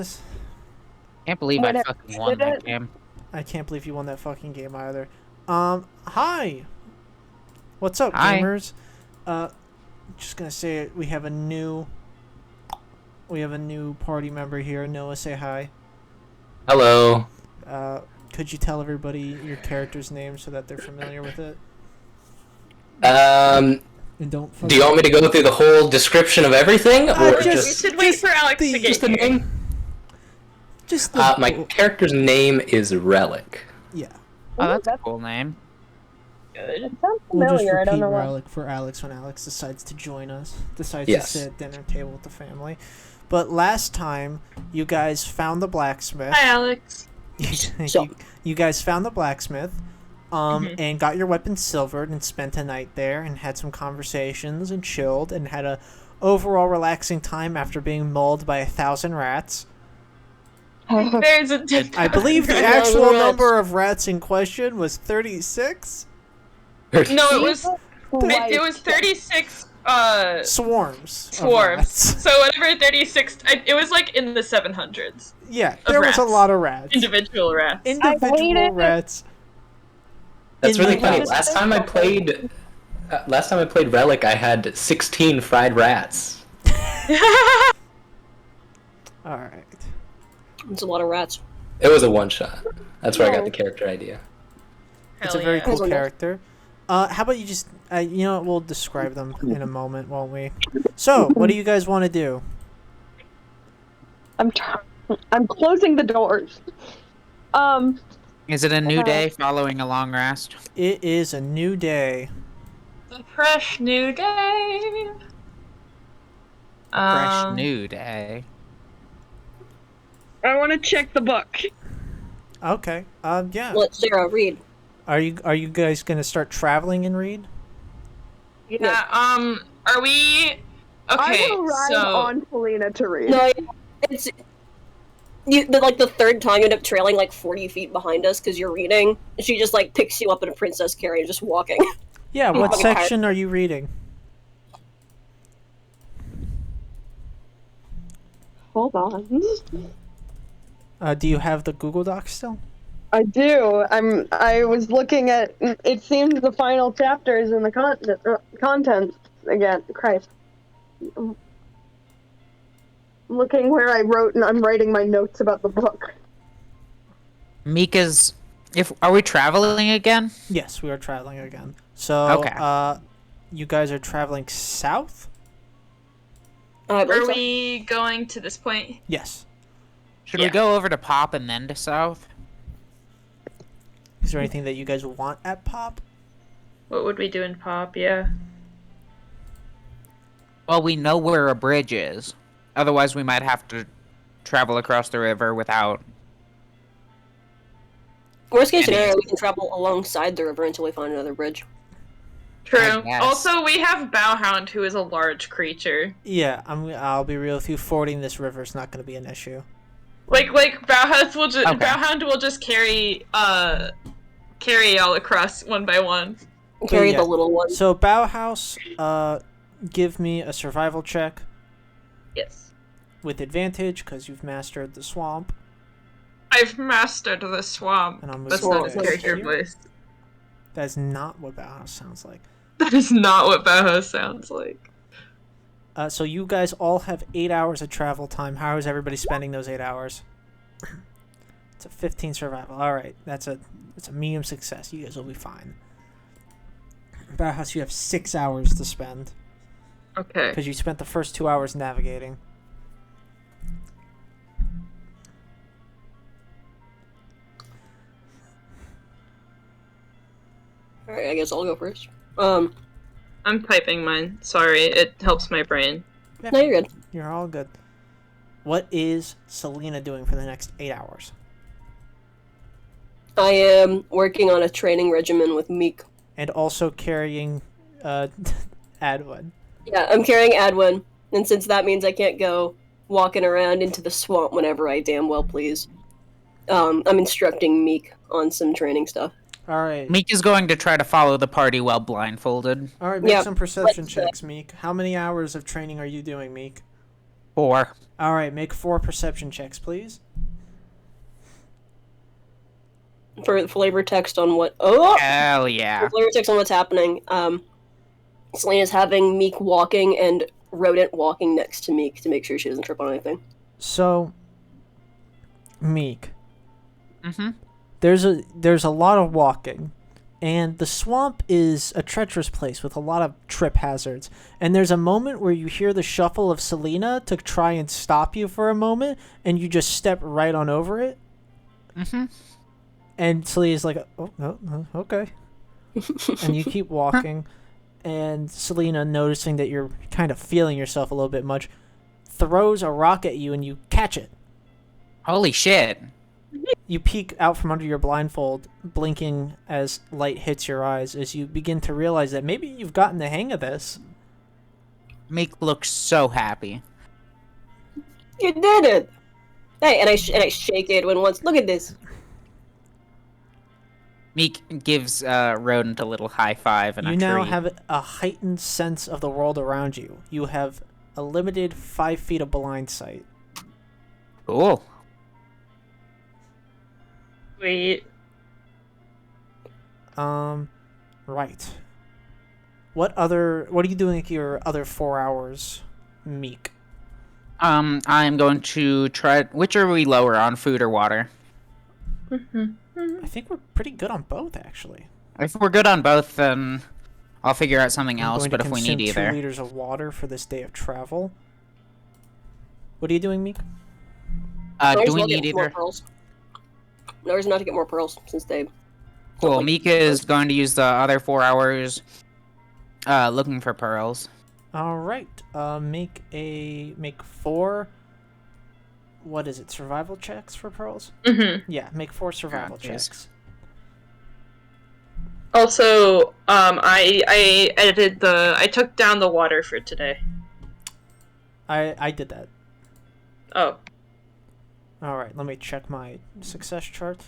this? Can't believe I fucking won that game. I can't believe you won that fucking game either. Hi. What's up, Hi. gamers? Just gonna say it. We have a new party member here. Noah, say hi. Hello. Could you tell everybody your character's name so that they're familiar with it? And don't. Do you want me to go through the whole description of everything, or We should wait for Alex to get just the here. name? My character's name is Relic. Yeah. Oh, that's a cool name. Good. It sounds We'll just familiar. I don't repeat know why. Relic for Alex when Alex decides to join us. Decides Yes. to sit at dinner table with the family. But last time, you guys found the blacksmith. Hi, Alex. You guys found the blacksmith, and got your weapons silvered and spent a night there and had some conversations and chilled and had a overall relaxing time after being mauled by 1,000 rats. There's a I believe the actual number of rats in question was 36. No, it was 36 Swarms. of swarms. rats. So whatever 36, it was like in the 700s. Yeah, there was a rats. lot of rats. Individual rats. Individual rats. That's really the funny. house. Last time I played Relic, I had 16 fried rats. All right. It's a lot of rats. It was a one-shot. That's where I got the character idea. It's a very cool character. How about you just, we'll describe them in a moment, won't we? So, what do you guys want to do? I'm closing the doors. Is it a new day following a long rest? It is a new day. A fresh new day. Fresh new day. I want to check the book. Okay. Yeah. Let Sarah read. Are you guys gonna start traveling and read? Yeah. Are we? Okay. I will ride on Selena to read. No, it's the third time you end up trailing like 40 feet behind us because you're reading. She just like picks you up in a princess carriage, just walking. Yeah. What section are you reading? Hold on. Do you have the Google Docs still? I do. I was looking at. It seems the final chapters in the contents again. Christ. I'm looking where I wrote, and I'm writing my notes about the book. Mika's. Are we traveling again? Yes, we are traveling again. So, Okay. You guys are traveling south? Are we going to this point? Yes. Should we go over to Pop and then to South? Is there anything that you guys want at Pop? What would we do in Pop? Yeah. Well, we know where a bridge is. Otherwise, we might have to travel across the river without... Worst case scenario, we can travel alongside the river until we find another bridge. True. Also, we have Bowhound, who is a large creature. Yeah, I'll be real with you. Fording this river is not going to be an issue. Like Bowhound will just carry y'all across one by one. Carry the little one. So Bauhaus, give me a survival check. Yes. With advantage, because you've mastered the swamp. I've mastered the swamp. That's not his character voice. That's not what Bauhaus sounds like. That is not what Bauhaus sounds like. So you guys all have 8 hours of travel time. How is everybody spending those 8 hours? It's a 15 survival. All right, it's a medium success. You guys will be fine. Bauhaus, you have 6 hours to spend. Okay. Because you spent the first 2 hours navigating. Alright, I guess I'll go first. I'm typing mine. Sorry, it helps my brain. Yeah, no, you're good. You're all good. What is Selena doing for the next 8 hours? I am working on a training regimen with Meek. And also carrying Adwin. Yeah, I'm carrying Adwin, and since that means I can't go walking around into the swamp whenever I damn well please, I'm instructing Meek on some training stuff. Alright. Meek is going to try to follow the party while blindfolded. Alright, make some perception checks, Meek. How many hours of training are you doing, Meek? 4. All right, make 4 perception checks, please. For flavor text on what? Oh, Hell yeah. for flavor text on what's happening. Selena's having Meek walking and Rodent walking next to Meek to make sure she doesn't trip on anything. So, Meek, Mm-hmm. there's a lot of walking, and the swamp is a treacherous place with a lot of trip hazards. And there's a moment where you hear the shuffle of Selena to try and stop you for a moment, and you just step right on over it. Mm-hmm. And Selena's like, oh, okay. And you keep walking, and Selena, noticing that you're kind of feeling yourself a little bit much, throws a rock at you, and you catch it. Holy shit. You peek out from under your blindfold, blinking as light hits your eyes, as you begin to realize that maybe you've gotten the hang of this. Meek looks so happy. You did it! Hey, and I shake Edwin once. Look at this. Meek gives Rodent a little high five and You a now tree. have a heightened sense of the world around you. You have a limited 5 feet of blind sight. Cool. Sweet. Right. What are you doing with your other 4 hours, Meek? I'm going to try. Which are we lower on, food or water? I think we're pretty good on both, actually. If we're good on both, then I'll figure out something I'm else. going But to if we consume need 2 either, liters of water for this day of travel. What are you doing, Meek? do we need more either? pearls? No reason not to get more pearls since they. Cool. like- Meek is going to use the other 4 hours looking for pearls. All right. Make 4. What is it? Survival checks for pearls? Mm-hmm. Yeah, make 4 survival jeez. checks. Also, I edited I took down the water for today. I did that. Oh. All right, let me check my success chart.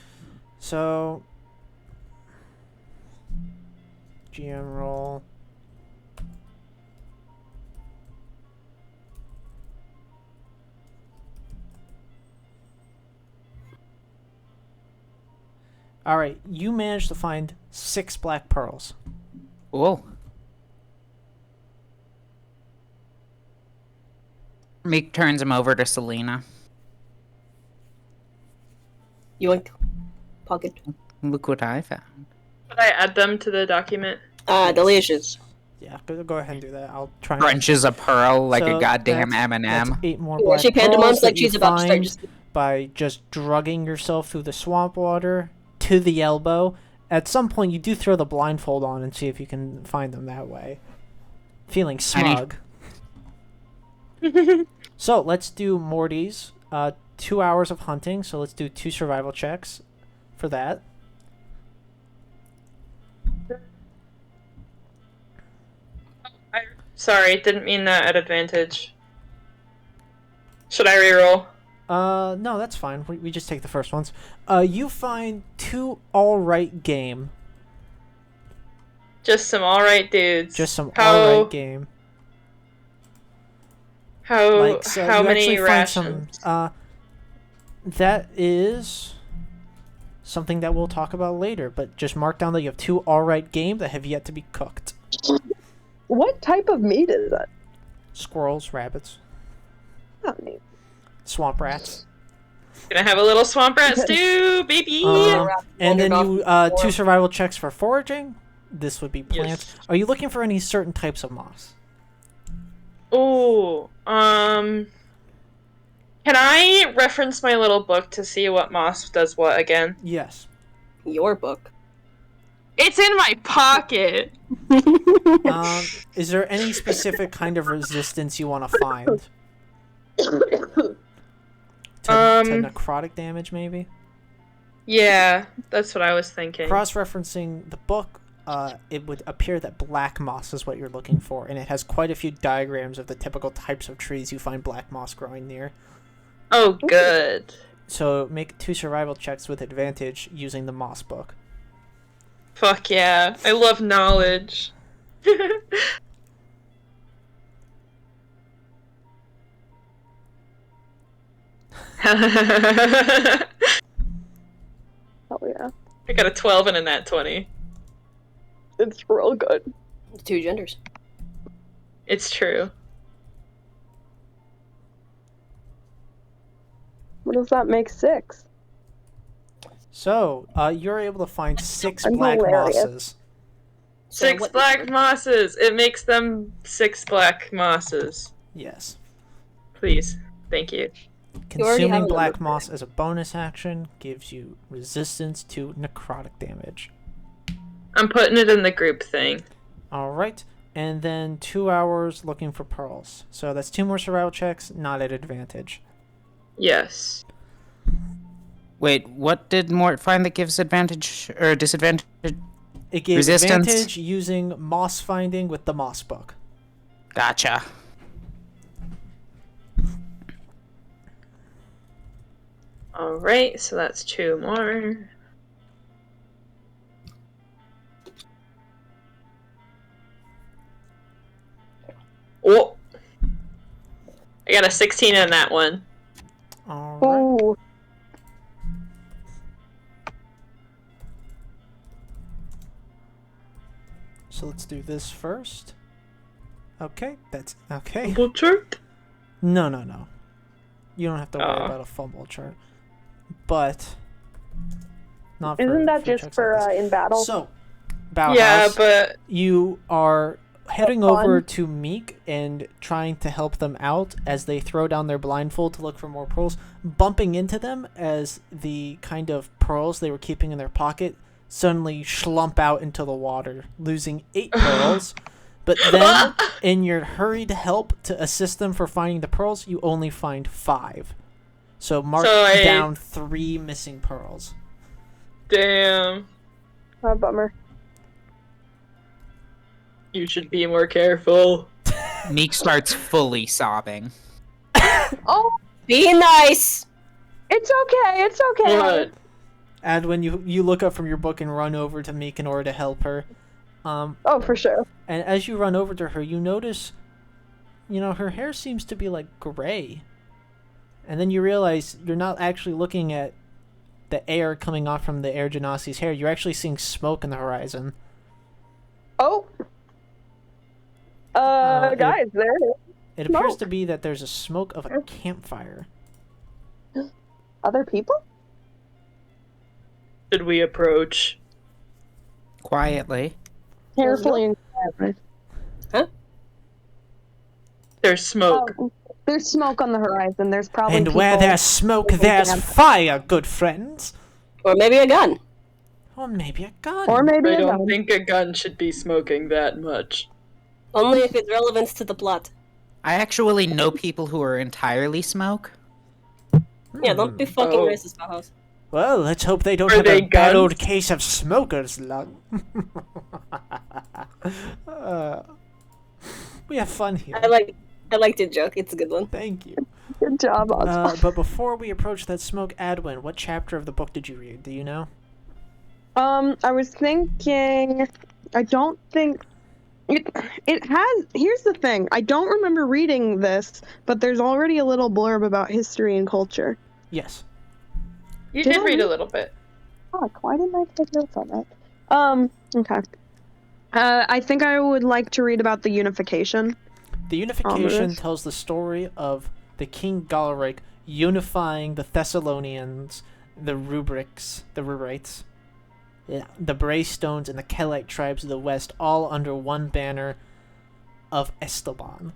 So, GM roll. All right, you managed to find 6 black pearls. Cool. Meek turns him over to Selena. Yoink. Pocket. Look what I found. Should I add them to the document? Delicious. Yeah, go ahead and do that. I'll try. Crunches a pearl like So a goddamn that's M&M. 8 more Yeah, black she pearls pantomimes that like you she's about to start find just. by just drugging yourself through the swamp water to the elbow. At some point, you do throw the blindfold on and see if you can find them that way. Feeling smug. So let's do Morty's 2 hours of hunting. So let's do 2 survival checks for that. Sorry, didn't mean that at advantage. Should I reroll? No, that's fine. We just take the first ones. You find 2 alright game. Just some alright dudes. Just some How- alright game. How So how you many actually find rations? That is something that we'll talk about later, but just mark down that you have 2 alright game that have yet to be cooked. What type of meat is that? Squirrels, rabbits, Not meat. swamp rats. Gonna have a little swamp rat stew, baby. And then Wandered you off 2 survival checks for foraging. This would be plants. Yes. Are you looking for any certain types of moss? Ooh, can I reference my little book to see what moss does what again? Yes. Your book. It's in my pocket. Is there any specific kind of resistance you want to find? To necrotic damage, maybe? Yeah, that's what I was thinking. Cross-referencing the book, it would appear that black moss is what you're looking for, and it has quite a few diagrams of the typical types of trees you find black moss growing near. Oh, good. So make 2 survival checks with advantage using the moss book. Fuck yeah. I love knowledge. I Oh yeah, got a 12 and a nat 20. it's real good. The two genders. It's true. What does that make 6? So, you're able to find 6 I'm black hilarious. mosses. So 6 what- black mosses. It makes them 6 black mosses. Yes. Please. Thank you. You already have Consuming a black number. moss as a bonus action gives you resistance to necrotic damage. I'm putting it in the group thing. Alright, and then 2 hours looking for pearls. So that's 2 more survival checks, not at advantage. Yes. Wait, what did Mort find that gives advantage or disadvantage? It gave Resistance. advantage using moss finding with the moss book. Gotcha. Alright, so that's 2 more. Oh! I got a 16 in that one. Alright. Ooh, So let's do this first. Okay, that's okay. Double chart? No, no, no. You don't have to worry Aw. about a fumble chart. But not for isn't that just checks for like this. in battle? So, Bauhaus, Yeah, but you are heading Fun. over to Meek and trying to help them out as they throw down their blindfold to look for more pearls, bumping into them as the kind of pearls they were keeping in their pocket suddenly slump out into the water, losing 8 pearls. But then, in your hurried help to assist them for finding the pearls, you only find 5. So mark So I- down 3 missing pearls. damn. Oh, bummer. You should be more careful. Meek starts fully sobbing. Oh, Be nice. it's okay. It's okay. What? Adwin, you look up from your book and run over to Meek in order to help her. Oh, for sure. And as you run over to her, you notice, her hair seems to be like gray. And then you realize you're not actually looking at the air coming off from the Air Genasi's hair. You're actually seeing smoke in the horizon. Oh. Guys, there. It appears Smoke. to be that there's a smoke of a campfire. Other people? Should we approach? Quietly. Carefully and quietly. There's smoke. Oh, there's smoke on the horizon. There's probably And where people- there's smoke, there's fire, good friends. Or maybe a gun. Or maybe a gun. Or maybe I a don't gun. think a gun should be smoking that much. Only if it's relevant to the plot. I actually know people who are entirely smoke. Yeah, don't be fucking Oh. racist, Bauhaus. Well, let's hope they don't Are have they a bad guns? old case of smoker's lung. We have fun here. I liked your joke. It's a good one. Thank you. Good job, Oswald. But before we approach that smoke, Adwin, what chapter of the book did you read? Do you know? I was thinking. I don't think. It has. Here's the thing. I don't remember reading this, but there's already a little blurb about history and culture. Yes. You Did did I read a read- little bit. Fuck, why didn't I take notes on that? Okay. I think I would like to read about the unification. The unification Ominous. tells the story of the King Galaric unifying the Thessalonians, the Ruberites, yeah, the Braystones, and the Kelite tribes of the west, all under one banner of Esteban.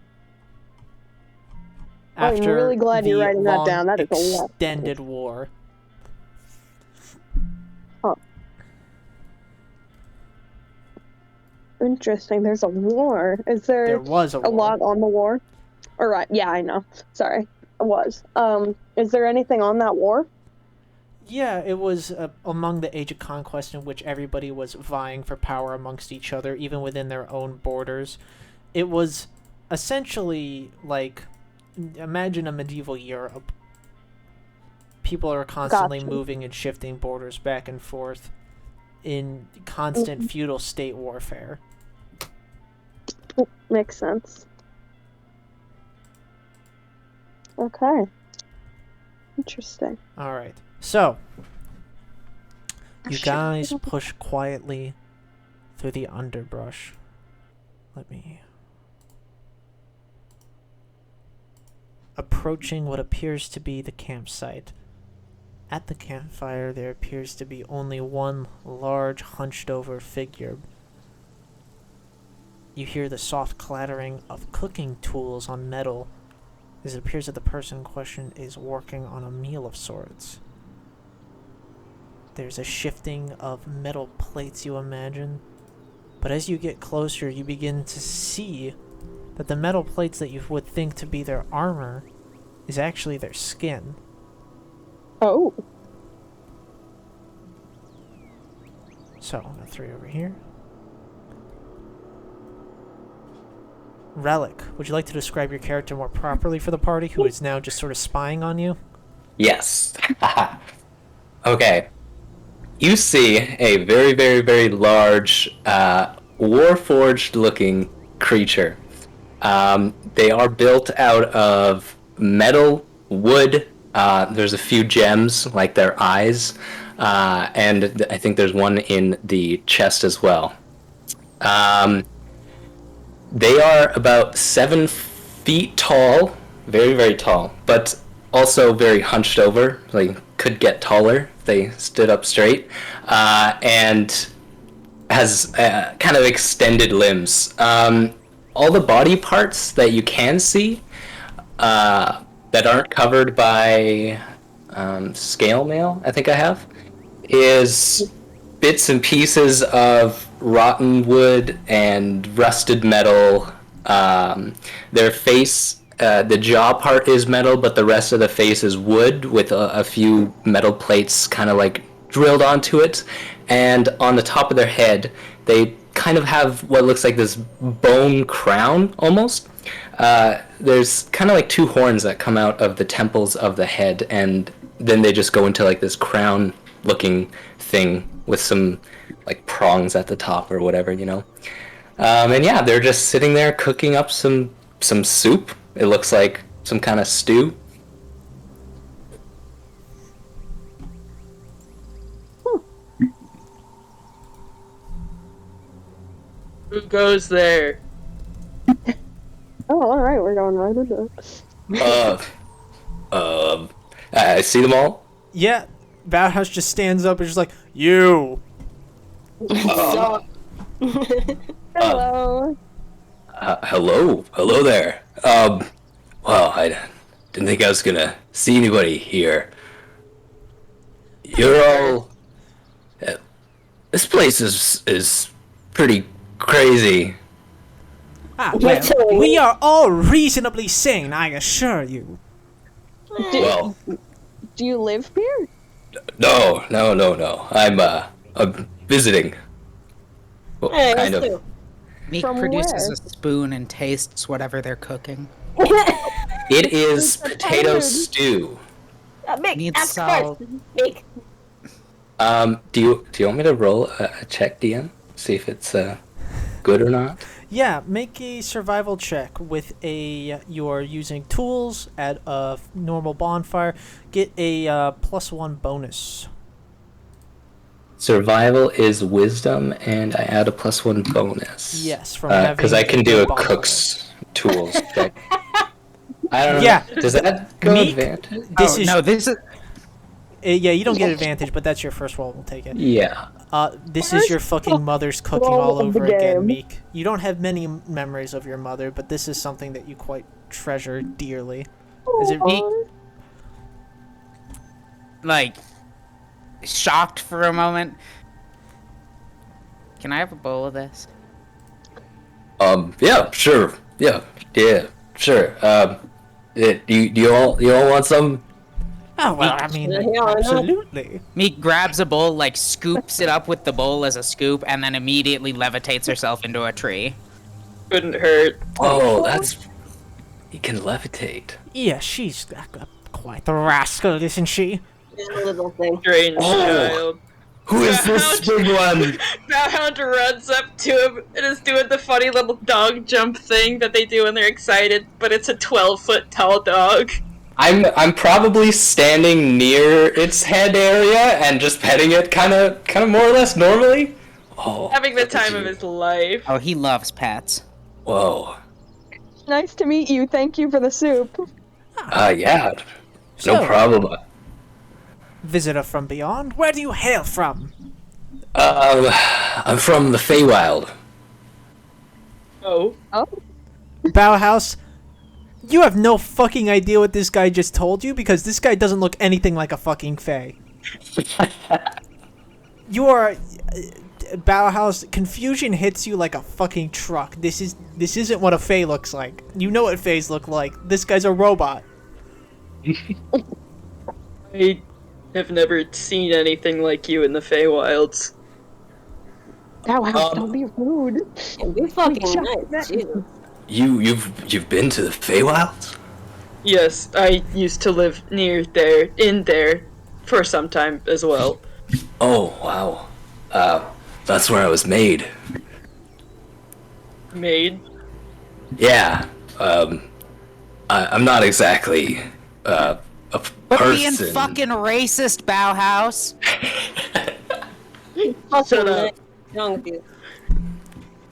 I'm really glad you're the writing that long, down. That is a lot. extended war. Interesting. There's a war. Is There there was a a war. lot on the war? All right. Yeah, I know. Sorry. It was. Is there anything on that war? Yeah, it was among the Age of Conquest in which everybody was vying for power amongst each other, even within their own borders. It was essentially like, imagine a medieval Europe. People are constantly Gotcha. moving and shifting borders back and forth in constant feudal state warfare. Makes sense. Okay. Interesting. All right. So, you guys push quietly through the underbrush. Let me... Approaching what appears to be the campsite. At the campfire, there appears to be only one large, hunched-over figure. You hear the soft clattering of cooking tools on metal, as it appears that the person in question is working on a meal of sorts. There's a shifting of metal plates, you imagine, but as you get closer, you begin to see that the metal plates that you would think to be their armor is actually their skin. Oh. So, I'm going to throw you over here. Relic, would you like to describe your character more properly for the party, who is now just sort of spying on you? Yes. Okay. You see a very, very, very large, warforged-looking creature. They are built out of metal, wood. There's a few gems, like their eyes, and I think there's one in the chest as well. They are about 7 feet tall, very, very tall, but also very hunched over. Like, could get taller if they stood up straight, and has kind of extended limbs. All the body parts that you can see that aren't covered by scale mail, I think I have, is bits and pieces of rotten wood and rusted metal. Their face, the jaw part is metal, but the rest of the face is wood with a few metal plates kind of like drilled onto it. And on the top of their head, they kind of have what looks like this bone crown almost. There's kind of like 2 horns that come out of the temples of the head, and then they just go into like this crown looking thing with some like prongs at the top or whatever, you know. And yeah, they're just sitting there cooking up some soup. It looks like some kind of stew. Who goes there? Oh, all right, we're going right into it. I see them all. Yeah, Bauhaus just stands up and just like, you! Hello. Hello there. Well, I didn't think I was gonna see anybody here. You're all... this place is pretty crazy. Ah, You're well, telling we me. are all reasonably sane, I assure you. Well, Do you live here? no. I'm visiting. Well, Hey, kind let's of. do. Meek From produces where? a spoon and tastes whatever they're cooking. It is It's a potato tired. stew. Mick, Needs ask salt. first. Mick. Do you want me to roll a check, DM? See if it's good or not? Yeah, make a survival check with a... You are using tools at a normal bonfire. Get a +1 bonus. Survival is wisdom, and I add a +1 bonus. Yes, from having... Because I can do a bonfire. cook's tools check. I don't know. Yeah. Does that go Meek? advantage? This Oh, is... no, this is... yeah, you don't get advantage, but that's your first roll. We'll take it. Yeah. This is your fucking mother's cooking roll all of the over again, game. Meek. You don't have many memories of your mother, but this is something that you quite treasure dearly. Is it Meek? like, shocked for a moment. Can I have a bowl of this? Yeah, sure. Yeah, sure. Do you all want some? Oh, well, I mean, Yeah, I know. absolutely. Meek grabs a bowl, like, scoops it up with the bowl as a scoop, and then immediately levitates herself into a tree. Couldn't hurt. Oh, that's... You can levitate. Yeah, she's quite the rascal, isn't she? Just a little thing. Strange Oh. child. Who is this big one? Bowhound runs up to him and is doing the funny little dog jump thing that they do when they're excited, but it's a 12-foot tall dog. I'm probably standing near its head area and just petting it, kind of more or less normally. Oh, Having the look at time of you. his life. Oh, he loves pets. Whoa. Nice to meet you. Thank you for the soup. Yeah. So, No problem. visitor from beyond, where do you hail from? I'm from the Feywild. Oh. Oh, Bauhaus, you have no fucking idea what this guy just told you because this guy doesn't look anything like a fucking Fey. You are Bauhaus. Confusion hits you like a fucking truck. This isn't what a Fey looks like. You know what Feys look like. This guy's a robot. I have never seen anything like you in the Feywilds. wow, don't be rude. Be fucking just nice. met- Jesus. You've been to the Feywilds? Yes, I used to live near there, in there, for some time as well. Oh wow. That's where I was made. Maid. Yeah. I'm not exactly a But person. being fucking racist, Bauhaus. Fucking Shut up. nice. What's wrong with you?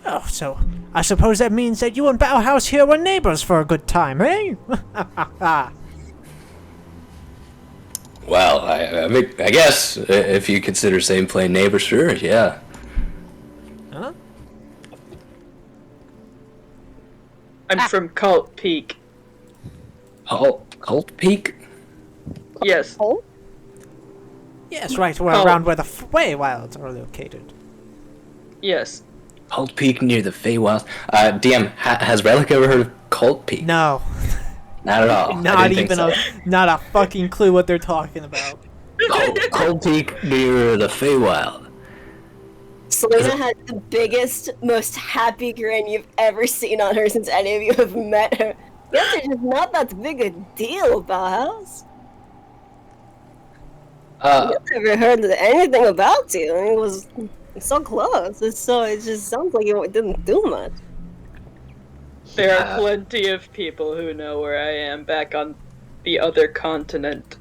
Oh, so I suppose that means that you and Bauhaus here were neighbors for a good time, eh? Well, I guess if you consider same plane neighbor, sure, yeah. Huh? I'm from Cult Peak. Cult Peak? Yes. Oh, Yes, right. We're Oh. around where the Feywilds are located. Yes. Cult Peak near the Feywilds. DM, has Relic ever heard of Cult Peak? No, Not at all. I not didn't even think not a fucking clue what they're talking about. so. Cult Peak near the Feywild. Selena had the biggest, most happy grin you've ever seen on her since any of you have met her. Guess it's just not that big a deal, Bauhaus. I've never heard anything about you. I mean, it's so close. It just sounds like it didn't do much. There are plenty of people who know where I am back on the other continent.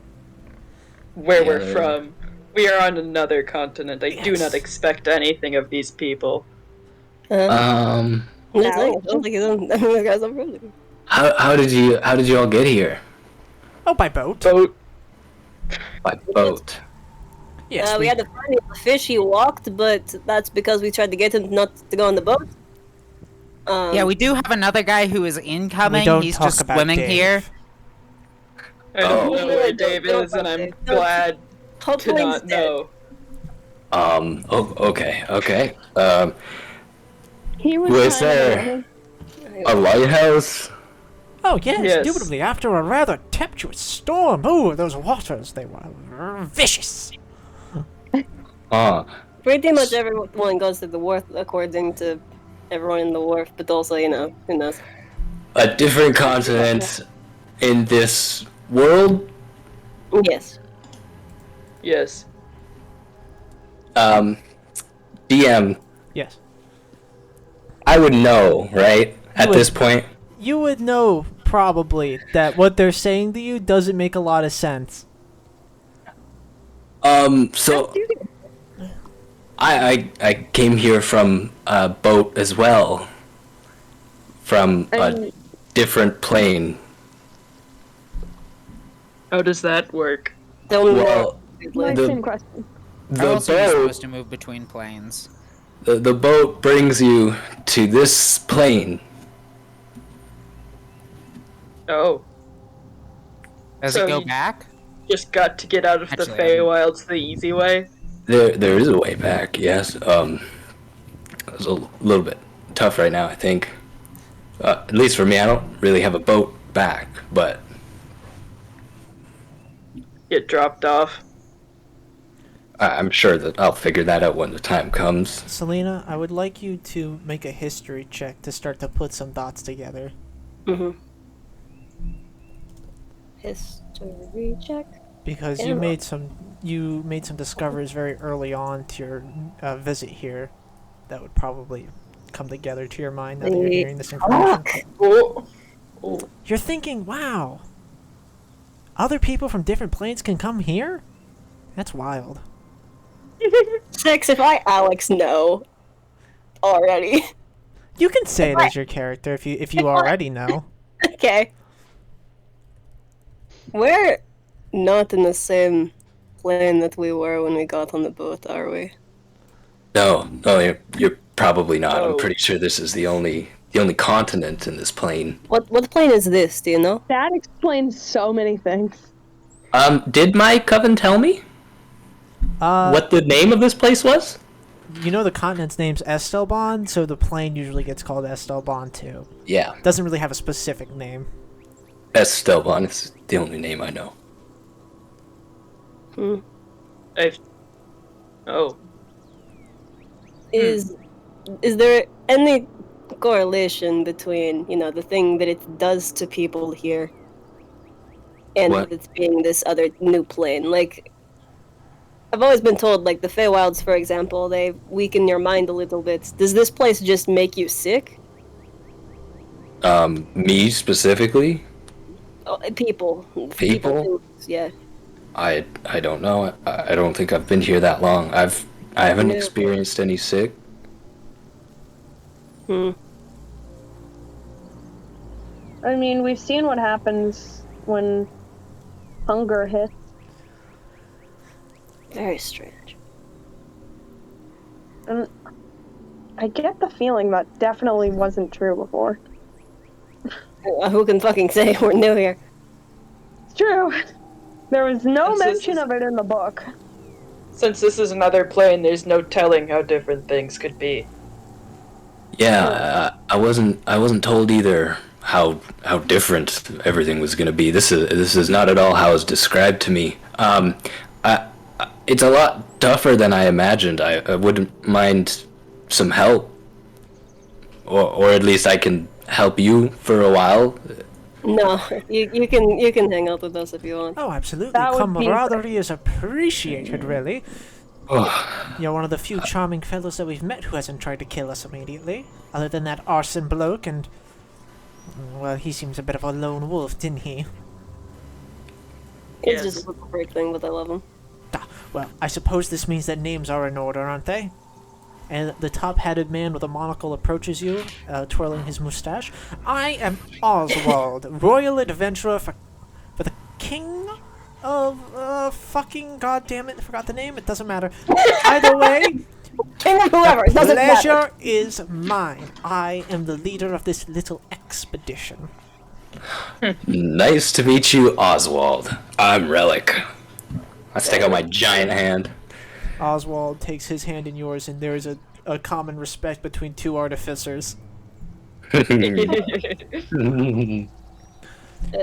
Where Yeah, we're there- from. We are on another continent. I do Yes. not expect anything of these people. I'm just saying, it sounds like you don't. The guys are really. how did you all get here? Oh, by boat. Boat. By boat. Yes, We had to find him. The fish he walked, but that's because we tried to get him not to go on the boat. Yeah, we do have another guy who is we incoming. don't He's talk just about swimming Dave. here. I don't Oh. know where Dave is, and I'm glad to Hopefully not he's dead. know. Oh, okay. he was. Was kind of there a lighthouse? Oh, yes, Yes. indubitably. After a rather tempestuous storm. Oh, those waters, they were vicious. Pretty much everyone goes to the wharf according to everyone in the wharf, but also, who knows. A different continent in this world? Yes. Yes. DM, Yes. I would know, right? At would- this point? You would know, probably, that what they're saying to you doesn't make a lot of sense. So I came here from a boat as well. From a different plane. How does that work? Don't Well, My The- same question. The How else are you boat, supposed to move between planes? the boat brings you to this plane. Oh. Does So it go you- back? Just got to get out of the Actually, Feywilds the easy way? There is a way back, yes. It's a little bit tough right now, I think. At least for me, I don't really have a boat back, but Get dropped off. I'm sure that I'll figure that out when the time comes. Selena, I would like you to make a history check to start to put some dots together. History check. Because Yeah. you made some discoveries very early on to your visit here that would probably come together to your mind now that you're hearing this information. Oh. Oh. You're thinking, wow, Other people from different planes can come here? That's wild. 6, if I Alex know already. You can say it as your character if you already know. Okay. We're not in the same plane that we were when we got on the boat, are we? No, you're probably not. Oh. I'm pretty sure this is the only continent in this plane. What plane is this, do you know? That explains so many things. Did my coven tell me what the name of this place was? You know the continent's name's Estelbon, so the plane usually gets called Estelbon too. Yeah, Doesn't really have a specific name. Estelbon. It's the only name I know. Oh. Is there any correlation between, the thing that it does to people here and What? it's being this other new plane? Like, I've always been told, like, the Feywilds, for example, they weaken your mind a little bit. Does this place just make you sick? Me specifically? Oh, people. People? Yeah. I don't know. I don't think I've been here that long. I haven't Yeah. experienced any sick. Hmm. I mean, we've seen what happens when hunger hits. Very strange. And I get the feeling that definitely wasn't true before. Who can fucking say we're new here? It's true. There was no Since this mention is- of it in the book. Since this is another plane, there's no telling how different things could be. Yeah, I wasn't told either how different everything was going to be. This is not at all how it's described to me. It's a lot tougher than I imagined. I wouldn't mind some help, or at least I can help you for a while. No, you can hang out with us if you want. Oh, absolutely. That would be- Camaraderie is appreciated, really. Oh, You're one of the few charming fellows that we've met who hasn't tried to kill us immediately. Other than that arson bloke and... Well, he seems a bit of a lone wolf, didn't he? It's Yes. just a little break thing, but I love him. Well, I suppose this means that names are in order, aren't they? And the top-hatted man with a monocle approaches you, twirling his mustache. I am Oswald, royal adventurer for the king of, fucking goddammit, I forgot the name, it doesn't matter. Either way, King of whoever, it doesn't matter. pleasure is mine. I am the leader of this little expedition. nice to meet you, Oswald. I'm Relic. I stick out my giant hand. Oswald takes his hand in yours, and there is a common respect between two artificers.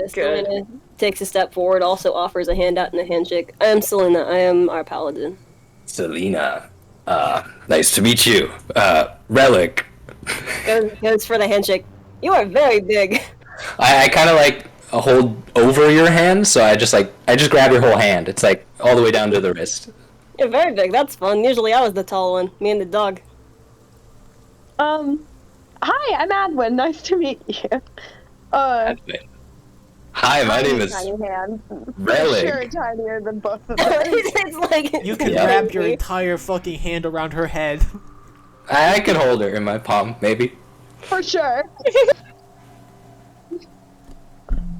Selena takes a step forward, also offers a handout and a handshake. I am Selena. I am our paladin. Selena, nice to meet you. Relic. Goes for the handshake. You are very big. I kind of like hold over your hand, so I just grab your whole hand. It's like all the way down to the wrist. You're very big. That's fun. Usually I was the tall one. Me and the dog. Hi, I'm Adwin. Nice to meet you. Hi, my name is Tiny hand. Relic. Sure, tinier than both of them. It's like You can Yeah. wrap your entire fucking hand around her head. I could hold her in my palm, maybe. For sure.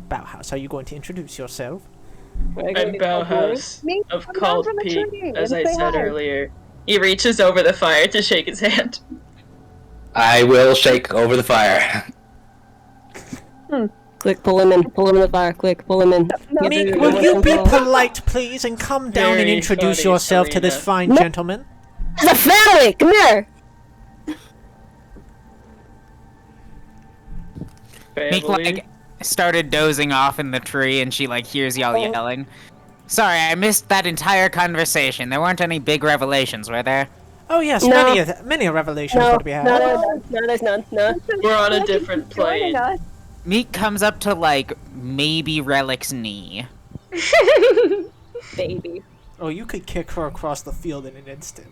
Bauhaus, are you going to introduce yourself? I'm Bauhaus Me, of come Called down from the Pete, tree as and I say said hi. earlier. He reaches over the fire to shake his hand. I will shake over the fire. Quick, pull him in. Pull him in the fire. Quick, pull him in. No, Meek, no, will no, you no, be no. polite, please, and come down and Very introduce funny, yourself to this Selena. fine gentleman? It's a family. Come here. Meek like started dozing off in the tree, and she like hears y'all yelling. Sorry, I missed that entire conversation. There weren't any big revelations, were there? Oh yes, No. many a revelation is No, what we have. no, there's none. No. We're on a different Joining plane. us. Meek comes up to like maybe Relic's knee. Baby. Oh, you could kick her across the field in an instant.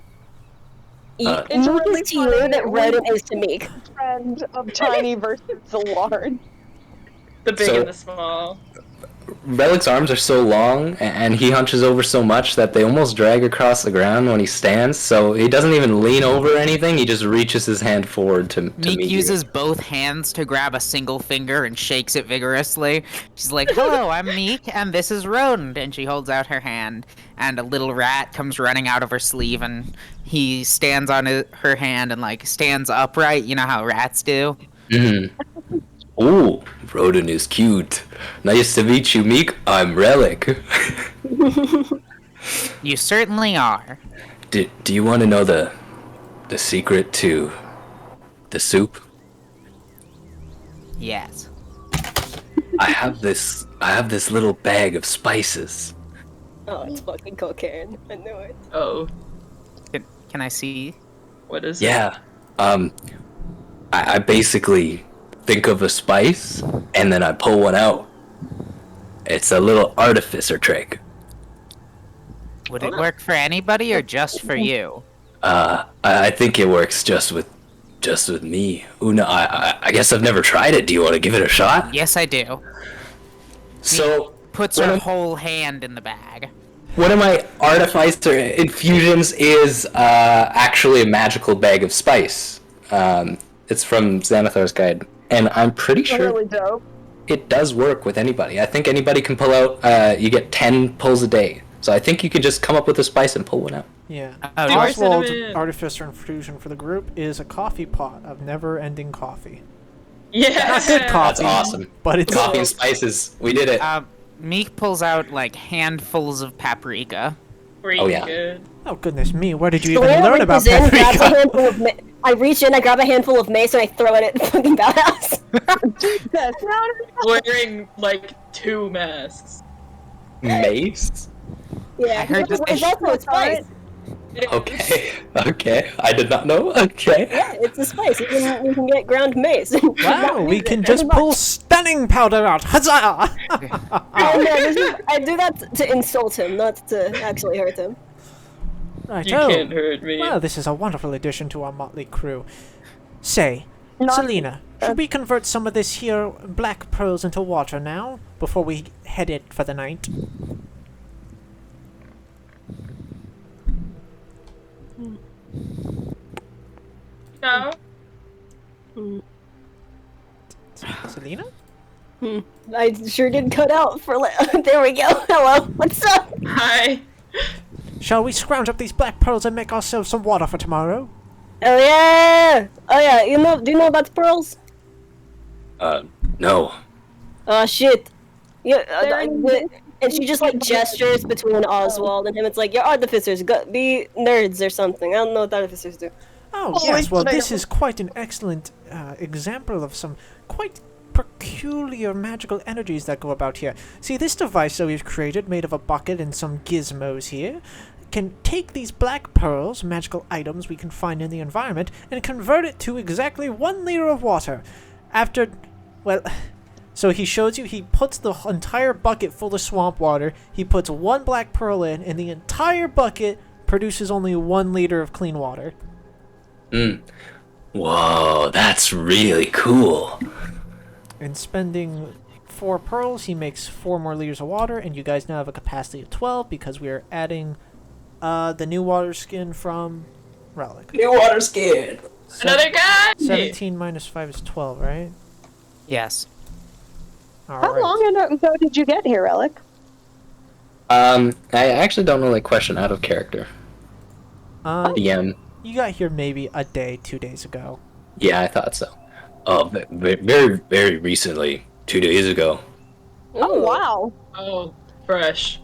It's Meek really is to you funny. that Rodent is to Meek. Friend of Tiny versus the Lord. The big So- and the small. Relic's arms are so long, and he hunches over so much that they almost drag across the ground when he stands. So he doesn't even lean over anything. He just reaches his hand forward to Meek meet uses both hands to grab a single finger and shakes it vigorously. She's like, "Hello, I'm Meek, and this is Rodent." And she holds out her hand, and a little rat comes running out of her sleeve, and he stands on her hand and like stands upright. You know how rats do. you. Ooh, Rodent is cute. Nice to meet you, Meek. I'm Relic. You certainly are. Do you want to know the secret to the soup? Yes. I have this little bag of spices. Oh, it's fucking cocaine. I knew it. Oh, Can I see? what is it? Yeah. I basically think of a spice and then I pull one out. It's a little artificer trick. Would it work for anybody or just for you? I think it works just with me. Ooh, no, I guess I've never tried it. Do you want to give it a shot? Yes, I do. So Puts One her of- whole hand in the bag. one of my artificer infusions is actually a magical bag of spice. It's from Xanathar's Guide, and I'm pretty sure Really dope. it does work with anybody. I think anybody can pull out. You get 10 pulls a day, so I think you could just come up with a spice and pull one out. Yeah. Oh, Do I Oswald's cinnamon? artificer infusion for the group is a coffee pot of never-ending coffee. Yeah. Not good coffee. That's awesome. But it's Coffee and spices. We did it. Meek pulls out like handfuls of paprika. Oh, yeah. Good. oh goodness me, where did you even Selena learn about reaches in, grabs a paprika? handful of I reach in, I grab a handful of mace, and I throw it at fucking Badass. Wearing like 2 masks. Mace. Yeah, I heard it's this- also a spice. Okay. Okay. I did not know. Okay. Yeah, it's a spice. You can get ground mace. Wow, we can just pull stunning powder out. Huzzah! Oh, no, I do that to insult him, not to actually hurt him. Right, You can't hurt me. Well, this is a wonderful addition to our motley crew. Say, Not- Selena, should we convert some of this here black pearls into water now, before we head it for the night? No. Selena? I sure did cut out for there we go. Hello, what's up? Hi. Shall we scrounge up these black pearls and make ourselves some water for tomorrow? Oh yeah! Oh yeah, do you know about pearls? No. Oh shit. Yeah, They're- and she just like gestures between Oswald and him. It's like, you're artificers, be nerds or something. I don't know what artificers do. Oh, Oh, yes, well, wait, this is quite an excellent example of some quite peculiar magical energies that go about here. See, this device that we've created, made of a bucket and some gizmos here, can take these black pearls, magical items we can find in the environment, and convert it to exactly 1 liter of water. After, well, so he shows you, he puts the entire bucket full of swamp water, he puts 1 black pearl in, and the entire bucket produces only 1 liter of clean water. Whoa, that's really cool. And spending 4 pearls, he makes 4 more liters of water, and you guys now have a capacity of 12 because we are adding the new water skin from Relic. New water skin. Another guy. 17 minus 5 is 12, right? Yes. How Alright. long ago did you get here, Relic? I actually don't know the question out of character. DM. You got here maybe a day, 2 days ago. Yeah, I thought so. Very, very recently, 2 days ago. Oh Ooh. wow. Oh, fresh.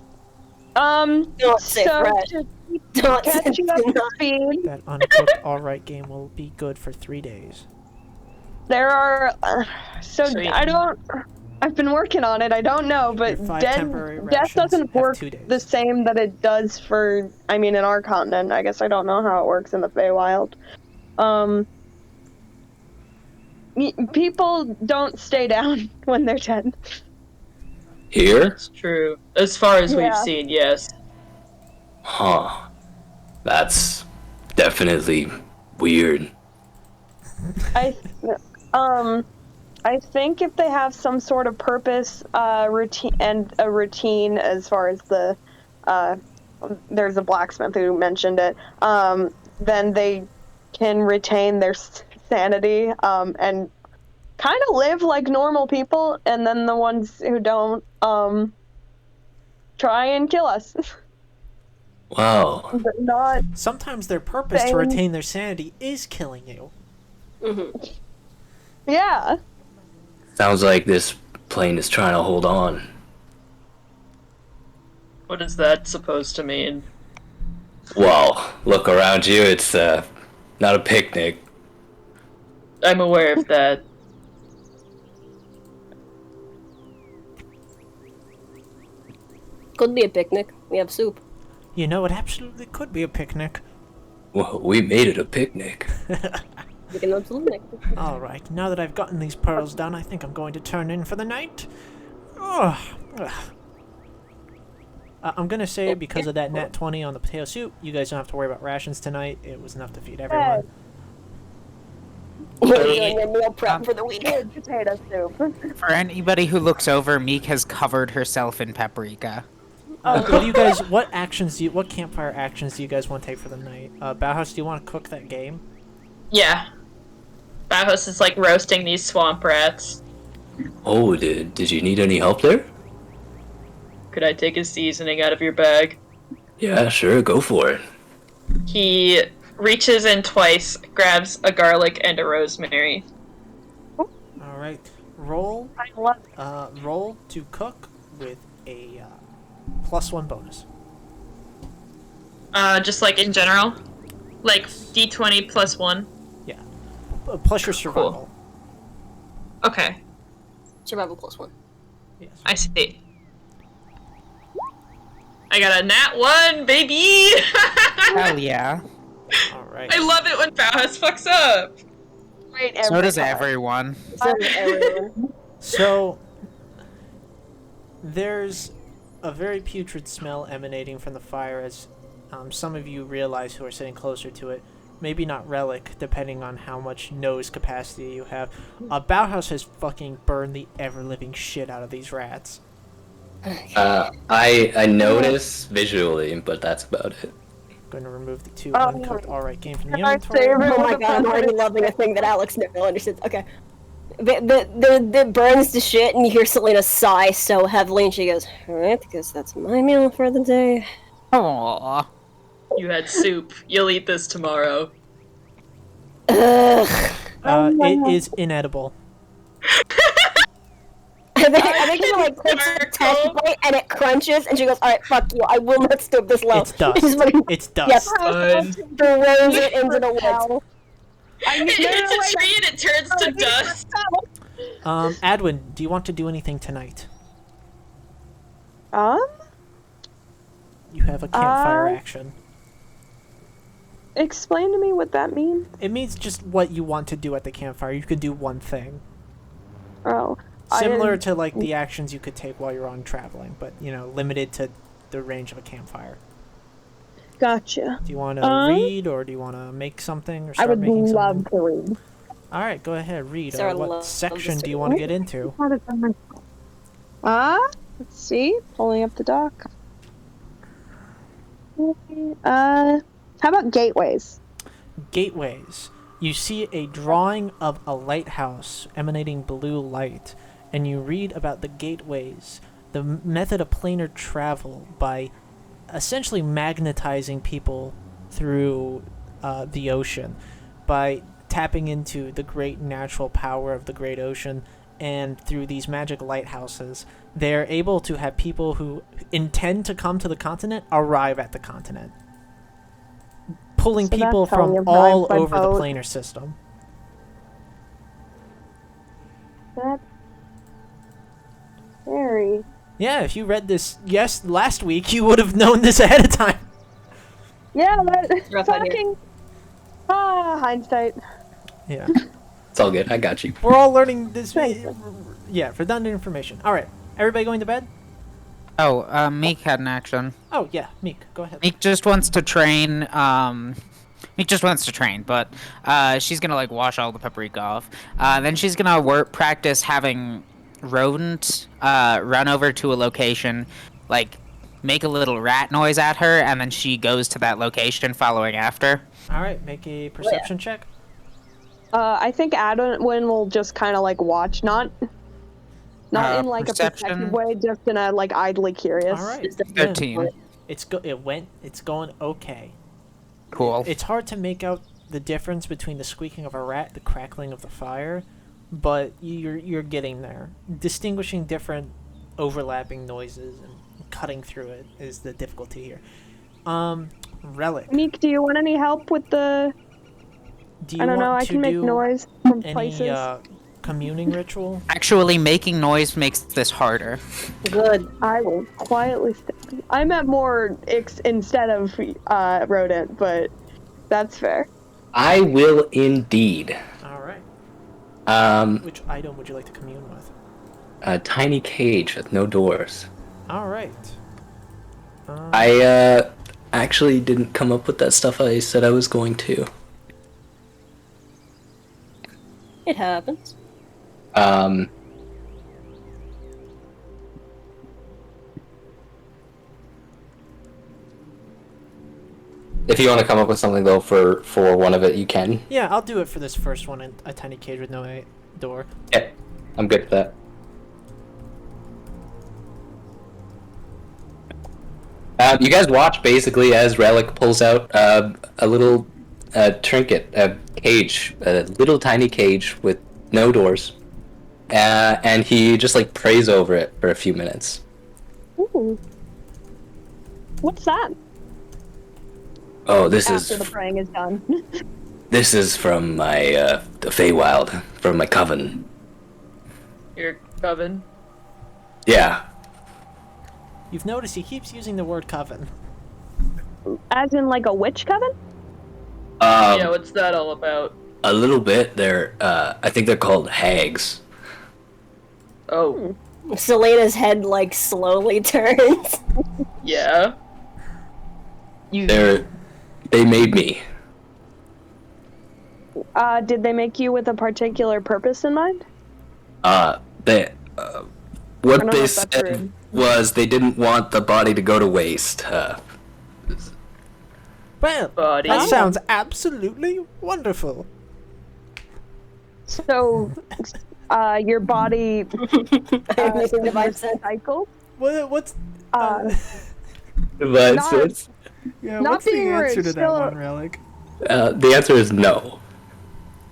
Don't say so fresh. to Don't catch you up to speed, That uncooked alright game will be good for 3 days. there are Sweet. I've been working on it. I don't know, but Your 5 death temporary rations doesn't have work 2 days. the same that it does for. I mean, in our continent. I guess I don't know how it works in the Feywild. People don't stay down when they're dead. Here? It's true. As far as we've Yeah. seen, yes. Huh. That's definitely weird. I I think if they have some sort of purpose, routine, and a routine as far as the, there's a blacksmith who mentioned it, then they can retain their sanity, and kind of live like normal people, and then the ones who don't, try and kill us. Wow. But not. Sometimes their purpose to Same. retain their sanity is killing you. Yeah. Sounds like this plane is trying to hold on. What is that supposed to mean? Well, look around you. It's not a picnic. I'm aware of that. Could be a picnic. We have soup. You know, it absolutely could be a picnic. Well, we made it a picnic. We can absolutely. Alright, now that I've gotten these pearls done, I think I'm going to turn in for the night. Oh, I'm gonna say because of that nat 20 on the potato soup, you guys don't have to worry about rations tonight. It was enough to feed everyone. You're doing your meal prep for the weekend. Potato soup. For anybody who looks over, Meek has covered herself in paprika. What do you guys? What actions do you? What campfire actions do you guys want to take for the night? Bauhaus, do you want to cook that game? Yeah. Bauhaus is like roasting these swamp rats. Oh, did you need any help there? Could I take a seasoning out of your bag? Yeah, sure, go for it. He reaches in twice, grabs a garlic and a rosemary. All right, roll. I love Roll to cook with a +1 bonus. Just like in general? Like D20 plus 1? Yeah, plus your survival. Okay, Survival +1. Yes. I see. I got a nat 1, baby! Hell yeah. All right. I love it when Bauhaus fucks up! great So every does time. everyone. So does everyone. So there's a very putrid smell emanating from the fire as some of you realize who are sitting closer to it. Maybe not Relic, depending on how much nose capacity you have. Bauhaus has fucking burned the ever-living shit out of these rats. I notice visually, but that's about it. Going to remove the 2 Oh. uncooked alright game from the My inventory. favorite. Oh my god, I'm already loving a thing that Alex never understands. Okay. The burns to shit, and you hear Selena sigh so heavily, and she goes, alright, because that's my meal for the day. Aww. You had soup. You'll eat this tomorrow. Ugh. It is inedible. I think she like takes a test bite and it crunches, and she goes, "All right, fuck you. I will not stoop this low." It's dust. She's fucking It's yep, dust. Fun. throws it into the woods. It hits a tree and it turns to dust. Adwin, do you want to do anything tonight? You have a campfire action. Explain to me what that means. It means just what you want to do at the campfire. You could do one thing. Oh. Similar to like the actions you could take while you're on traveling, but you know, limited to the range of a campfire. Gotcha. Do you want to read or do you want to make something or I start would making love something? to read. All right, go ahead, read. Sarah What loves section this do you too. want to get into? Let's see. Pulling up the doc. How about gateways? Gateways. You see a drawing of a lighthouse emanating blue light, and you read about the gateways, the method of planar travel by essentially magnetizing people through the ocean, by tapping into the great natural power of the great ocean, and through these magic lighthouses, they're able to have people who intend to come to the continent arrive at the continent, pulling So that's people how from you arrive all by over the boat. planar system. That's very. Yeah, if you read this last week, you would have known this ahead of time. Yeah, that Rough idea. fucking. Hindsight. Yeah. It's all good. I got you. We're all learning this. Thank you. Yeah, redundant information. All right, everybody going to bed? Oh, Meek had an action. Oh yeah, Meek, go ahead. Meek just wants to train He just wants to train, but she's gonna like wash all the paprika off. Then she's gonna practice having rodent run over to a location, like make a little rat noise at her, and then she goes to that location following after. All right, make a perception check. I think Adwin will just kind of like watch, not in like perception. a protective way, just in a like idly curious. All right. 13. It's going okay. Cool. It's hard to make out the difference between the squeaking of a rat, the crackling of the fire, but you're getting there. Distinguishing different overlapping noises and cutting through it is the difficulty here. Relic. Meek, do you want any help with the? Do you I don't know. want I to can make do noise from any places. communing ritual? Actually, making noise makes this harder. Good. I will quietly. I meant more instead of rodent, but that's fair. I will indeed. All right. Um, Which item would you like to commune with? a tiny cage with no doors. All right. I actually didn't come up with that stuff I said I was going to. It happens. If you want to come up with something though for one of it, you can. Yeah, I'll do it for this first one. A tiny cage with no door. Yeah, I'm good with that. You guys watch basically as Relic pulls out a little trinket, a cage, a little tiny cage with no doors, and he just like prays over it for a few minutes. Ooh. What's that? Oh, this After is the praying is done. this is from my the Feywild, from my coven. Your coven. Yeah. You've noticed he keeps using the word coven. As in like a witch coven? Yeah, what's that all about? A little bit. They're I think they're called hags. Oh, Selena's head like slowly turns. yeah. They made me. Did they make you with a particular purpose in mind? What I don't know they if that's said rude. was they didn't want the body to go to waste. Well, Body. that sounds absolutely wonderful. So, your body I'm using divine sense. cycle? What's Not- yeah? not What's the being rude, answer to that still- one, Relic? The answer is no.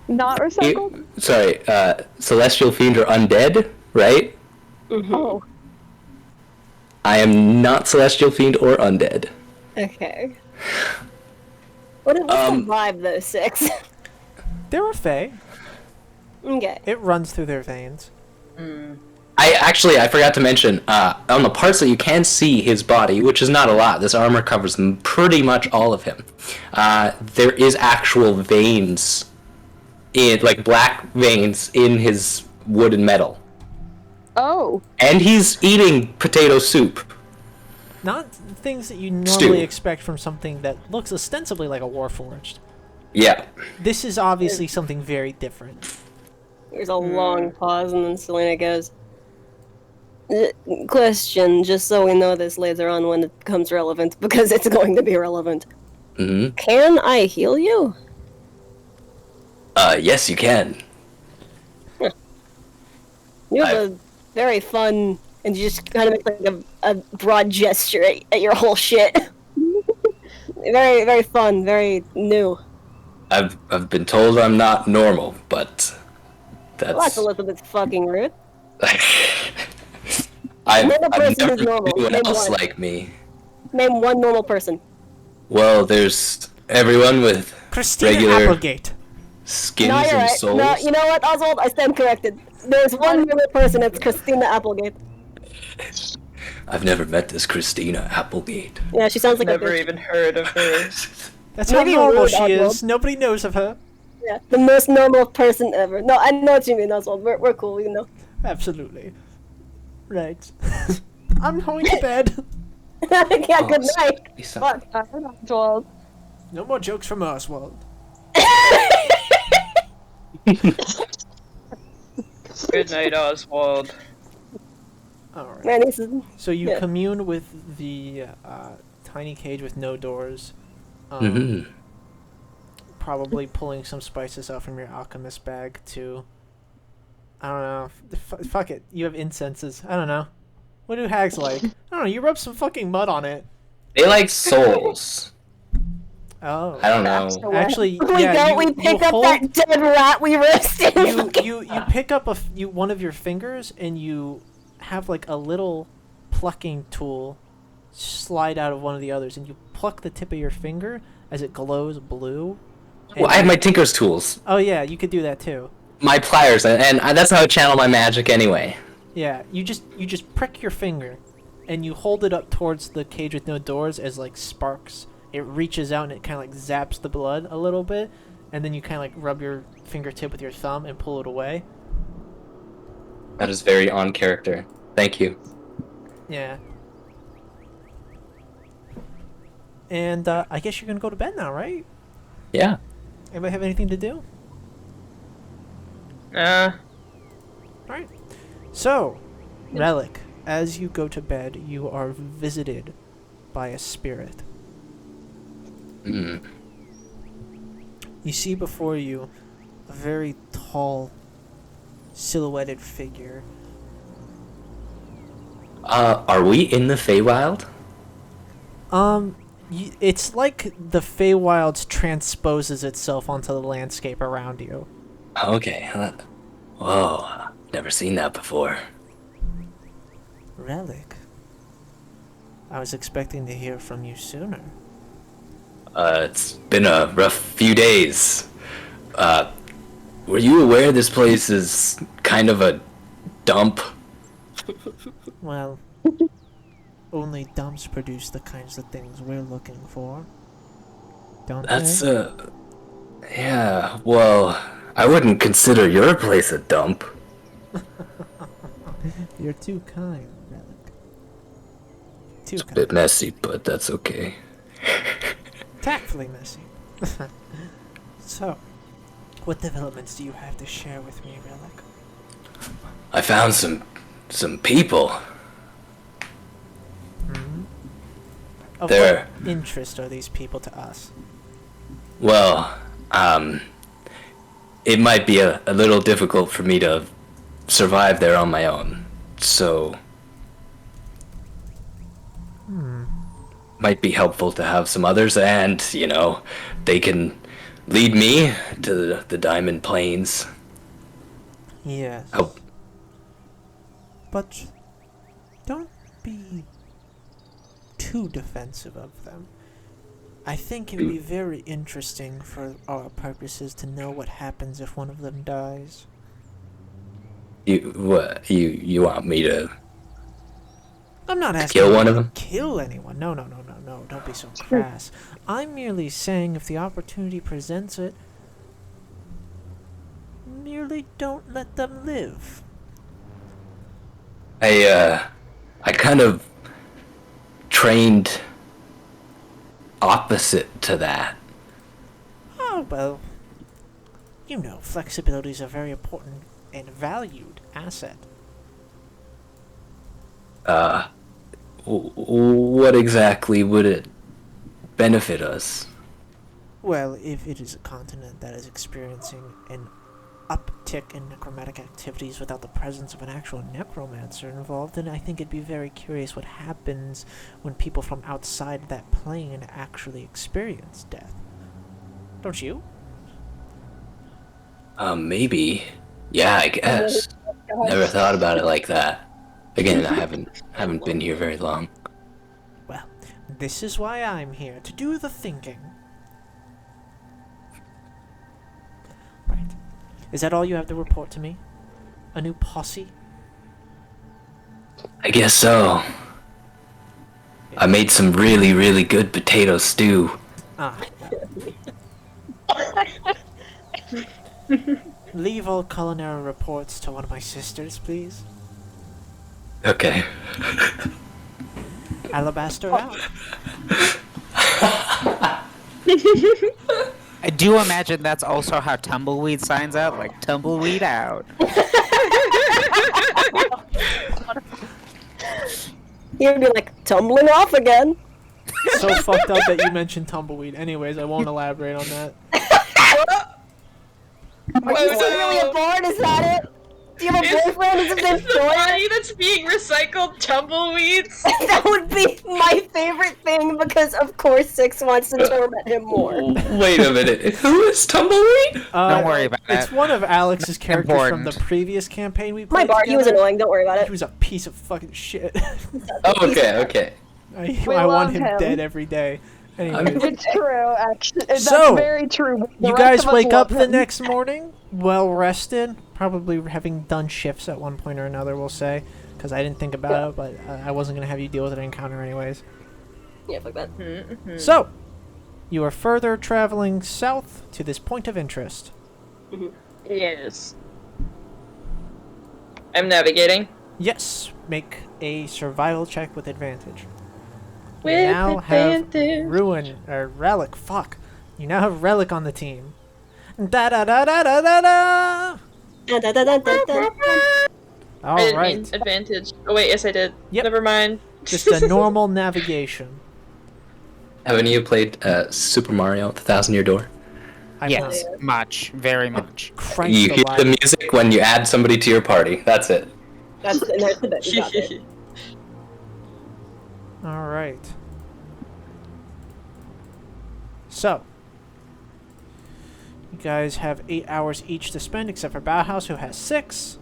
Not recycled? Sorry, celestial fiend or undead, right? Oh. I am not celestial fiend or undead. Okay. What's the vibe though, 6? They're a fae. Okay. It runs through their veins. I forgot to mention, on the parts that you can see his body, which is not a lot, this armor covers pretty much all of him, there is actual veins, like black veins in his wood and metal. Oh. And he's eating potato soup. Not things that you Stew. normally expect from something that looks ostensibly like a warforged. Yeah. This is obviously something very different. There's a long pause, and then Selena goes, question, just so we know this later on when it becomes relevant, because it's going to be relevant. Mm-hmm. Can I heal you? Yes, you can. You have a very fun, and you just kind of make like a broad gesture at your whole shit. Very, very fun, very new. I've been told I'm not normal, but Well, that's that's... a little bit fucking rude. I've Another person never who's normal. anyone Name else one. like me. Name one normal person. Well, there's everyone with Christina regular Applegate. skins No, you're and right. souls. No, you know what, Oswald? I stand corrected. There's one normal person, it's Christina Applegate. I've never met this Christina Applegate. Yeah, she sounds like a Never bitch. even heard of her. That's how Maybe normal rude, she Oswald. is. Nobody knows of her. Yeah, the most normal person ever. No, I know what you mean, Oswald. We're cool, you know. Absolutely. Right. I'm going to bed. Yeah, good night. Lisa. Fuck. Well, No more jokes from Oswald. Good night, Oswald. Alright. Man, this is So you Yeah. commune with the tiny cage with no doors. Mm-hmm. Probably pulling some spices out from your alchemist bag to... I don't know. Fuck it. You have incenses. I don't know. What do hags like? I don't know. You rub some fucking mud on it. They like souls. Oh. I don't know. Actually, we yeah, don't. you, We you pick up hold, that dead rat we roasted. you pick up one of your fingers and you have like a little plucking tool slide out of one of the others and you pluck the tip of your finger as it glows blue. Well, I have my Tinker's tools, Oh yeah, you could do that too. my pliers, and that's how I channel my magic anyway. Yeah, you just prick your finger and you hold it up towards the cage with no doors as like sparks. It reaches out and it kind of like zaps the blood a little bit, and then you kind of like rub your fingertip with your thumb and pull it away. That is very on character. Thank you. Yeah. And I guess you're gonna go to bed now, right? Yeah. Anybody have anything to do? Alright. So, Relic, as you go to bed, you are visited by a spirit. Mm. You see before you a very tall, silhouetted figure. Are we in the Feywild? It's like the Feywild transposes itself onto the landscape around you. Okay. Whoa. Never seen that before. Relic. I was expecting to hear from you sooner. It's been a rough few days. Were you aware this place is kind of a dump? Well, only dumps produce the kinds of things we're looking for. Don't That's, they? yeah, well, I wouldn't consider your place a dump. You're too kind, Relic. Too It's a kind. bit messy, but that's okay. Tactfully messy. So, what developments do you have to share with me, Relic? I found some people. Of There. what interest are these people to us? Well, it might be a little difficult for me to survive there on my own, so might be helpful to have some others, and, you know, they can lead me to the Diamond Plains. Yes. Oh, But don't be too defensive of them. I think it would be very interesting for our purposes to know what happens if one of them dies. you want me to I'm not asking kill you one to of them? kill anyone. No, don't be so crass. I'm merely saying if the opportunity presents it, merely don't let them live. I kind of trained opposite to that. Oh, well, you know, flexibility is a very important and valued asset. What exactly would it benefit us? Well, if it is a continent that is experiencing an uptick in necromantic activities without the presence of an actual necromancer involved, then I think it'd be very curious what happens when people from outside that plane actually experience death. Don't you? Maybe. Yeah, I guess. Never thought about it like that. Again, I haven't been here very long. Well, this is why I'm here, to do the thinking. Right. Is that all you have to report to me? A new posse? I guess so. I made some really, really good potato stew. Ah. Leave all culinary reports to one of my sisters, please. Okay. Alabaster out. I do imagine that's also how tumbleweed signs out, like tumbleweed out. He'd be like, tumbling off again. So fucked up that you mentioned tumbleweed. Anyways, I won't elaborate on that. Are you secretly a bard? Is that it? Do you have a boyfriend? Is his name Is the Sawyer? body that's being recycled tumbleweeds? That would be my favorite thing because, of course, Six wants to torment him more. Wait a minute. Who is Tumbleweed? Don't worry about It's it. one of Alex's characters from the Important. previous campaign we My played bard, he was together. annoying. Don't worry about He it. was a piece of fucking shit. Oh, okay. I love want him him. dead every day. Anyways, It's true, actually. That's So, very true. The you rest guys of us wake up love the him. next morning, well rested, probably having done shifts at one point or another, we'll say, because I didn't think about it, but I wasn't going to have you deal with an encounter anyways. Yeah, fuck that. So, you are further traveling south to this point of interest. Yes. I'm navigating. Yes, make a survival check with advantage. You With now have advantage. Relic. Fuck. You now have Relic on the team. Da da da da da da da. Dun, dun, dun, dun, dun, dun. I All didn't right. mean advantage. Oh wait, yes I did. Yep. Never mind. Just a normal navigation. Have any of you played Super Mario: The Thousand Year Door? I've Yes, not. much, very much. Christ You hear alive. the music when you add somebody to your party. That's it. That's the bit. You got it. All right. So, you guys have 8 hours each to spend, except for Bauhaus, who has 6.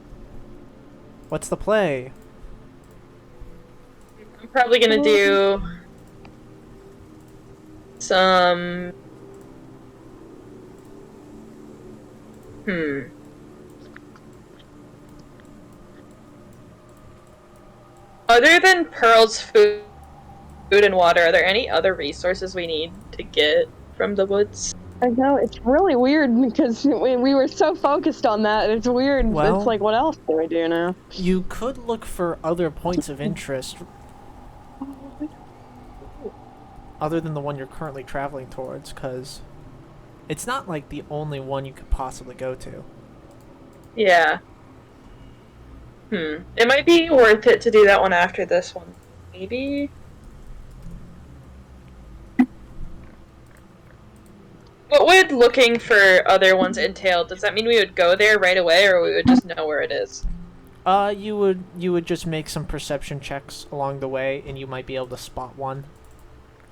What's the play? I'm probably gonna do some. Other than Pearl's food and water, are there any other resources we need to get from the woods? I know, it's really weird because we were so focused on that. It's weird. Well- It's like, what else do we do now? You could look for other points of interest other than the one you're currently traveling towards, because it's not like the only one you could possibly go to. Yeah. It might be worth it to do that one after this one. Maybe? What would looking for other ones entail? Does that mean we would go there right away, or we would just know where it is? You would just make some perception checks along the way, and you might be able to spot one.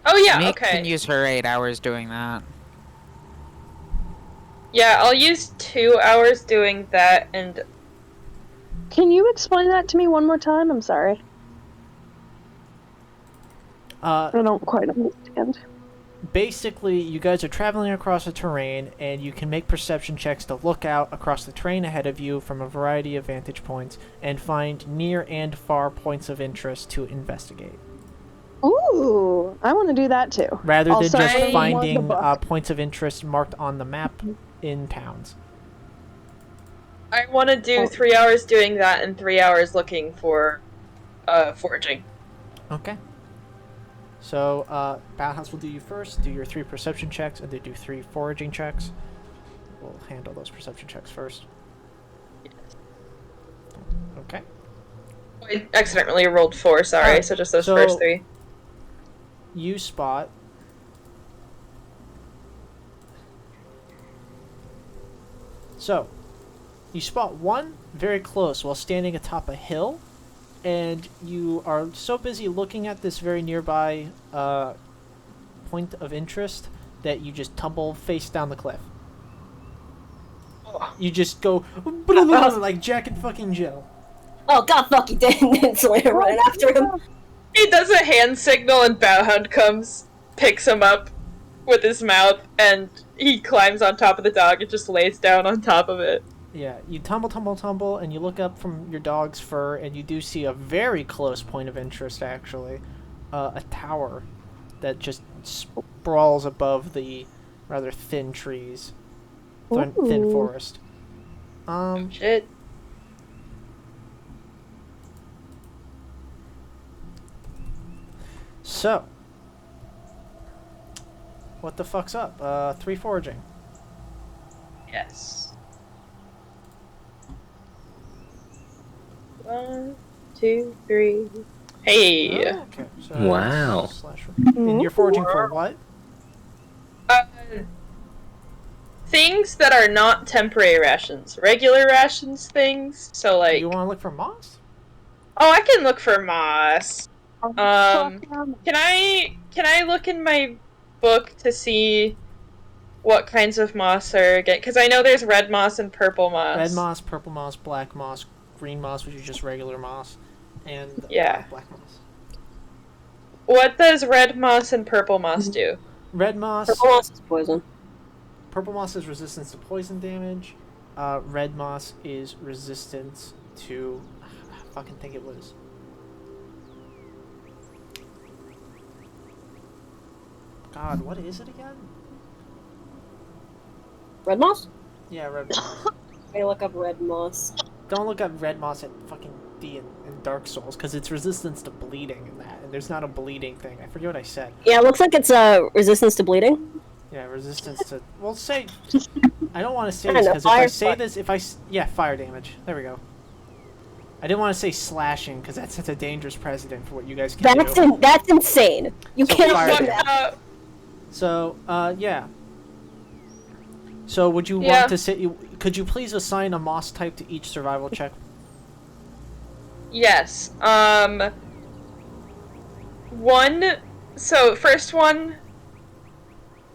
Oh yeah, Nick okay. can use her 8 hours doing that. Yeah, I'll use 2 hours doing that, and Can you explain that to me one more time? I'm sorry. I don't quite understand. Basically, you guys are traveling across the terrain, and you can make perception checks to look out across the terrain ahead of you from a variety of vantage points and find near and far points of interest to investigate, Ooh, I want to do that too. rather than Also, just I want the finding book. points of interest marked on the map in towns. I want to do 3 hours doing that and 3 hours looking for foraging. Okay. So, Bauhaus will do you first. Do your 3 perception checks, and then do 3 foraging checks. We'll handle those perception checks first. Okay. I accidentally rolled 4, sorry, so just those first 3. You spot you spot one very close while standing atop a hill, and you are so busy looking at this very nearby point of interest that you just tumble face down the cliff. You just go like Jack and fucking Jill. Oh god, fuck, he didn't. So I'm running after him. He does a hand signal and Bowhound comes, picks him up with his mouth, and he climbs on top of the dog and just lays down on top of it. Yeah, you tumble, and you look up from your dog's fur, and you do see a very close point of interest, actually. A tower that just sprawls above the rather thin trees. Thin Ooh. forest. Shit. So, What the fuck's up? 3 foraging. Yes. 1, 2, 3. Hey. Oh, okay. So Wow. And you're foraging for what? Things that are not temporary rations. Regular rations things. So like. You want to look for moss? Oh, I can look for moss. Fuck yeah. Can I look in my book to see what kinds of moss are again? Because I know there's red moss and purple moss. Red moss, purple moss, black moss, green moss, which is just regular moss, and Yeah. black moss. What does red moss and purple moss do? Red moss. Purple moss is poison. Purple moss is resistance to poison damage. Red moss is resistance to. I fucking think it was. God, what is it again? Red moss? Yeah, red moss. I'm gonna look up red moss. Don't look up red moss at fucking D in Dark Souls, because it's resistance to bleeding in that, and there's not a bleeding thing. I forget what I said. Yeah, it looks like it's resistance to bleeding. Yeah, resistance to. Well, say. I don't want to say I this know, because if I fire say fire. this, if I yeah, fire damage. There we go. I didn't want to say slashing because that's such a dangerous precedent for what you guys can do. That's insane. You So can't fire do damage. that. So, yeah. So, would you Yeah. want to say? Could you please assign a moss type to each survival check? Yes. One. So first one,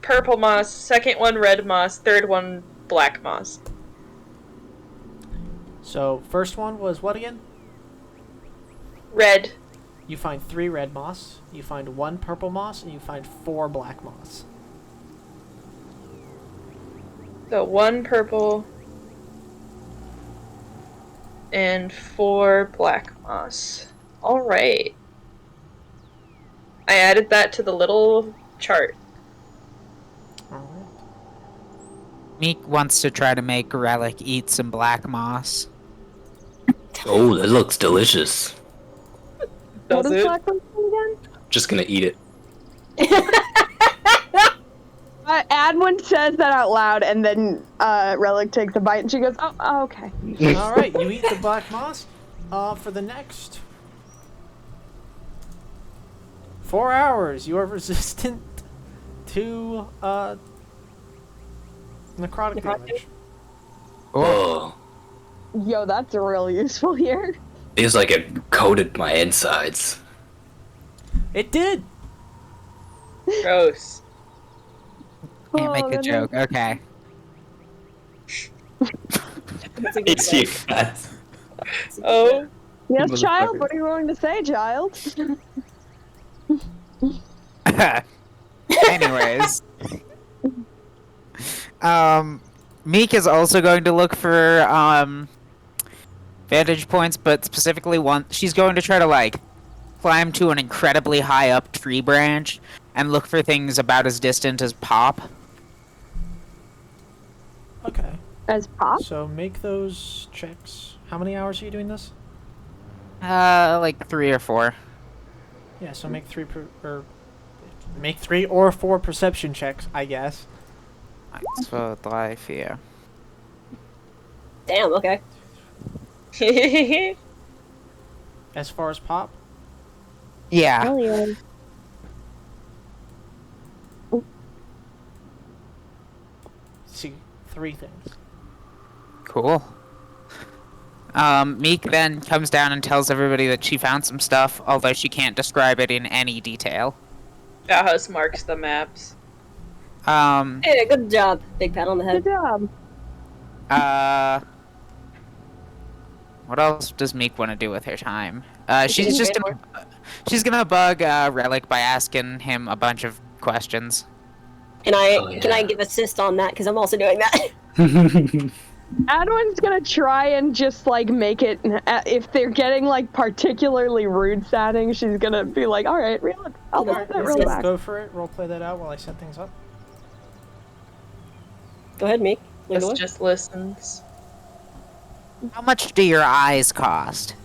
purple moss. Second one, red moss. Third one, black moss. So, first one was what again? Red. You find 3 red moss, you find 1 purple moss, and you find 4 black moss. So 1 purple and 4 black moss. All right. I added that to the little chart. Alright. Meek wants to try to make Relic eat some black moss. Oh, that looks delicious. What Does is it? black moss again? Just gonna eat it. Adwin says that out loud, and then Relic takes a bite, and she goes, "Oh, okay." Alright, you eat the black moss. For the next 4 hours, you are resistant to necrotic damage. Oh, Yo, that's real useful here. feels like it coated my insides. It did. Gross. Can't make a goodness. joke. Okay. It's you guys. Oh. Yes, child. Motherfucker. What are you willing to say, child? Anyways. Meek is also going to look for vantage points, but specifically she's going to try to like climb to an incredibly high up tree branch and look for things about as distant as Pop. Okay. As pop. So make those checks. How many hours are you doing this? Like 3 or 4. Yeah, so make 3 make 3 or 4 perception checks, I guess. That's what I fear. Damn. Okay. As far as pop. Yeah. Hell yeah. See 3 things. Cool. Meek then comes down and tells everybody that she found some stuff, although she can't describe it in any detail. Bauhaus marks the maps. Hey, good job. Big pat on the Good head. job. What else does Meek want to do with her time? can She's just say gonna, she's gonna bug Relic by asking him a bunch of questions. Can I Oh, yeah. can I give assist on that? Because I'm also doing that. Adwin's gonna try and just like make it. If they're getting like particularly rude sounding, she's gonna be like, "All right, I'll let that roll Yes. back." Go for it. Role play that out while I set things up. Go ahead, Meek. Lead the This way. just listens. How much do your eyes cost?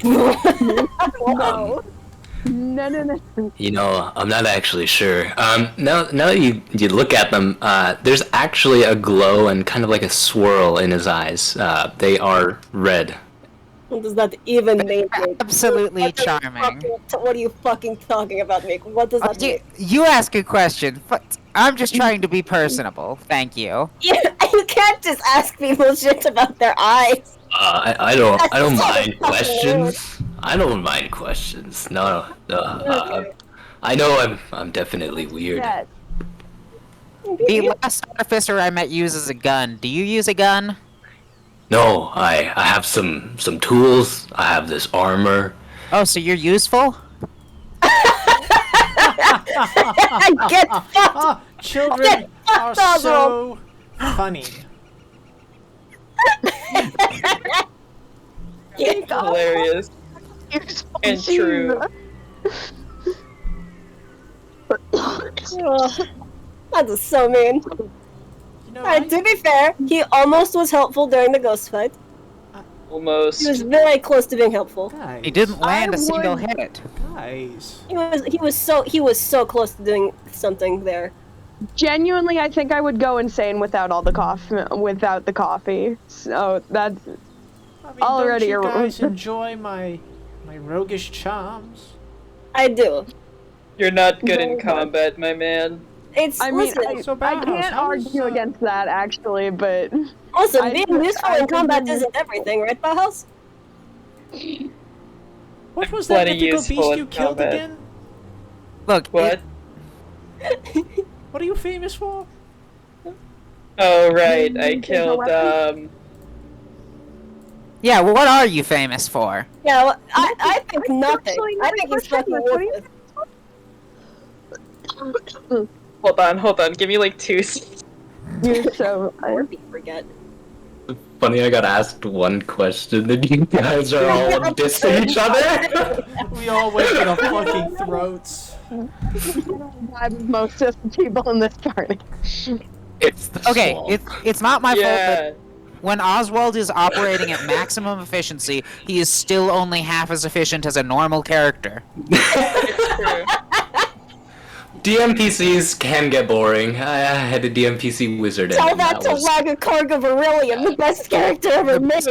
No. No. I'm not actually sure. Now you look at them, there's actually a glow and kind of like a swirl in his eyes. They are red. What does that even mean, Nick? Absolutely What are you charming. what are you fucking talking about, Nick? What does that mean? You ask a question. I'm just trying to be personable. Thank you. Yeah, you can't just ask people shit about their eyes. I don't That's mind so questions. I don't mind questions. No. I know I'm definitely weird. Yes. The last artificer I met uses a gun. Do you use a gun? No, I have some tools. I have this armor. Oh, so you're useful? Get fucked! Children are so funny. Hilarious and true. That is so mean. You know, Alright, to be fair, he almost was helpful during the ghost fight. Almost. He was very close to being helpful. guys, He didn't land I a single would- hit. Guys. He was so close to doing something there. Genuinely, I think I would go insane without the coffee. So that's I mean, Already don't you a- guys enjoy my roguish charms? I do. You're not good Very in much. combat, my man. It's I mean, listen, So I Bauhaus, can't how is, argue against that actually, but listen, I being think- useful I in combat think- isn't everything, right, Bauhaus? what was that Plenty mythical useful beast in you killed combat. again? Look, What? What are you famous for? Oh, right. I Using a killed, weapon? yeah, what are you famous for? Yeah, well, I think nothing. actually I not think he's question fucking this, what do you- useless. Hold on. Give me like 2 seconds. you're so. Or we forget. Funny, I got asked one question and you guys are all dissing each other. We all went to the fucking throats. I'm most of the people in this party. It's the Okay, swamp. it's not my fault that Yeah. when Oswald is operating at maximum efficiency, he is still only half as efficient as a normal character. It's true. DMPCs can get boring. I had a DMPC wizard. Tell and that to was... Lagakarga Verillion, the best character ever made.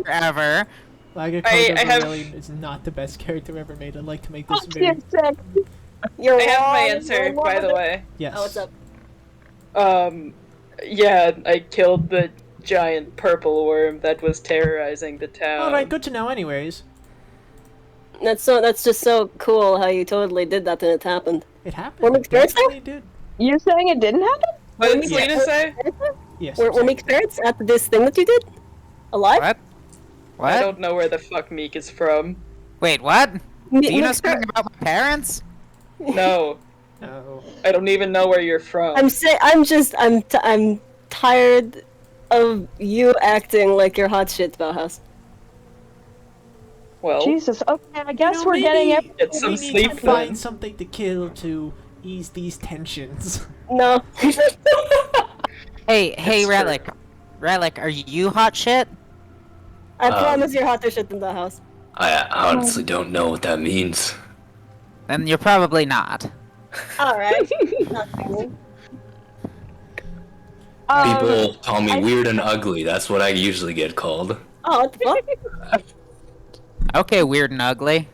Ever. Like I have- really is not the best character ever made. I'd like to make this You're very sick. You're I have my wrong, answer, you're by the wrong. way. yes. Oh, what's up? Yeah, I killed the giant purple worm that was terrorizing the town. All right, good to know. Anyways, That's just so cool how you totally did that and it happened. it happened. Were Meek's parents That's what he did. You're saying it didn't happen? What did Selena say? Yes. Were Meek's parents at this thing that you did? Alive? What? I What? don't know where the fuck Meek is from. Wait, what? Do you know Meek's something about my parents? No, No. I don't even know where you're from. I'm tired of you acting like you're hot shit, Bauhaus. Well, Jesus. Okay, I guess You know, we're getting maybe it. Get we some need sleep to find then. something to kill to ease these tensions. No. Hey, true. Relic. Relic, are you hot shit? I promise you're hotter shit than Bauhaus. I honestly don't know what that means. Then you're probably not. Alright. Nothing. People call me I- weird and ugly. That's what I usually get called. Oh, what the fuck? Okay, weird and ugly.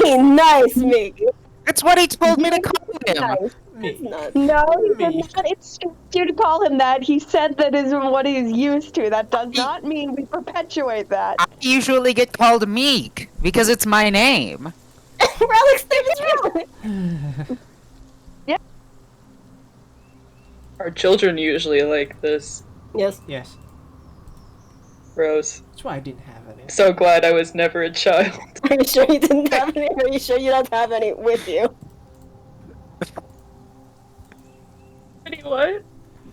Be nice, Meek. It's what he told me to call him. Nice. Me. It's not. No, he did Me. not. It's you to call him that. He said that is what he's used to. That does not mean we perpetuate that. I usually get called Meek because it's my name. Relic's name is Relic. Our children usually like this. Yes. Yes. Rose. That's why I didn't have any. So glad I was never a child. Are you sure you didn't have any? Are you sure you don't have any with you? What?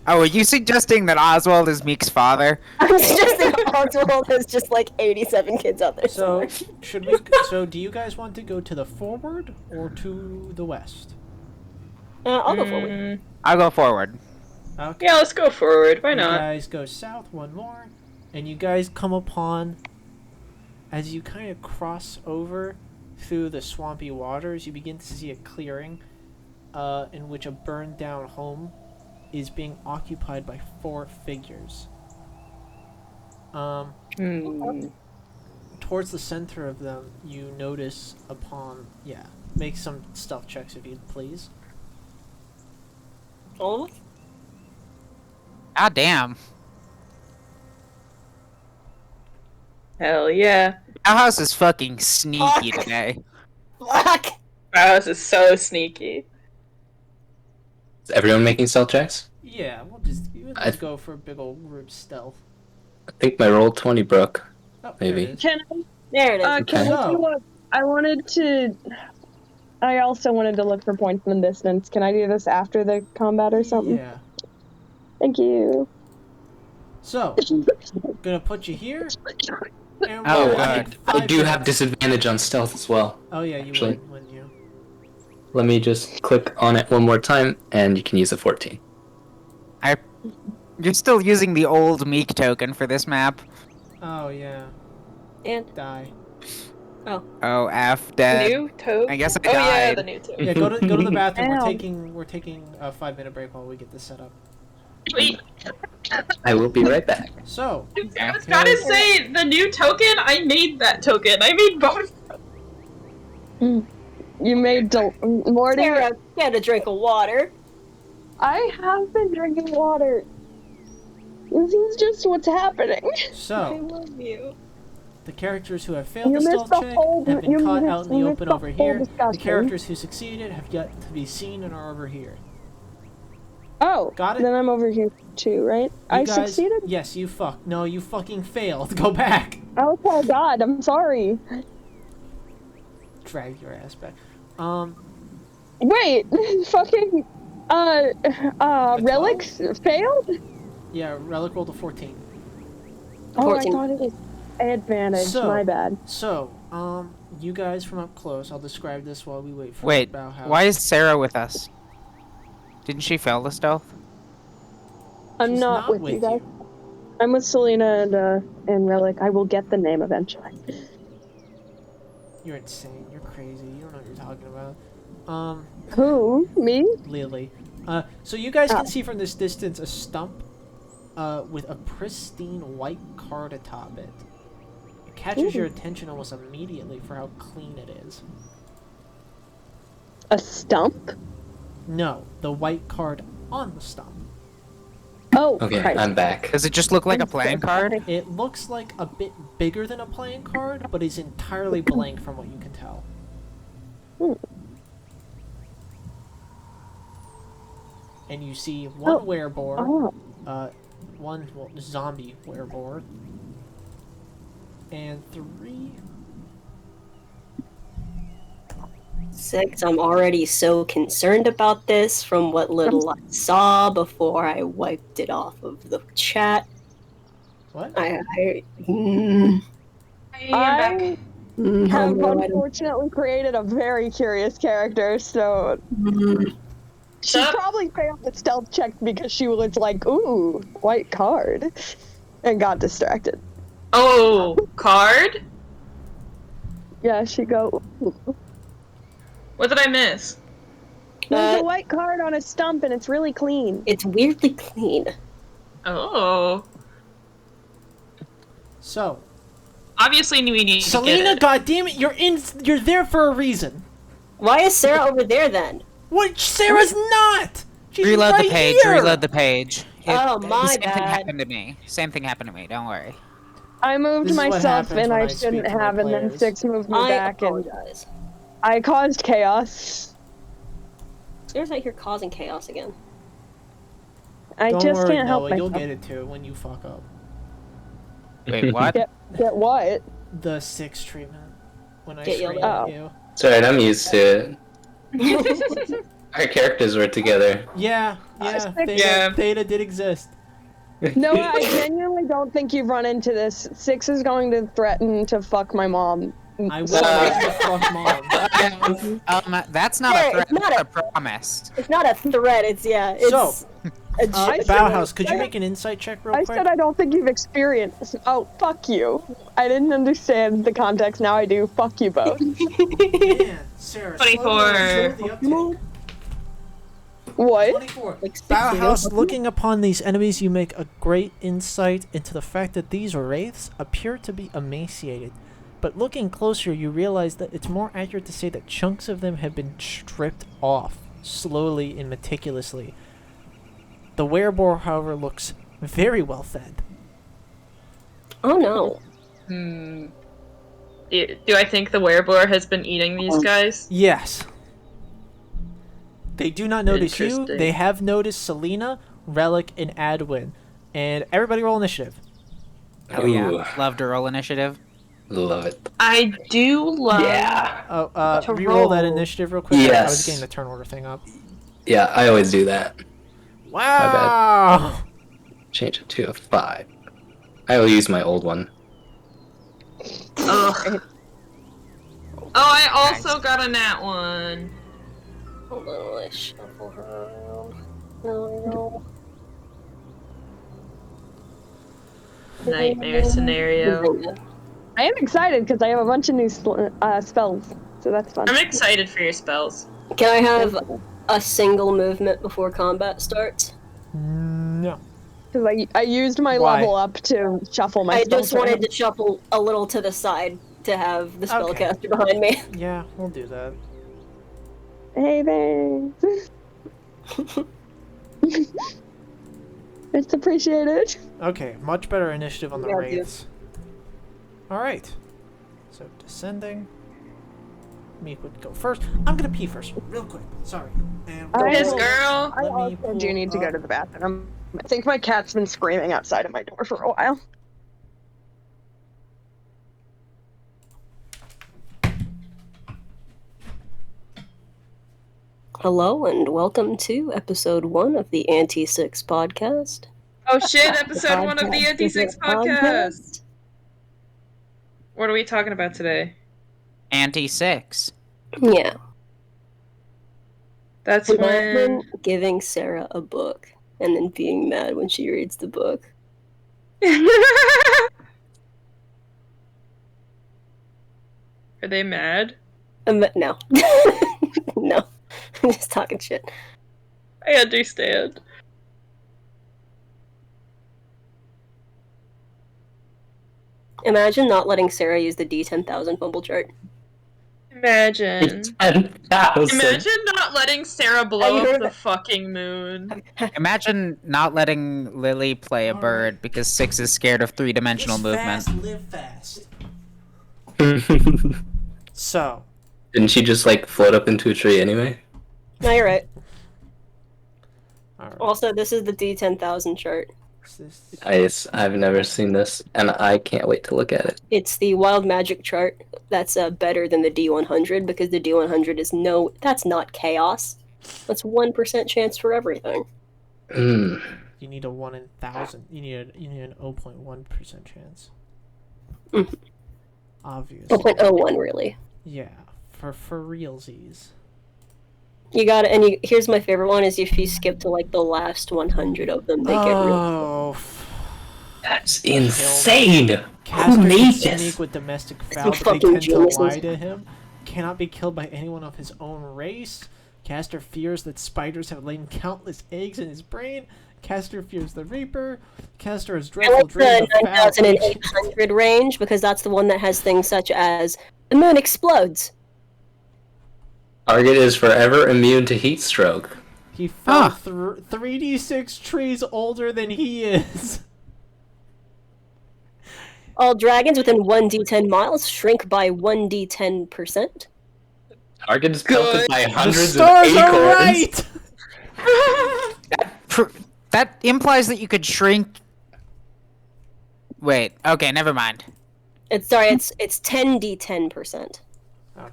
Oh, are you suggesting that Oswald is Meek's father? I'm suggesting Oswald has just like 87 kids out there. So somewhere. should we? So do you guys want to go to the forward or to the west? I'll go forward. Mm, I'll go forward. Okay. yeah, let's go forward. Why You not? guys go south one more, and you guys come upon, as you kind of cross over, through the swampy waters, you begin to see a clearing in which a burned down home is being occupied by 4 figures. Towards the center of them, you notice make some stealth checks if you'd please. Oh, Ah, damn. Hell yeah. Our house is fucking sneaky Fuck. today. fuck! Wow, this is so sneaky. Is everyone making stealth checks? Yeah, we'll just go for a big old group stealth. I think my roll 20 broke. Oh, Maybe. there it is. Can There it is. can I So- do what I wanted to? I also wanted to look for points in the distance. Can I do this after the combat or something? Yeah. Thank you. So, gonna put you here. And Oh, we'll God. take I 5 do have minutes. disadvantage on stealth as well. Oh yeah, you Actually. would, wouldn't you? Let me just click on it one more time, and you can use a 14. You're still using the old Meek token for this map. Oh yeah. And Die. Oh, F, dead. New toad? I guess I Oh yeah, died. the new toad. Yeah, go to the bathroom. Ow. We're taking a 5-minute break while we get this set up. Wait, I will be right back. So, I was gotta say, the new token, I made that token. I made both. You made Morty. Sarah, get a drink of water. I have been drinking water. This is just what's happening. I so love you. the characters who have failed You the missed stealth the check whole- have been you caught missed- out in the you open missed over the whole here. The discussion. characters who succeeded have yet to be seen and are over here. Oh, Got it? then I'm over here too, right? I You guys, succeeded? Yes, you fuck. No, you fucking failed. Go back. Oh my god, I'm sorry. Drag your ass back. Wait, fucking, Relics failed? Yeah, Relic rolled a 14. Oh, 14. I thought it was advantage, So- my bad. So, you guys from up close, I'll describe this while we wait for Wait, Bauhaus. why is Sarah with us? Didn't she fail the stealth? I'm She's not, with you guys. I'm with Selena and Relic. I will get the name eventually. You're insane. You're crazy. You don't know what you're talking about. Who? Me? Lily. So you guys Oh. can see from this distance a stump with a pristine white card atop it. It catches your attention almost immediately for how clean it is. A stump? No, the white card on the stump. Oh, Okay, Christ. I'm back. Does it just look like a playing card? It looks like a bit bigger than a playing card, but is entirely blank from what you can tell. Hmm. And you see one Oh. wereboar, Oh, one zombie wereboar, and 3. 6, I'm already so concerned about this from what little I saw before I wiped it off of the chat. What? I I I have don't know, I don't- unfortunately created a very curious character, so she Sup? probably failed the stealth check because she was like, ooh, white card, and got distracted. Oh, card? Yeah, she go, ooh. What did I miss? There's Uh, a white card on a stump and it's really clean. It's weirdly clean. Oh. So, Obviously, we need to Selena, get it. goddammit, you're there for a reason. Why is Sarah over there then? What? Sarah's not. She's Reload right the page, here. reload the page. Oh, my Same thing bad. happened to me. Same thing happened to me, don't worry. I moved This is what myself happens and when I I speak shouldn't to my have, and then players. 6 moved me I back, and apologize. I caused chaos. Sarah's out here causing chaos again. I Don't just worry, can't help Noah, myself. you'll get it too when you fuck up. Wait, what? Get what? The 6 treatment. When I Get yelled scream at. at you. It's alright, I'm used to it. Our characters were together. Yeah, Yeah. Theta did exist. Noah, I genuinely don't think you've run into this. 6 is going to threaten to fuck my mom. I will So- let you fuck mom. That's not Hey, a threat, it's not that's a promise. It's not a threat, it's, yeah, it's... So, Bauhaus, could you make an insight check real I quick? said I don't think you've experienced. Oh, fuck you. I didn't understand the context. Now I do. Fuck you both. Man, Sarah, 24. slow the uptake. What? 24. Like 60, Bauhaus, no? looking upon these enemies, you make a great insight into the fact that these wraiths appear to be emaciated. But looking closer, you realize that it's more accurate to say that chunks of them have been stripped off, slowly and meticulously. The wereboar, however, looks very well fed. Oh no. Do I think the wereboar has been eating these guys? Yes. They do not notice you. Interesting. They have noticed Selena, Relic, and Adwin. And everybody roll initiative. Oh yeah, Ooh. love to roll initiative. Love it. I do love. Yeah. Oh, To re-roll that roll. initiative real quick. I was Yes. getting the turn order thing up. Yeah, I always do that. Wow! Change it to a 5. I will use my old one. Ugh. Oh, I also got a nat one. Hold on, let's shuffle her around. No. Nightmare scenario. I am excited because I have a bunch of new spells, so that's fun. I'm excited for your spells. Can I have a single movement before combat starts? No. Because I used my Why? level up to shuffle my I spells. just wanted to shuffle a little to the side to have the Okay. spellcaster behind me. Yeah, we'll do that. Hey, thanks. It's appreciated. Okay, much better initiative on the Yeah, dude. wraiths. Alright. So, descending. Meek would go first. I'm gonna pee first, real quick. Sorry. And Yes, girl. I Let me also do pull need to go up- to the bathroom. I think my cat's been screaming outside of my door for a while. Hello and welcome to episode 1 of the Anti-6 podcast. Oh shit, episode 1 of the Anti-6 podcast. What are we talking about today? Anti-6. Yeah. That's Imagine when... giving Sarah a book and then being mad when she reads the book. Are they mad? No. No. I'm just talking shit. I understand. Imagine not letting Sarah use the D10,000 fumble chart. Imagine. 10,000. Imagine not letting Sarah blow I up heard the it. fucking moon. Imagine not letting Lily play a Alright. bird because 6 is scared of 3-dimensional movement. Fast, live fast. So, Didn't she just like float up into a tree anyway? No, you're right. alright. Also, this is the D10,000 chart. I've never seen this, and I can't wait to look at it. It's the wild magic chart that's better than the D100 because the D100 is that's not chaos. That's 1% chance for everything. Mm. You need a 1 in 1,000. You need an 0.1% chance. Mhm. Obviously. 0.01 really. Yeah, for realsies. You got it, and here's my favorite one: is if you skip to like the last 100 of them, they get real. Oh, That's insane! Who Caster made can sneak this? with domestic Some foul, but they fucking tend to geniuses. lie to him. Cannot be killed by anyone of his own race. Caster fears that spiders have laid countless eggs in his brain. Caster fears the Reaper. Caster has I dreadful like dreams the of foul 9,800 range because that's the one that has things such as the moon explodes. Target is forever immune to heat stroke. He fell Huh. 3d6 trees older than he is. All dragons within 1d10 miles shrink by 1d10%. Target is pelted by The hundreds of stars are acorns. right! That implies that you could shrink. Wait, okay, never mind. It's 10d10%.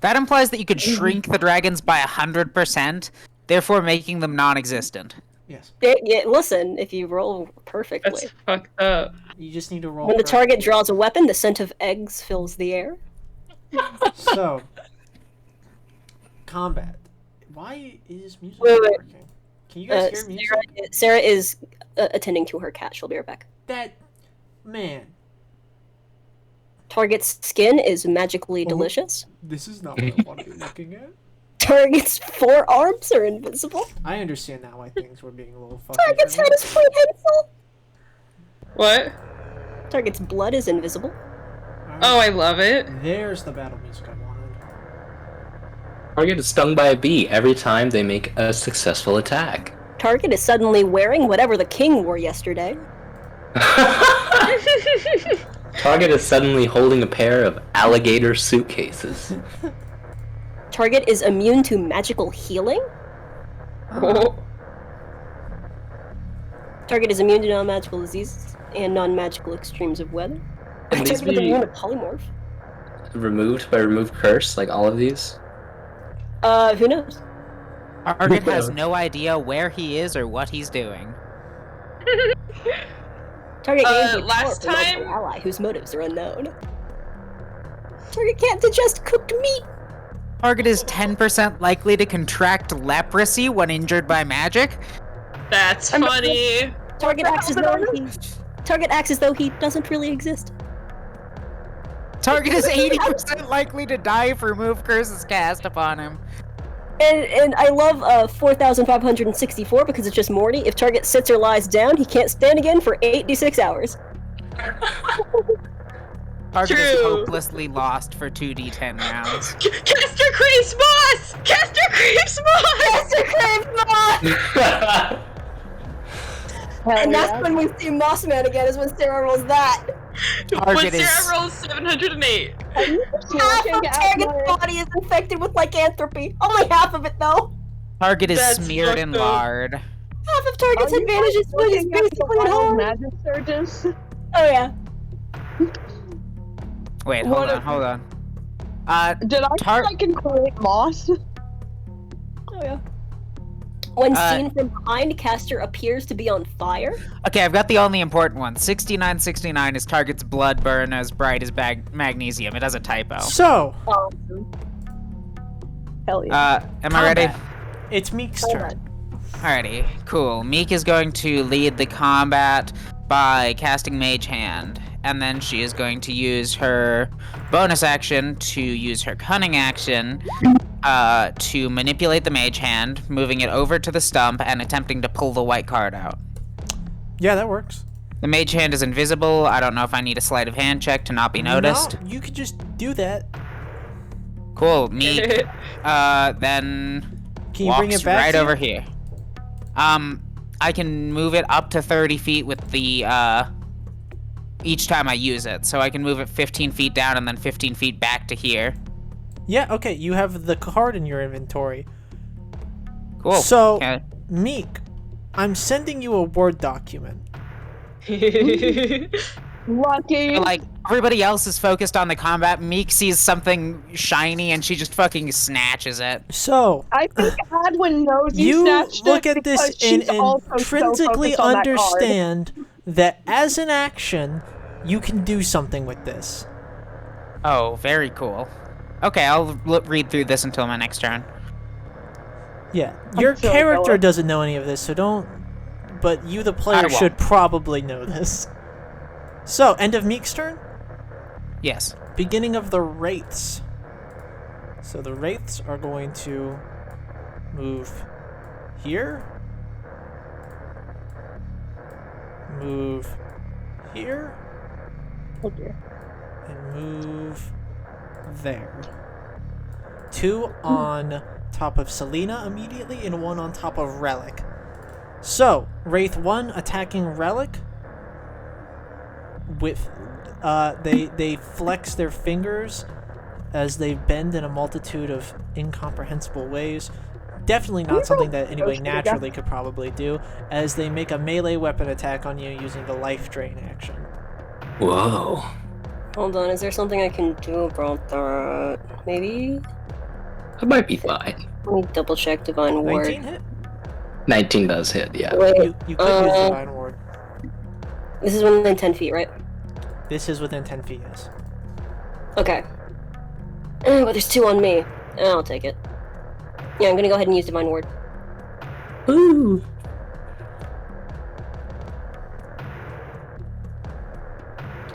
That implies that you could shrink the dragons by 100%, therefore making them non-existent. Yes. Yeah, listen, if you roll perfectly. That's fucked up. You just need to roll. When the correctly. target draws a weapon, the scent of eggs fills the air. So, combat. Why is music Wait, not wait. working? Can you guys hear me? Sarah is attending to her cat. She'll be right back. That man. Target's skin is magically delicious. This is not what I want to be looking at. Target's forearms are invisible. I understand now why things were being a little fucky. Target's for head me. is prehensile. What? Target's blood is invisible. Alright, Oh, I love it. There's the battle music I wanted. Target is stung by a bee every time they make a successful attack. Target is suddenly wearing whatever the king wore yesterday. Target is suddenly holding a pair of alligator suitcases. Target is immune to magical healing. Oh. Target is immune to non-magical diseases and non-magical extremes of weather. Can these Target is be immune to polymorph. removed by remove curse, like all of these? Who knows? Target has no idea where he is or what he's doing. Target gains a last power from time- an ally whose motives are unknown. Target can't digest cooked meat. Target is 10% likely to contract leprosy when injured by magic. That's funny. Target acts as though he doesn't really exist. Target is 80% likely to die if remove curse is cast upon him. And I love 4,564 because it's just Morty. If Target sits or lies down, he can't stand again for 8d6 hours. Target is True. hopelessly lost for 2d10 rounds. Caster Creeps Moss! Caster Creeps Moss! Caster Craves Moss! And that's when we see Mossman again, is when Sarah rolls that. When Target is- Sarah rolls 708. Half of Target's body is infected with lycanthropy. Only half of it, though. Target is That's smeared in fucked up. lard. Half of Target's advantage is when he's basically at home. Magic surges. Oh, yeah. Wait, What hold if- on. Did I Tar- think I can create moss? Oh, yeah. When seen from behind, Caster appears to be on fire. Okay, I've got the only important one. 6969 is Target's blood burn as bright as magnesium. It has a typo. So, Awesome. Hell yeah. Am I ready? combat. It's Meek's turn. Alrighty, cool. Meek is going to lead the combat by casting Mage Hand, and then she is going to use her bonus action to use her cunning action to manipulate the Mage Hand, moving it over to the stump and attempting to pull the white card out. Yeah, that works. The Mage Hand is invisible. I don't know if I need a sleight of hand check to not be noticed. No, you could just do that. Cool, Meek, then Can you bring walks it back? right to you? over here. I can move it up to 30 feet with the, each time I use it. So I can move it 15 feet down and then 15 feet back to here. Yeah, okay, you have the card in your inventory. Cool. So, Okay. Meek, I'm sending you a Word document. Lucky. Like, everybody else is focused on the combat. Meek sees something shiny and she just fucking snatches it. So, I think Adwin knows you snatched look it at this because she's and also so intrinsically focused on that card. understand that as an action, you can do something with this. Oh, very cool. Okay, I'll read through this until my next turn. Yeah, your so character going. doesn't know any of this, so don't. But you, the player, won't. should probably know this. So, end of Meek's turn? Yes. Beginning of the Wraiths. So the Wraiths are going to move here. Move here. Oh dear. And move there. 2 on top of Selena immediately, and 1 on top of Relic. So, Wraith 1 attacking Relic with they flex their fingers as they bend in a multitude of incomprehensible ways. Definitely not something that anybody naturally could probably do, as they make a melee weapon attack on you using the life drain action. Whoa. Hold on, is there something I can do about that? Maybe? That might be fine. Let me double check Divine Ward. 19 hit? 19 does hit, yeah. Wait, You could use Divine Ward. this is within 10 feet, right? This is within 10 feet, yes. Okay. But there's 2 on me. I'll take it. Yeah, I'm gonna go ahead and use Divine Ward. Ooh.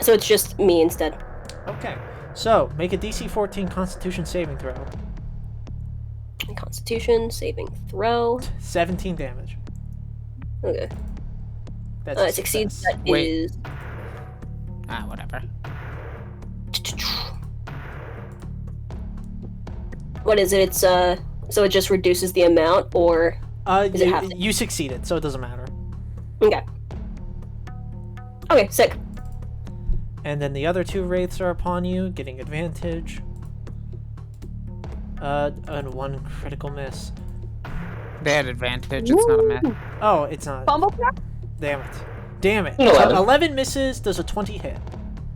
So it's just me instead. Okay. So, make a DC 14 Constitution saving throw. Constitution saving throw. 17 damage. Okay. That's a It succeeds. success. That Wait. is. Whatever. What is it? It's so it just reduces the amount, or Does it have to? You succeeded, so it doesn't matter. okay. Okay, sick. And then the other 2 wraiths are upon you, getting advantage. And 1 critical miss. They had advantage. It's not a match. Oh, it's not. Fumble pack? Damn it. Damn it. 11. 11 misses, does a 20 hit.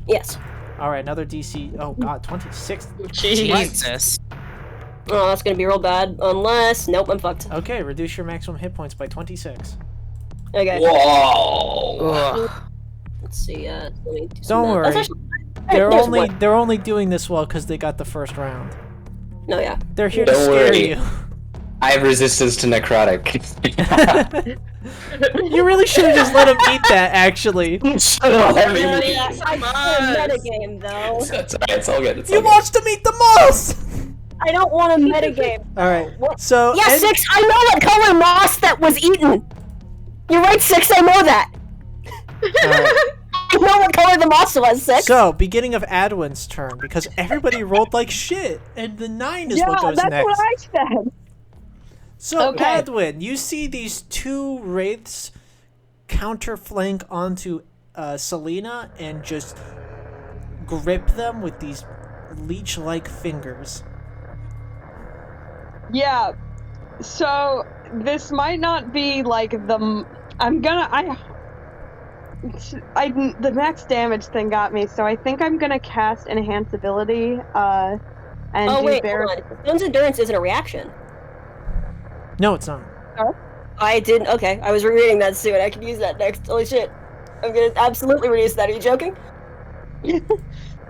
Yes. Alright, another DC. Oh god, 26. Jeez. Jesus. Oh, that's gonna be real bad. Unless, nope, I'm fucked. Okay, reduce your maximum hit points by 26. Okay. Whoa. Ugh. Let's see. Let me do some Don't math. worry. That's actually- They're only doing this well because they got the first round. No, yeah. They're here to Don't scare worry. you. I have resistance to necrotic. You really should have just let him eat that, actually. Shut up. I Come on. metagame though. It's alright, it's all good. It's You all good. watched him eat the moss! I don't want a metagame. Alright, What? so... Yeah, and- 6. I know what color moss that was eaten. You're right, 6. I know that. Alright. I know what color the moss was, 6. So, beginning of Adwin's turn, because everybody rolled like shit, and the 9 is Yeah, what goes that's next. what I said. So, Okay. Adwin, you see these 2 wraiths counterflank onto Selena and just grip them with these leech-like fingers. Yeah. So this might not be like the. The max damage thing got me, so I think I'm gonna cast Enhance Ability. And Oh do wait, bear. hold on. Stone's Endurance isn't a reaction. No, it's not. I didn't. Okay, I was rereading that soon. I can use that next. Holy shit! I'm gonna absolutely reduce that. Are you joking?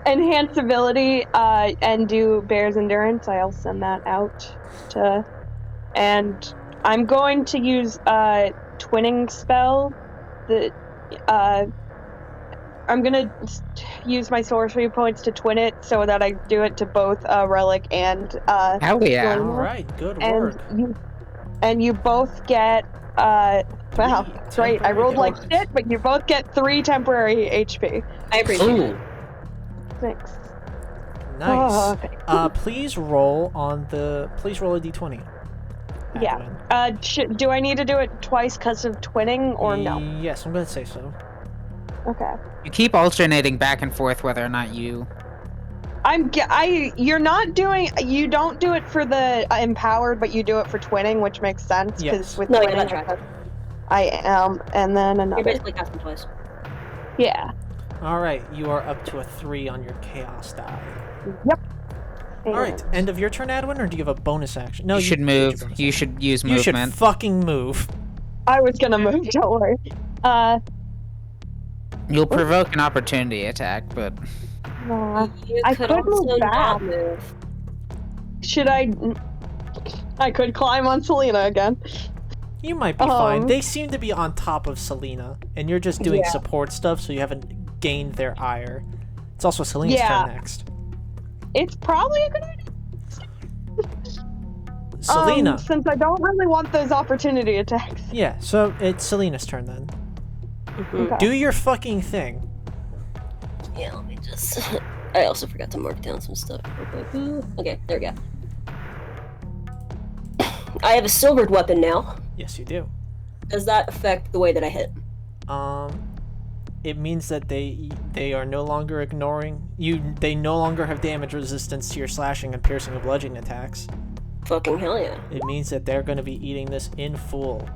Enhance Ability, and do Bear's Endurance. I'll send that out to. And I'm going to use Twinning Spell. I'm gonna use my sorcery points to twin it so that I do it to both Relic and Hell yeah. Selena. Alright, good and work. you both get wow, great. I temporary rolled like hit points. shit, but you both get 3 temporary HP. I appreciate it. Ooh. Thanks. Nice. Oh, okay. Please roll a d20. Yeah. Adwin. Do I need to do it twice because of twinning or no? Yes, I'm gonna say so. Okay. You keep alternating back and forth whether or not you. You don't do it for the empowered, but you do it for twinning, which makes sense because Yes. with No, yeah, twinning, that's right. I am, and then You're another. basically casting twice. Yeah. Alright, you are up to a 3 on your chaos die. Yep. Alright, end of your turn, Adwin, or do you have a bonus action? No, You should did move. your bonus You action. should use You should movement. fucking move. I was gonna move. Don't worry. You'll provoke an opportunity attack, but You I could could move also back. not move. Should I? I could climb on Selena again. You might be fine. They seem to be on top of Selena, and you're just doing support stuff, so you haven't gained their ire. It's also Selena's Yeah. turn next. It's probably a good idea. Selena. Since I don't really want those opportunity attacks. Yeah, so it's Selena's turn then. Okay. Do your fucking thing. Yeah, let me just. I also forgot to mark down some stuff real quick. Okay, there we go. I have a silvered weapon now. Yes, you do. Does that affect the way that I hit? It means that they are no longer ignoring you. They no longer have damage resistance to your slashing and piercing and bludgeoning attacks. Fucking hell yeah. It means that they're going to be eating this in full.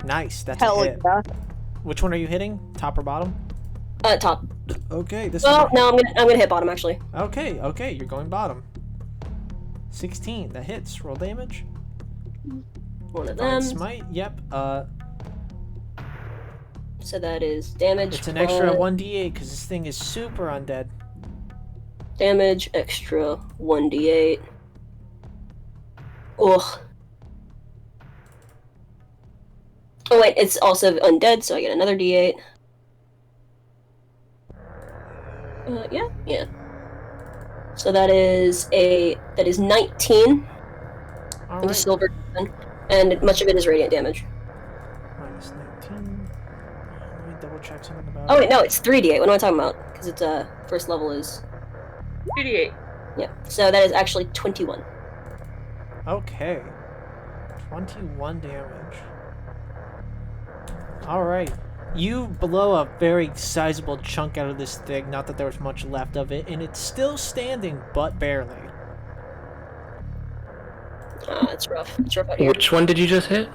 Nice, that's a Hell hit. yeah. Which one are you hitting? Top or bottom? Top. Okay, this Well, is no, I'm gonna hit bottom actually. okay, you're going bottom. 16, that hits. Roll damage. One of Divine them. smite. Yep. So that is damage. It's an extra plus 1d8 because this thing is super undead. Damage extra 1d8. Ugh. Oh wait, it's also undead, so I get another D8. Yeah. So that is 19 All with a right. silver token, and much of it is radiant damage. Minus 19. Let me double check something about Oh it. wait, no, it's 3d8. What am I talking about? Because it's first level is 2d8. yeah. So that is actually 21. Okay. 21 damage. Alright. You blow a very sizable chunk out of this thing, not that there was much left of it, and it's still standing, but barely. It's rough. It's rough out here. Which one did you just hit?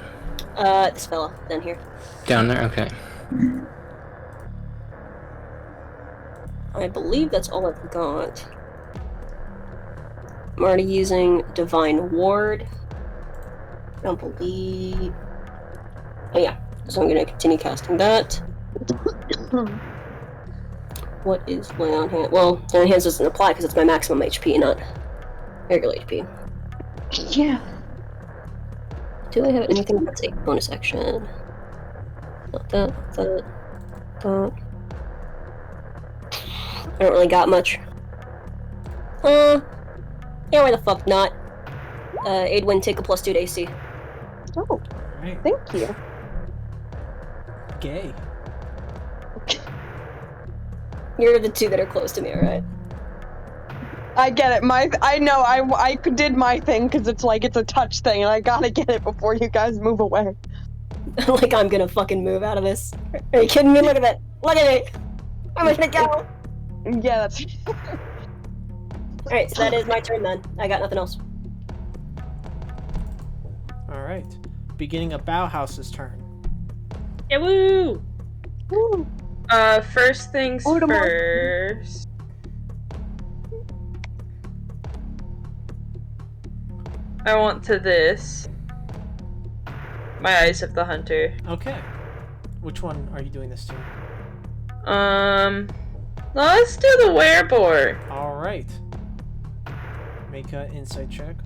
This fella down here. Down there? Okay. I believe that's all I've got. I'm already using Divine Ward. I don't believe... Oh yeah, so I'm going to continue casting that. What is Lay on Hand? Well, Lay on Hands doesn't apply because it's my maximum HP, not regular HP. Yeah. Do I have anything that's a bonus action? Not that. I don't really got much. Yeah, why the fuck not? Aidwin, take a +2 to AC. Oh, Alright. thank you. Gay. You're the two that are close to me, alright? I get it. I know. I did my thing because it's like it's a touch thing, and I gotta get it before you guys move away. Like I'm gonna fucking move out of this. Are you kidding me? Look at that. Look at me. I'm gonna go. Yeah, that's. Alright, so that is my turn then. I got nothing else. Alright. Beginning of Bauhaus's turn. Yeah, woo! Woo. First things Oh, the first. I want to this. My Eyes of the Hunter. Okay. Which one are you doing this to? Let's do the werebore. Alright. Make an insight check.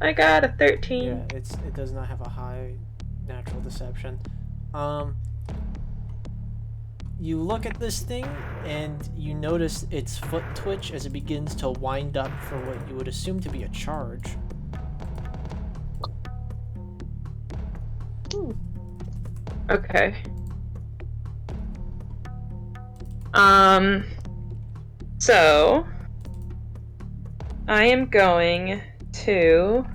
I got a 13. Yeah, it does not have a high natural deception. You look at this thing and you notice its foot twitch as it begins to wind up for what you would assume to be a charge. Okay. So I am going to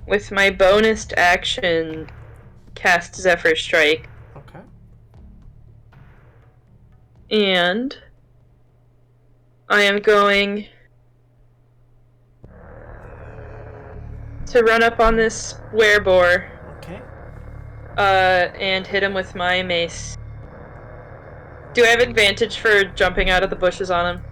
with my bonus action cast Zephyr Strike, Okay. and I am going to run up on this werebore Okay. and hit him with my mace. Do I have advantage for jumping out of the bushes on him?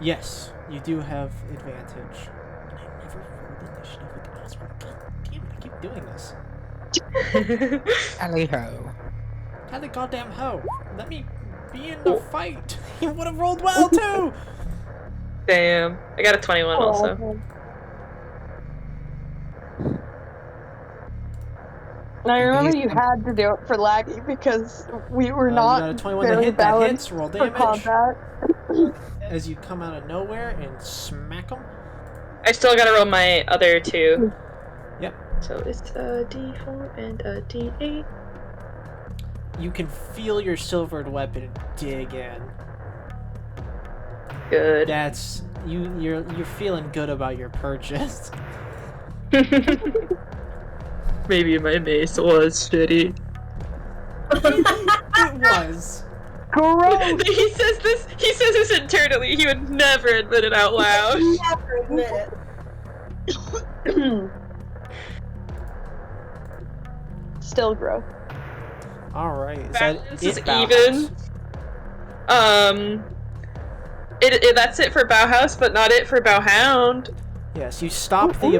Yes, you do have advantage. And I never rolled initiative with Oswald. God damn it, I keep doing this. Tally-ho. How the goddamn ho? Let me be in the fight. You would have rolled well too. Damn. I got a 21 also. And I remember you had to do it for Laggy because we were You not got a 21 to very hit. That balanced hits. Roll for damage. combat. As you come out of nowhere and smack them. I still gotta roll my other two. Yep. So it's a d4 and a d8. You can feel your silvered weapon dig in. Good. That's you're feeling good about your purchase. Maybe my mace was shitty. It was. Gross. He says this internally. He would never admit it out loud. Never admit it. Still gross. All right. Is Balance that is it, Bauhaus? even. That's it for Bauhaus, but not it for Bauhound. Yes, you stop the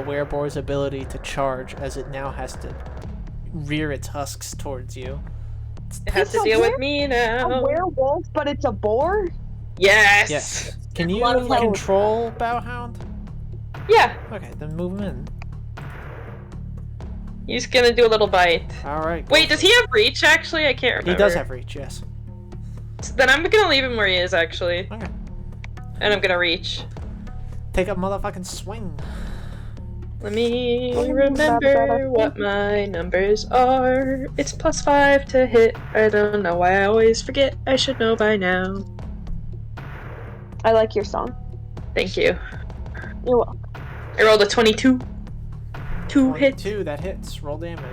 wereboar's ability to charge as it now has to rear its husks towards you. It has to It's a deal with were- me A now. werewolf, but it's a boar? Yes. Yes. Can you lot of fun. control Bowhound? Yeah. Okay, then move him in. He's gonna do a little bite. All right. go Wait, for does it. he have reach? Actually, I can't remember. He does have reach. Yes. Then I'm gonna leave him where he is. Actually, Okay. and I'm gonna reach. Take a motherfucking swing. Let me remember what my numbers are. It's +5 to hit. I don't know why I always forget. I should know by now. I like your song. Thank you. You're welcome. I rolled a 22. 2 hits. 22. That hits. Roll damage.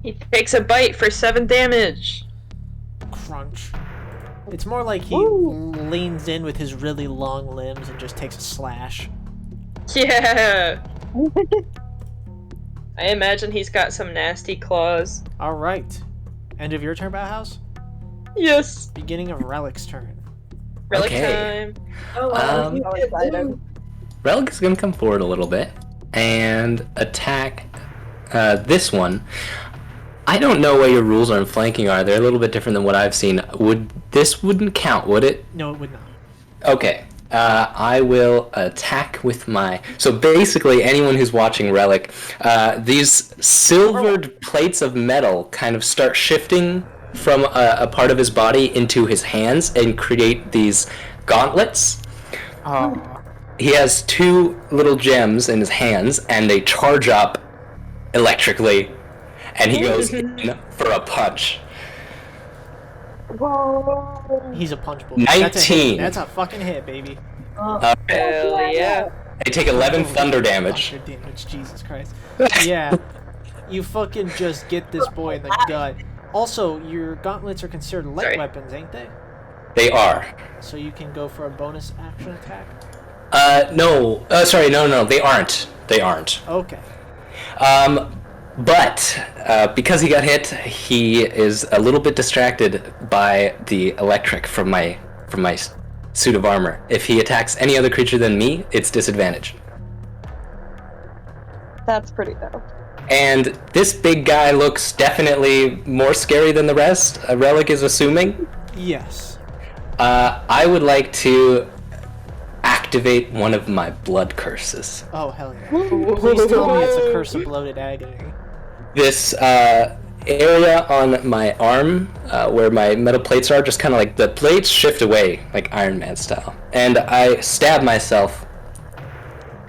He takes a bite for 7 damage. Crunch. It's more like he Woo. leans in with his really long limbs and just takes a slash. Yeah. I imagine he's got some nasty claws. All right. End of your turn, Bauhaus. Yes. Beginning of Relic's turn. Relic Okay. time. Oh, wow. Um, So excited. Relic is going to come forward a little bit and attack this one. I don't know what your rules on flanking are. They're a little bit different than what I've seen. This wouldn't count, would it? No, it would not. Okay. I will attack with my... So basically, anyone who's watching Relic, these silvered plates of metal kind of start shifting from a part of his body into his hands and create these gauntlets. Oh. He has 2 little gems in his hands, and they charge up electrically, and he goes in for a punch. Whoa. He's a punch boy. 19. That's a hit. That's a fucking hit, baby. Hell yeah. They take 11 thunder damage. Thunder damage, Jesus Christ. Yeah. You fucking just get this boy in the gut. Also, your gauntlets are considered light Sorry. weapons, ain't they? They are. So you can go for a bonus action attack? No. Sorry, no, they aren't. They aren't. Okay. But because he got hit, he is a little bit distracted by the electric from my suit of armor. If he attacks any other creature than me, it's disadvantage. That's pretty dope. And this big guy looks definitely more scary than the rest. Relic is assuming. Yes. I would like to activate one of my blood curses. Oh, hell yeah. Please tell me it's a curse of bloated agony. This area on my arm where my metal plates are, just kind of like the plates shift away, like Iron Man style. And I stab myself,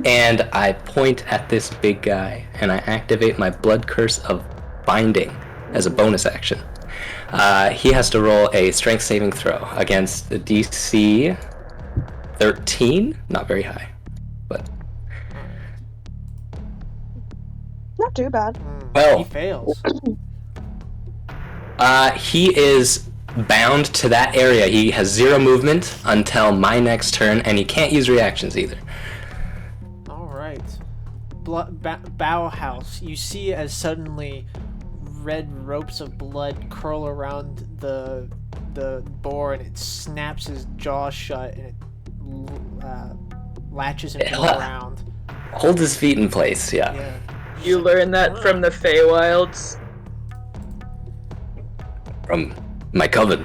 and I point at this big guy, and I activate my blood curse of binding as a bonus action. He has to roll a strength saving throw against the DC 13, not very high, but Not too bad. Well- He fails. he is bound to that area. He has 0 movement until my next turn, and he can't use reactions either. Alright. Bauhaus. You see as suddenly red ropes of blood curl around the boar, and it snaps his jaw shut, and it latches him to the ground. Hold his feet in place, yeah. Yeah. You learn that from the Feywilds. From my coven.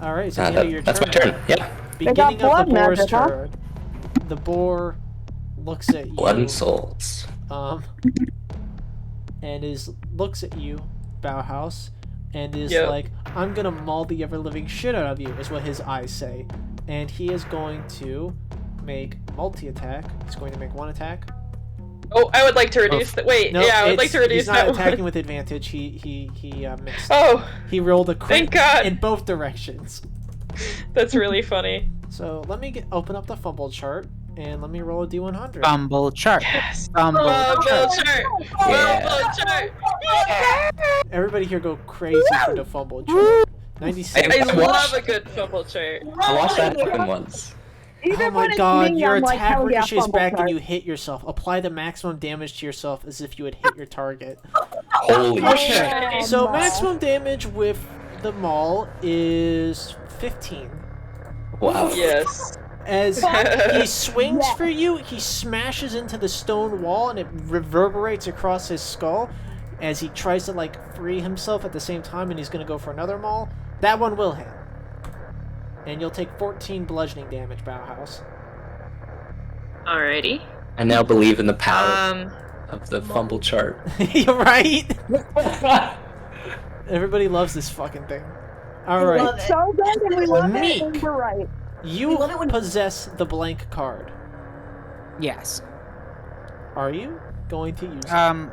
Alright, so the end of your That's turn. my turn, yeah. Beginning got of the blood boar's magic, huh? turn. The boar looks at you. Blood and souls. And looks at you, Bauhaus, and is Yep. like, I'm gonna maul the ever living shit out of you, is what his eyes say. And he is going to make multi-attack. He's going to make 1 attack. Oh, I would like to reduce that. Wait, No, yeah, I would like to reduce he's not that attacking one. with advantage. He missed. Oh, He rolled a crit Thank God. in both directions. that's really funny. So let me open up the fumble chart and let me roll a d100. Fumble chart. Yes. Fumble Fumble chart. chart. Yeah. Fumble chart. Everybody here go crazy for the fumble chart. 96. I Watch. love a good fumble chart. I watched that happen once. Oh Even my when it's god, me, your I'm like, attack hell yeah, ricochets fumble back and chart. you hit yourself. Apply the maximum damage to yourself as if you had hit your target. Holy Okay, shit. so Wow. maximum damage with the maul is 15. Wow. Yes. As he swings for you, he smashes into the stone wall and it reverberates across his skull as he tries to, like, free himself at the same time, and he's going to go for another maul. That one will hit. And you'll take 14 bludgeoning damage, Bauhaus. Alrighty. I now believe in the power of the fumble chart. You're right. Everybody loves this fucking thing. All right. love it. So good, and we love Meek. it, and we're right. You love it when- possess the blank card. Yes. Are you going to use it?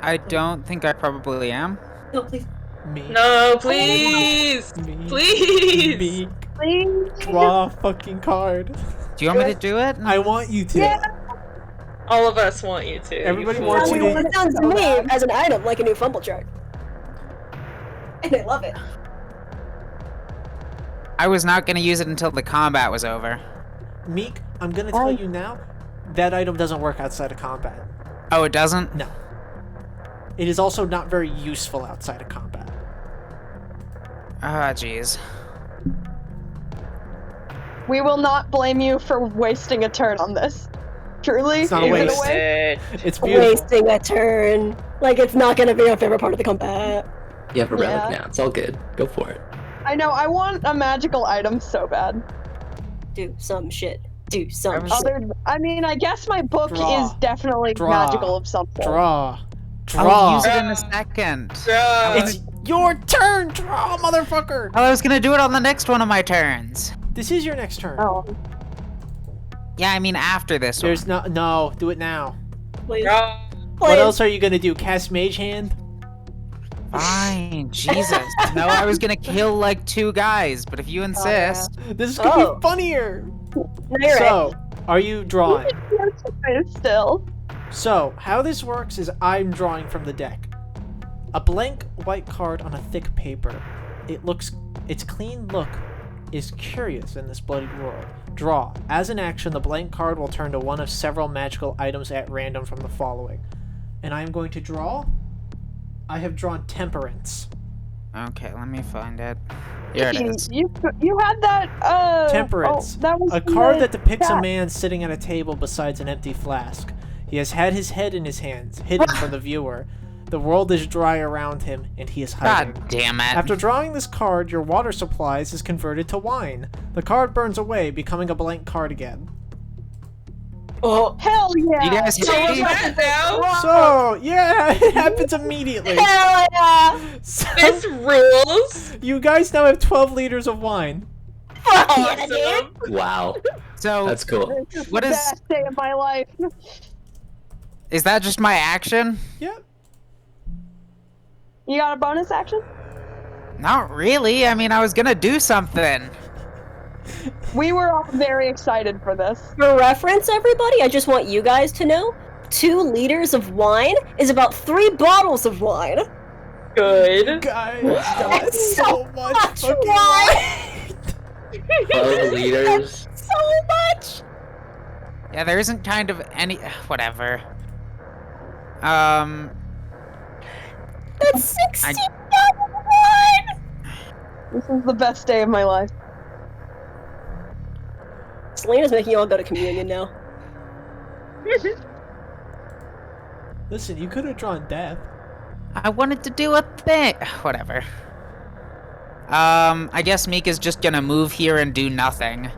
I don't think I probably am. No, please. Me. No, please! Me. Please! Me. Please. Draw a fucking card. Do you want me to do it? I want you to. Yeah. All of us want you to. Everybody you wants fool. you to- It sounds to me as an item like a new fumble chart. And I love it. I was not going to use it until the combat was over. Meek, I'm gonna tell you now, that item doesn't work outside of combat. Oh, it doesn't? No. It is also not very useful outside of combat. Ah, jeez. We will not blame you for wasting a turn on this. Truly, It's not a even waste. away. It's beautiful. Wasting a turn. Like it's not gonna be our favorite part of the combat. You have a relic Yeah. now. It's all good. Go for it. I know. I want a magical item so bad. Do some shit. Do some was- shit. I mean, I guess my book Draw. is definitely Draw. magical of some sort. Draw. I'll Draw. use it in a second. Draw. It's your turn. Draw, motherfucker. Oh, I was going to do it on the next one of my turns. This is your next turn. Oh, Yeah, I mean after this one. There's no. Do it now. Please. Draw. What Please. else are you gonna do? Cast Mage Hand? Fine, Jesus. No, I was gonna kill like 2 guys, but if you insist. This is gonna Oh. be funnier. No, you're right. So, are you drawing? still. So, how this works is I'm drawing from the deck. A blank white card on a thick paper. Its clean look is curious in this bloodied world. Draw. As an action, the blank card will turn to one of several magical items at random from the following. And I am going to draw. I have drawn Temperance. Okay, let me find it. Here it is. You had that. Temperance. Oh, that was A in card the that depicts a chat. man sitting at a table beside an empty flask. He has had his head in his hands, hidden from the viewer. The world is dry around him, and he is hiding. God damn it. After drawing this card, your water supplies is converted to wine. The card burns away, becoming a blank card again. Oh, Hell yeah! You guys So hate what's me? that now? So, yeah, it happens immediately. hell yeah! So, This rules. you guys now have 12 liters of wine. Fuck yeah, dude! Awesome. Wow. So, That's cool. This is What the is- best day of my life. is that just my action? Yep. You got a bonus action? Not really. I mean, I was gonna do something. We were all very excited for this. For reference, everybody, I just want you guys to know 2 liters of wine is about 3 bottles of wine. Good. Guys, that's so much Much fucking wine! 12 liters. So much! Yeah, there isn't kind of any. Whatever. That's 16 bottles of wine! This is the best day of my life. Selena's making you all go to communion now. Listen, you could have drawn death. I wanted to do a thing. Whatever. I guess Mika's just gonna move here and do nothing.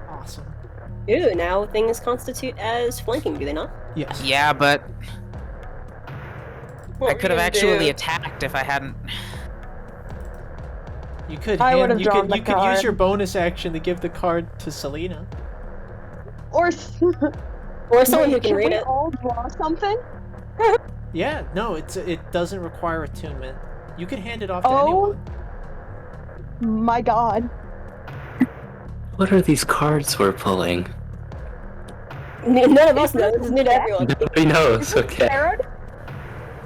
Awesome. Ooh, now things constitute as flanking, do they not? Yes. Yeah, but What I were could have you gonna actually do? attacked if I hadn't. You could I would have you drawn could the you could use card. your bonus action to give the card to Selena. Or Or someone who can Can read we it. all draw something? Yeah, no, it doesn't require attunement. You can hand it off to Oh. anyone. My God. What are these cards we're pulling? None of us know. This is new to everyone. Nobody knows. Okay. Sarah?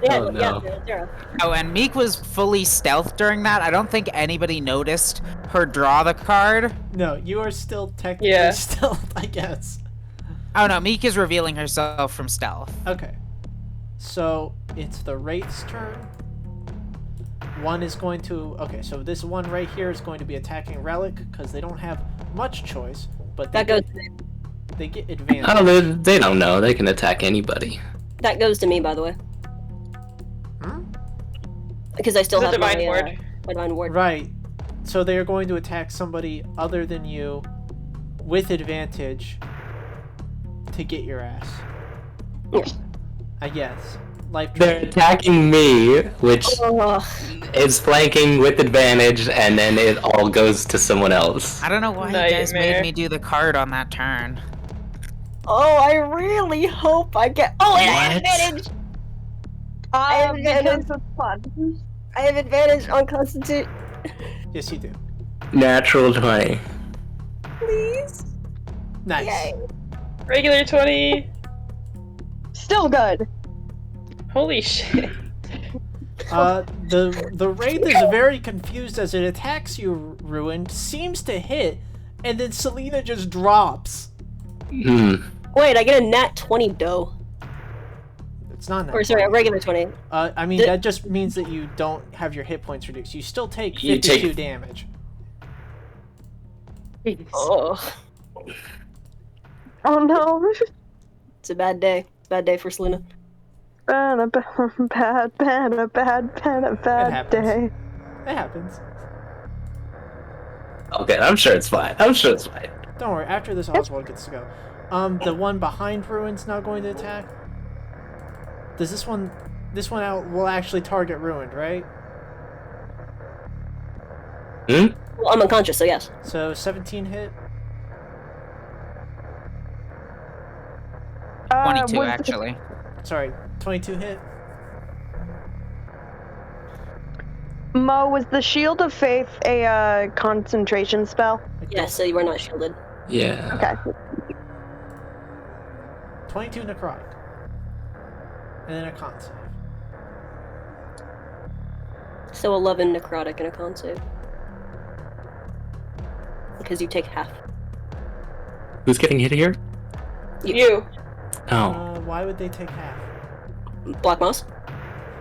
Yeah, Oh, yeah, no. Sarah. Oh, and Meek was fully stealth during that. I don't think anybody noticed her draw the card. No, you are still technically Yeah. stealth, I guess. Oh no, Meek is revealing herself from stealth. Okay. So it's the Wraith's turn. One is going to. Okay, so this one right here is going to be attacking Relic because they don't have much choice, but That goes. they get advantage. Oh, they don't know. They can attack anybody. That goes to me, by the way. Hmm? Because I still It's a have divine my, ward. my divine ward. Right. So they are going to attack somebody other than you with advantage to get your ass. Yes. I guess. Life They're drain. attacking me, which Ugh. is flanking with advantage, and then it all goes to someone else. I don't know why you guys Nightmare. made me do the card on that turn. Oh, I really hope I get. Oh, and I have What? advantage. I have advantage. Because it's fun. I have advantage on Constitute. Yes, you do. Natural 20. Please. Nice. Yay. Regular 20. Still good. Holy shit. The wraith is very confused as it attacks you, Ruined, seems to hit, and then Selena just drops. Hmm. Wait, I get a nat 20 dough. It's not that. Or sorry, a regular 20. I mean, Did- that just means that you don't have your hit points reduced. You still take You 52 take- damage. Oh, Oh no. it's a bad day. It's a bad day for Selena. Been a bad It happens. day. It happens. Okay, I'm sure it's fine. I'm sure it's fine. Don't worry, after this Oswald gets to go. The one behind Ruin's not going to attack? Does this one out will actually target Ruined, right? Hmm? Well, I'm unconscious, so yes. So 17 hit? 22, was- actually. Sorry, 22 hit? Mo, was the Shield of Faith a concentration spell? Yes, so you are not shielded. Yeah. Okay. 22 necrotic. And then a con save. So 11 necrotic and a con save. Because you take half. Who's getting hit here? You. Oh. Why would they take half? Black Moss?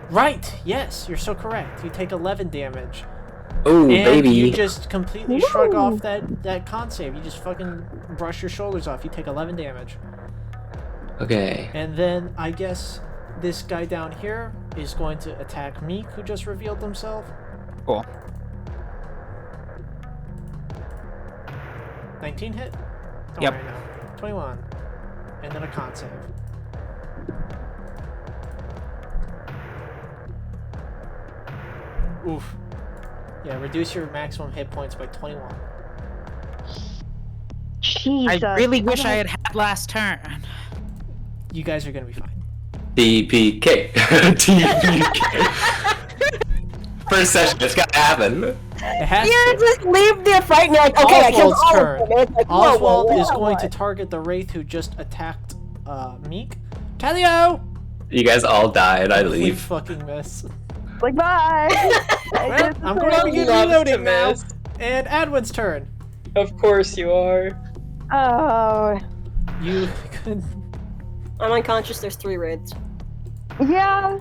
Right, yes, you're so correct. You take 11 damage. Oh, And baby. you just completely shrug Woo. off that con save. You just fucking brush your shoulders off. You take 11 damage. Okay. And then I guess this guy down here is going to attack Meek, who just revealed himself. Cool. 19 hit? Don't Yep. worry now. 21. And then a con save. Oof. Yeah, reduce your maximum hit points by 21. Jesus. I really wish I had last turn. You guys are gonna be fine. DPK. DPK. First session, it's gotta happen. It has You to. just leave the fight and you're like, okay, I killed Oswald's all turn. of them. And it's like, whoa, whoa, Oswald whoa, is going to what? target the Wraith who just attacked Meek. Talio! You guys all die and I Complete leave. fucking miss. Like, bye. Well, I'm going to begin Love to reloading now. miss. And Adwin's turn. Of course you are. Oh. You could. I'm unconscious, there's 3 raids. Yeah.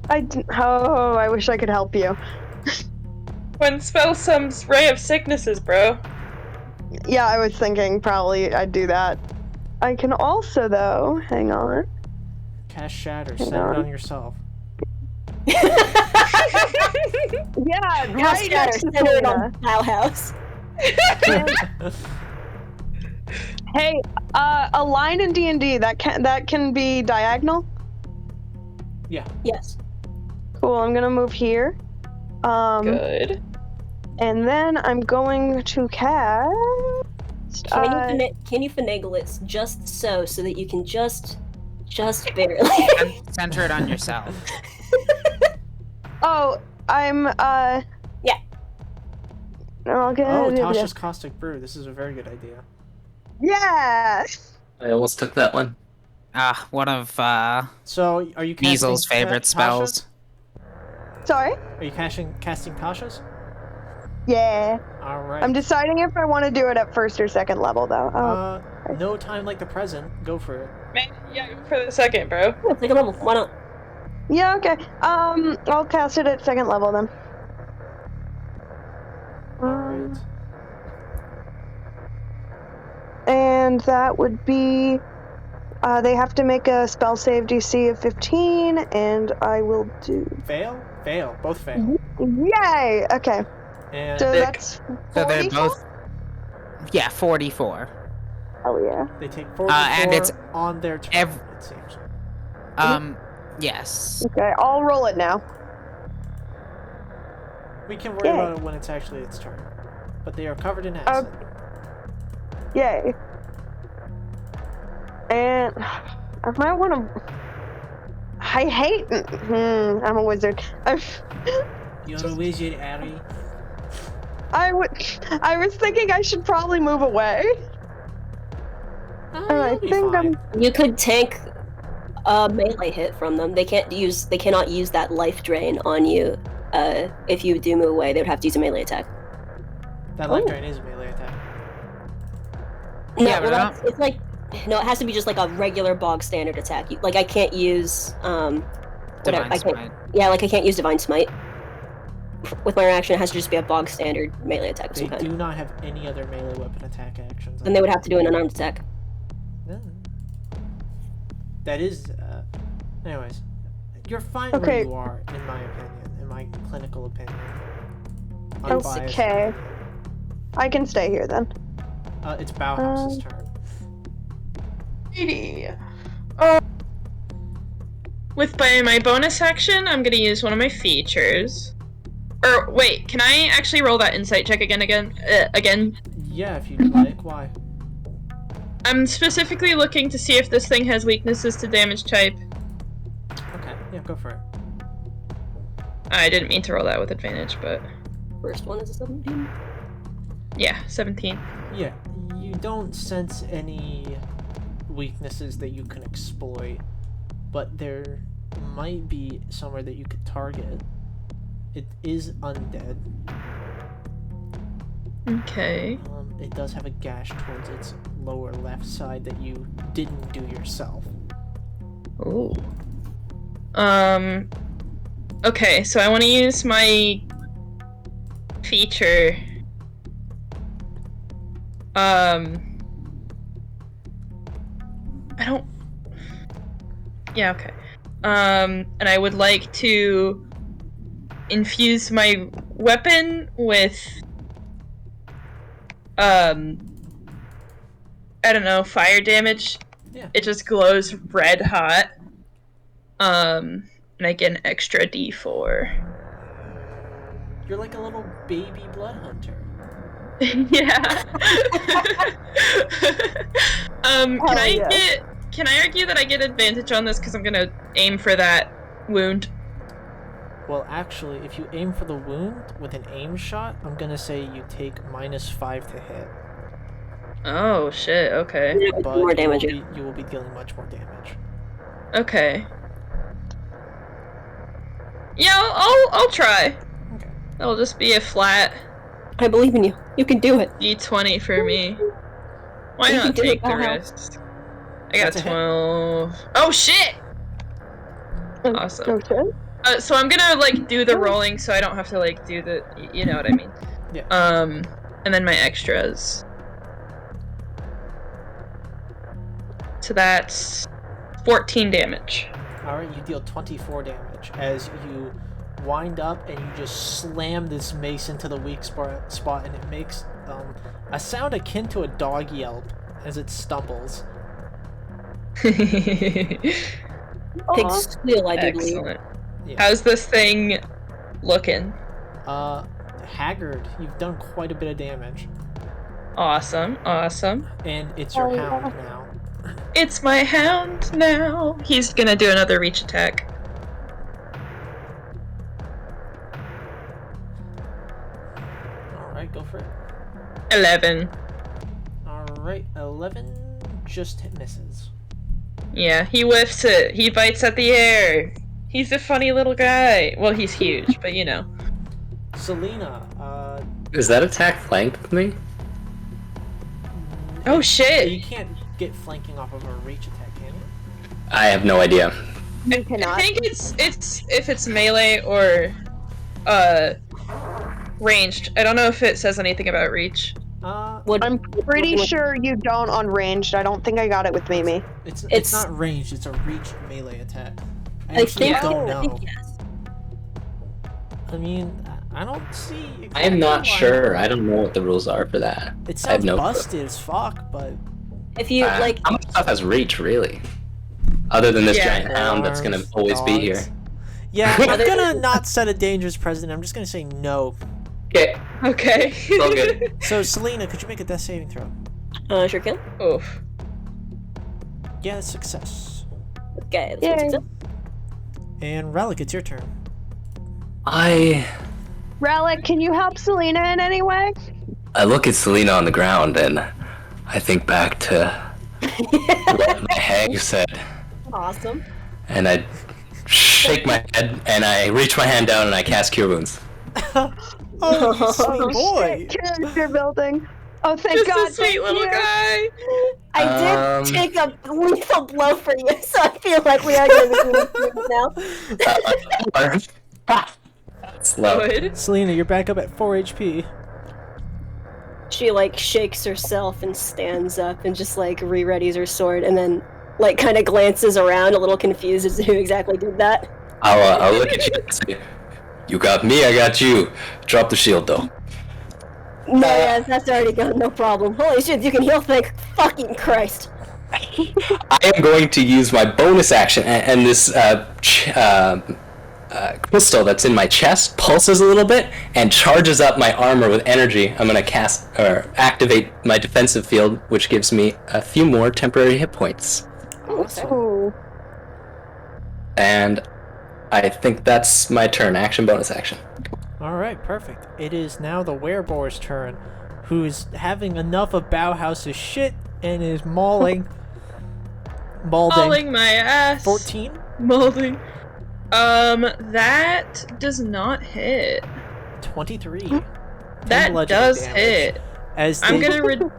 Oh, I wish I could help you. When spell some ray of sicknesses, bro. Yeah, I was thinking probably I'd do that. I can also, though, hang on. Cast Shatter. Send it on yourself. Yeah, Cast right Shatter, next to center it Selena. on Bauhaus. Hey, a line in D&D that can be diagonal. Yes. Cool. I'm gonna move here. Good. And then I'm going to cast. Can you finagle it just so that you can just barely? Center it on yourself. Oh, I'm Yeah. Okay. Oh, Tasha's Caustic Brew. This is a very good idea. Yeah. I almost took that one. One of So, are you casting Weasel's favorite Tasha's? spells. Sorry. Are you casting Tasha's? Yeah. All right. I'm deciding if I want to do it at first or second level, though. Oh. No time like the present. Go for it. Man, yeah, go for the second, bro. Yeah, take a level. Why not? Yeah. Okay. I'll cast it at second level then. All right. and that would be. They have to make a spell save DC of 15, and I will do. Fail? Fail. Both fail. Yay! Okay. And So Sick. that's. So they're 44? both. Yeah, 44. Oh yeah. they take 44 and it's on their turn, it seems. Yes. Okay, I'll roll it now. We can worry Yay. about it when it's actually its turn. But they are covered in acid. Yay. And I might want to. I hate. I'm a wizard. You're a wizard, Ari. I was thinking I should probably move away. And I You'll be think fine. You could tank a melee hit from them. They cannot use that life drain on you. If you do move away, they would have to use a melee attack. That life drain is a melee attack. No, Yeah, but well, I don't- it's like no, it has to be just like a regular bog standard attack. Like I can't use whatever. Divine I can't. Smite. Yeah, like I can't use divine smite. With my reaction, it has to just be a bog standard melee attack of They some kind. do not have any other melee weapon attack actions. Then they would have to do an unarmed attack. Yeah. That is. Anyways, you're fine where Okay. you are, in my opinion, in my clinical opinion. That's Unbiased okay. opinion. I can stay here then. It's Bauhaus's turn. With my bonus action, I'm gonna use one of my features. Or wait, can I actually roll that insight check again? Yeah, if you'd like. Why? I'm specifically looking to see if this thing has weaknesses to damage type. Okay, yeah, go for it. I didn't mean to roll that with advantage, but First one is a 17. yeah, 17. Yeah, you don't sense any weaknesses that you can exploit, but there might be somewhere that you could target. It is undead. Okay. It does have a gash towards its lower left side that you didn't do yourself. Ooh. Okay, so I want to use my feature. I don't. Yeah, okay. And I would like to infuse my weapon with I don't know, fire damage. Yeah. It just glows red hot. And I get an extra D4. You're like a little baby blood hunter. Yeah. Can I argue that I get advantage on this because I'm gonna aim for that wound? Well, actually, if you aim for the wound with an aim shot, I'm gonna say you take -5 to hit. Oh shit, okay. But More damage. you will be dealing much more damage. Okay. Yeah, I'll try. Okay. It'll just be a flat I believe in you. You can do it. D20 for me. Why You not can do take it, the Valhalla. risk? I got That's a a hit. 12. Oh shit! Awesome. Okay. So I'm gonna like do the rolling so I don't have to like do the, you know what I mean. Yeah. And then my extras. So that's 14 damage. Alright, you deal 24 damage as you wind up and you just slam this mace into the weak spot, and it makes a sound akin to a dog yelp as it stumbles. Pig squeal, I do believe. Excellent. Yeah. How's this thing looking? Haggard, you've done quite a bit of damage. Awesome, awesome. And it's your Oh, yeah. hound now. It's my hound now. He's gonna do another reach attack. Alright, go for it. 11. Alright, 11 just misses. Yeah, he whiffs it. He bites at the air. He's a funny little guy. Well, he's huge, but you know. Selena, Is that attack flanked me? Oh shit! you can't get flanking off of a reach attack, can you? I have no idea. You I cannot. think it's if it's melee or ranged. I don't know if it says anything about reach. What? I'm pretty sure you don't on ranged. I don't think I got it with Mimi. It's not ranged. It's a reached melee attack. I I actually think. don't I think know. yes. I mean, I don't see. I am not exactly why sure. not. I don't know what the rules are for that. It I have sounds no busted as fuck, but If you like, How much stuff has reach, really? Other than this Yeah. giant hound that's gonna Arms, always be here. dogs. Yeah, I'm Other- gonna not set a dangerous precedent. I'm just gonna say no. Okay, Okay. it's all good. So, Selena, could you make a death saving throw? sure can. Oof. Yeah, success. Okay, Yay. that's success. And Relic, it's your turn. I Relic, can you help Selena in any way? look at Selena on the ground and I think back to what my hag said, Awesome. and I shake my head and I reach my hand down and I cast Cure Wounds. Oh, you sweet boy. Character building. Oh, thank Just God. a sweet thank little you. guy. I did take a lethal blow for you, so I feel like we are going to be doing this now. Slow. Good. Selena, you're back up at 4 HP. She like shakes herself and stands up and just like re-readies her sword and then like kind of glances around a little confused as to who exactly did that. I'll look at you and say, "You got me, I got you." Drop the shield though. No, yes, that's already gone, no problem. Holy shit, you can heal, thank fucking Christ. I am going to use my bonus action, and this crystal that's in my chest pulses a little bit and charges up my armor with energy. I'm going to cast or activate my defensive field, which gives me a few more temporary hit points. Awesome. Ooh. And I think that's my turn. Action, bonus action. Alright, perfect. It is now the wereboar's turn, who's having enough of Bauhaus's shit and is mauling. Mauling my ass. 14? Molding. That does not hit. 23. That bludgeoning does damage. hit. As I'm the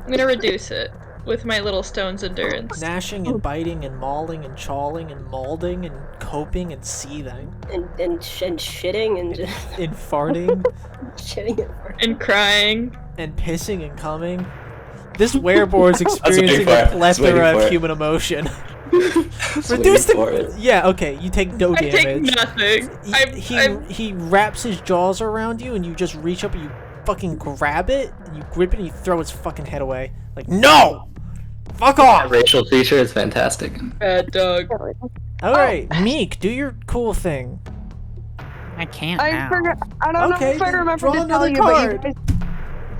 gonna reduce it with my little stone's endurance. gnashing and biting and mauling and chawling and molding and coping and seething And shitting and just and farting shitting and farting. And crying. and pissing and coming. This wereboard's waiting experiencing for a it. I was waiting plethora for of it. human emotion. Just Reduce waiting for the. it. Yeah, okay, you take no I take damage. nothing. He wraps his jaws around you and you just reach up and you fucking grab it and you grip it and you throw its fucking head away. Like, no! Fuck That off! racial feature is fantastic. Bad dog. Alright, Meek, do your cool thing. I can't I now. forgot. I don't Okay, know if I then remember draw to tell another you, card. but you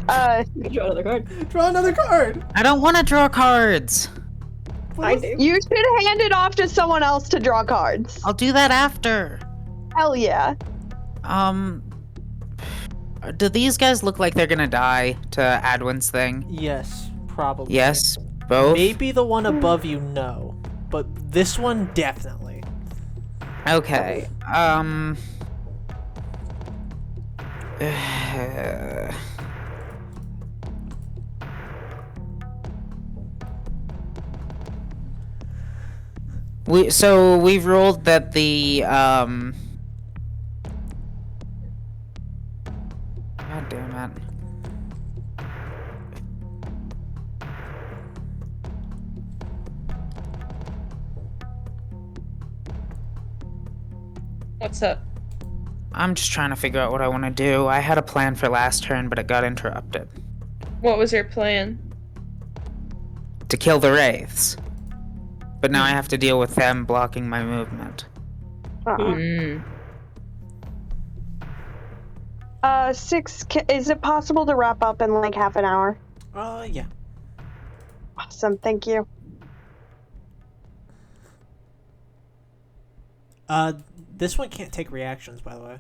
guys, Draw another card. Draw another card! I don't want to draw cards. I do. you should hand it off to someone else to draw cards. I'll do that after. Hell yeah. Do these guys look like they're gonna die to Adwin's thing? Yes, probably. Yes, both. Maybe the one above you, no. But this one, definitely. Okay. We've ruled that the God damn it. What's up? I'm just trying to figure out what I want to do. I had a plan for last turn, but it got interrupted. What was your plan? To kill the wraiths. But now I have to deal with them blocking my movement. Hmm. Is it possible to wrap up in like half an hour? Yeah. Awesome, thank you. This one can't take reactions, by the way.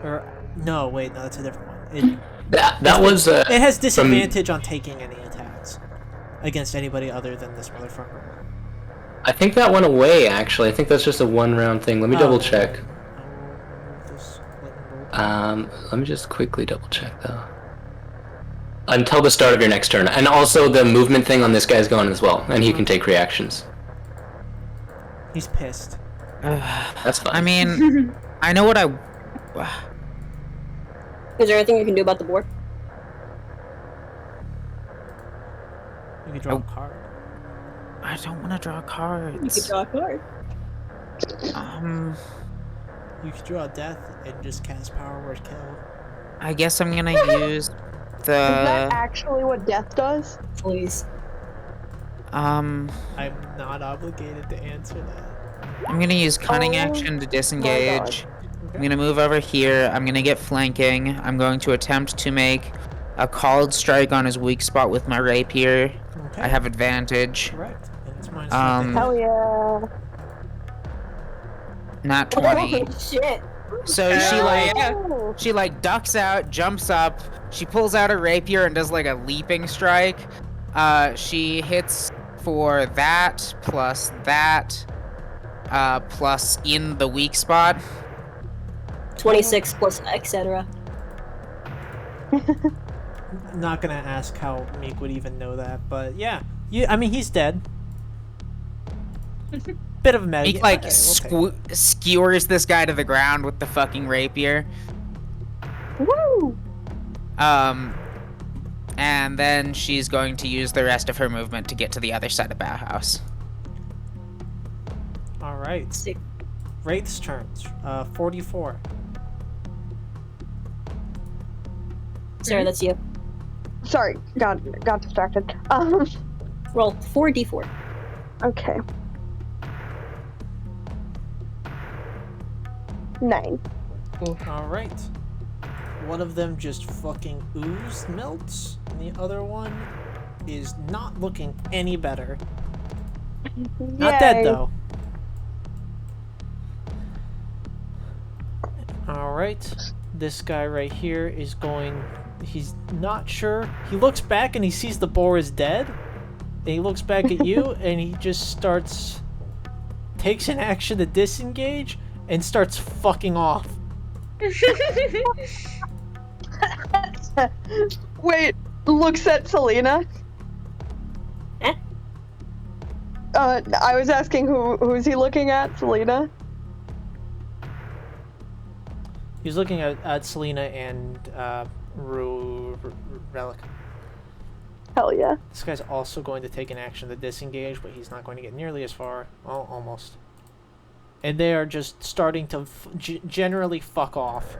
Or, no, wait, no, that's a different one. That was It has disadvantage on taking any attacks against anybody other than this motherfucker. I think that went away, actually. I think that's just a one-round thing. Let me double okay. check. This lightning bolt. Let me just quickly double check, though. Until the start of your next turn. And also, the movement thing on this guy's gone as well, and he can take reactions. He's pissed. That's fine. I mean, I know what I. Is there anything you can do about the board? You can draw Oh. a card. I don't want to draw You could cards. draw a card. You could draw death and just cast Power Word Kill. I guess I'm gonna use Is that the actually what death does? Please. I'm not obligated to answer that. I'm gonna use cunning Oh action to disengage. I'm Okay. gonna move over here. I'm gonna get flanking. I'm going to attempt to make a called strike on his weak spot with my rapier. Okay. I have advantage. Correct. And it's minus Hell yeah. Not 20. Holy shit. So Yeah. she like ducks out, jumps up, she pulls out a rapier and does like a leaping strike. She hits for that, plus in the weak spot. 26 plus etc. Not gonna ask how Meek would even know that, but yeah. I mean, he's dead. Bit of a meta. He like Okay, we'll take it. skewers this guy to the ground with the fucking rapier. Woo! And then she's going to use the rest of her movement to get to the other side of Bauhaus. All right. Sick. Wraith's turns. 44. Sarah, that's you. Sorry, got distracted. Roll 4d4. Okay. 9. All right. One of them just fucking oozed melts, and the other one is not looking any better. Not dead Yay. though. All right. This guy right here is going. He's not sure. He looks back and he sees the boar is dead. And he looks back at you and he just starts. Takes an action to disengage and starts fucking off. Wait, looks at Selena. Eh? I was asking who's he looking at, Selena? He's looking at Selena and Relic. Hell yeah. This guy's also going to take an action to disengage, but he's not going to get nearly as far. Well, almost. And they are just starting to generally fuck off.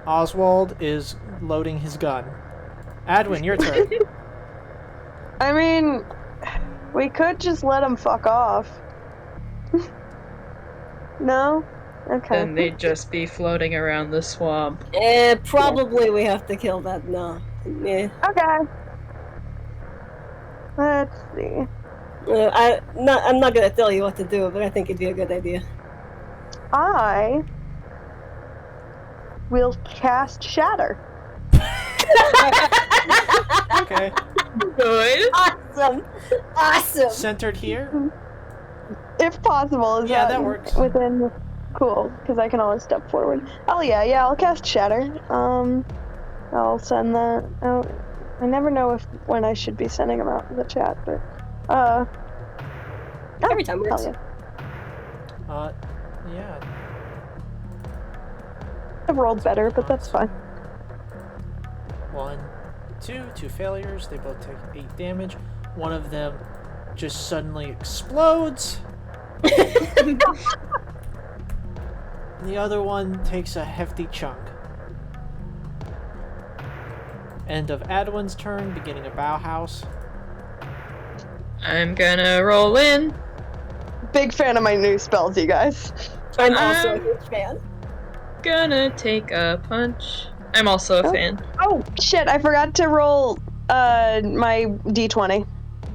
Oswald is loading his gun. Adwin, your turn. I mean, we could just let him fuck off. No? Okay. Then they'd just be floating around the swamp. Probably we have to kill that now. Yeah. Okay. Let's see. I'm not gonna tell you what to do, but I think it'd be a good idea. I will cast Shatter. Okay. Good. Awesome! Awesome! Centered here? If possible. Is Yeah, that works. Within... Cool, because I can always step forward. Oh yeah, I'll cast Shatter. I'll send that out. I never know when I should be sending them out in the chat, but... Every time works. Hell yeah. Yeah. I've rolled better, but that's fine. 1, 2 failures. They both take 8 damage. One of them just suddenly explodes. The other one takes a hefty chunk. End of Adwin's turn, beginning of Bauhaus. I'm gonna roll in. Big fan of my new spells, you guys. I'm also a huge fan. Gonna take a punch. I'm also a fan. Oh shit! I forgot to roll my d20.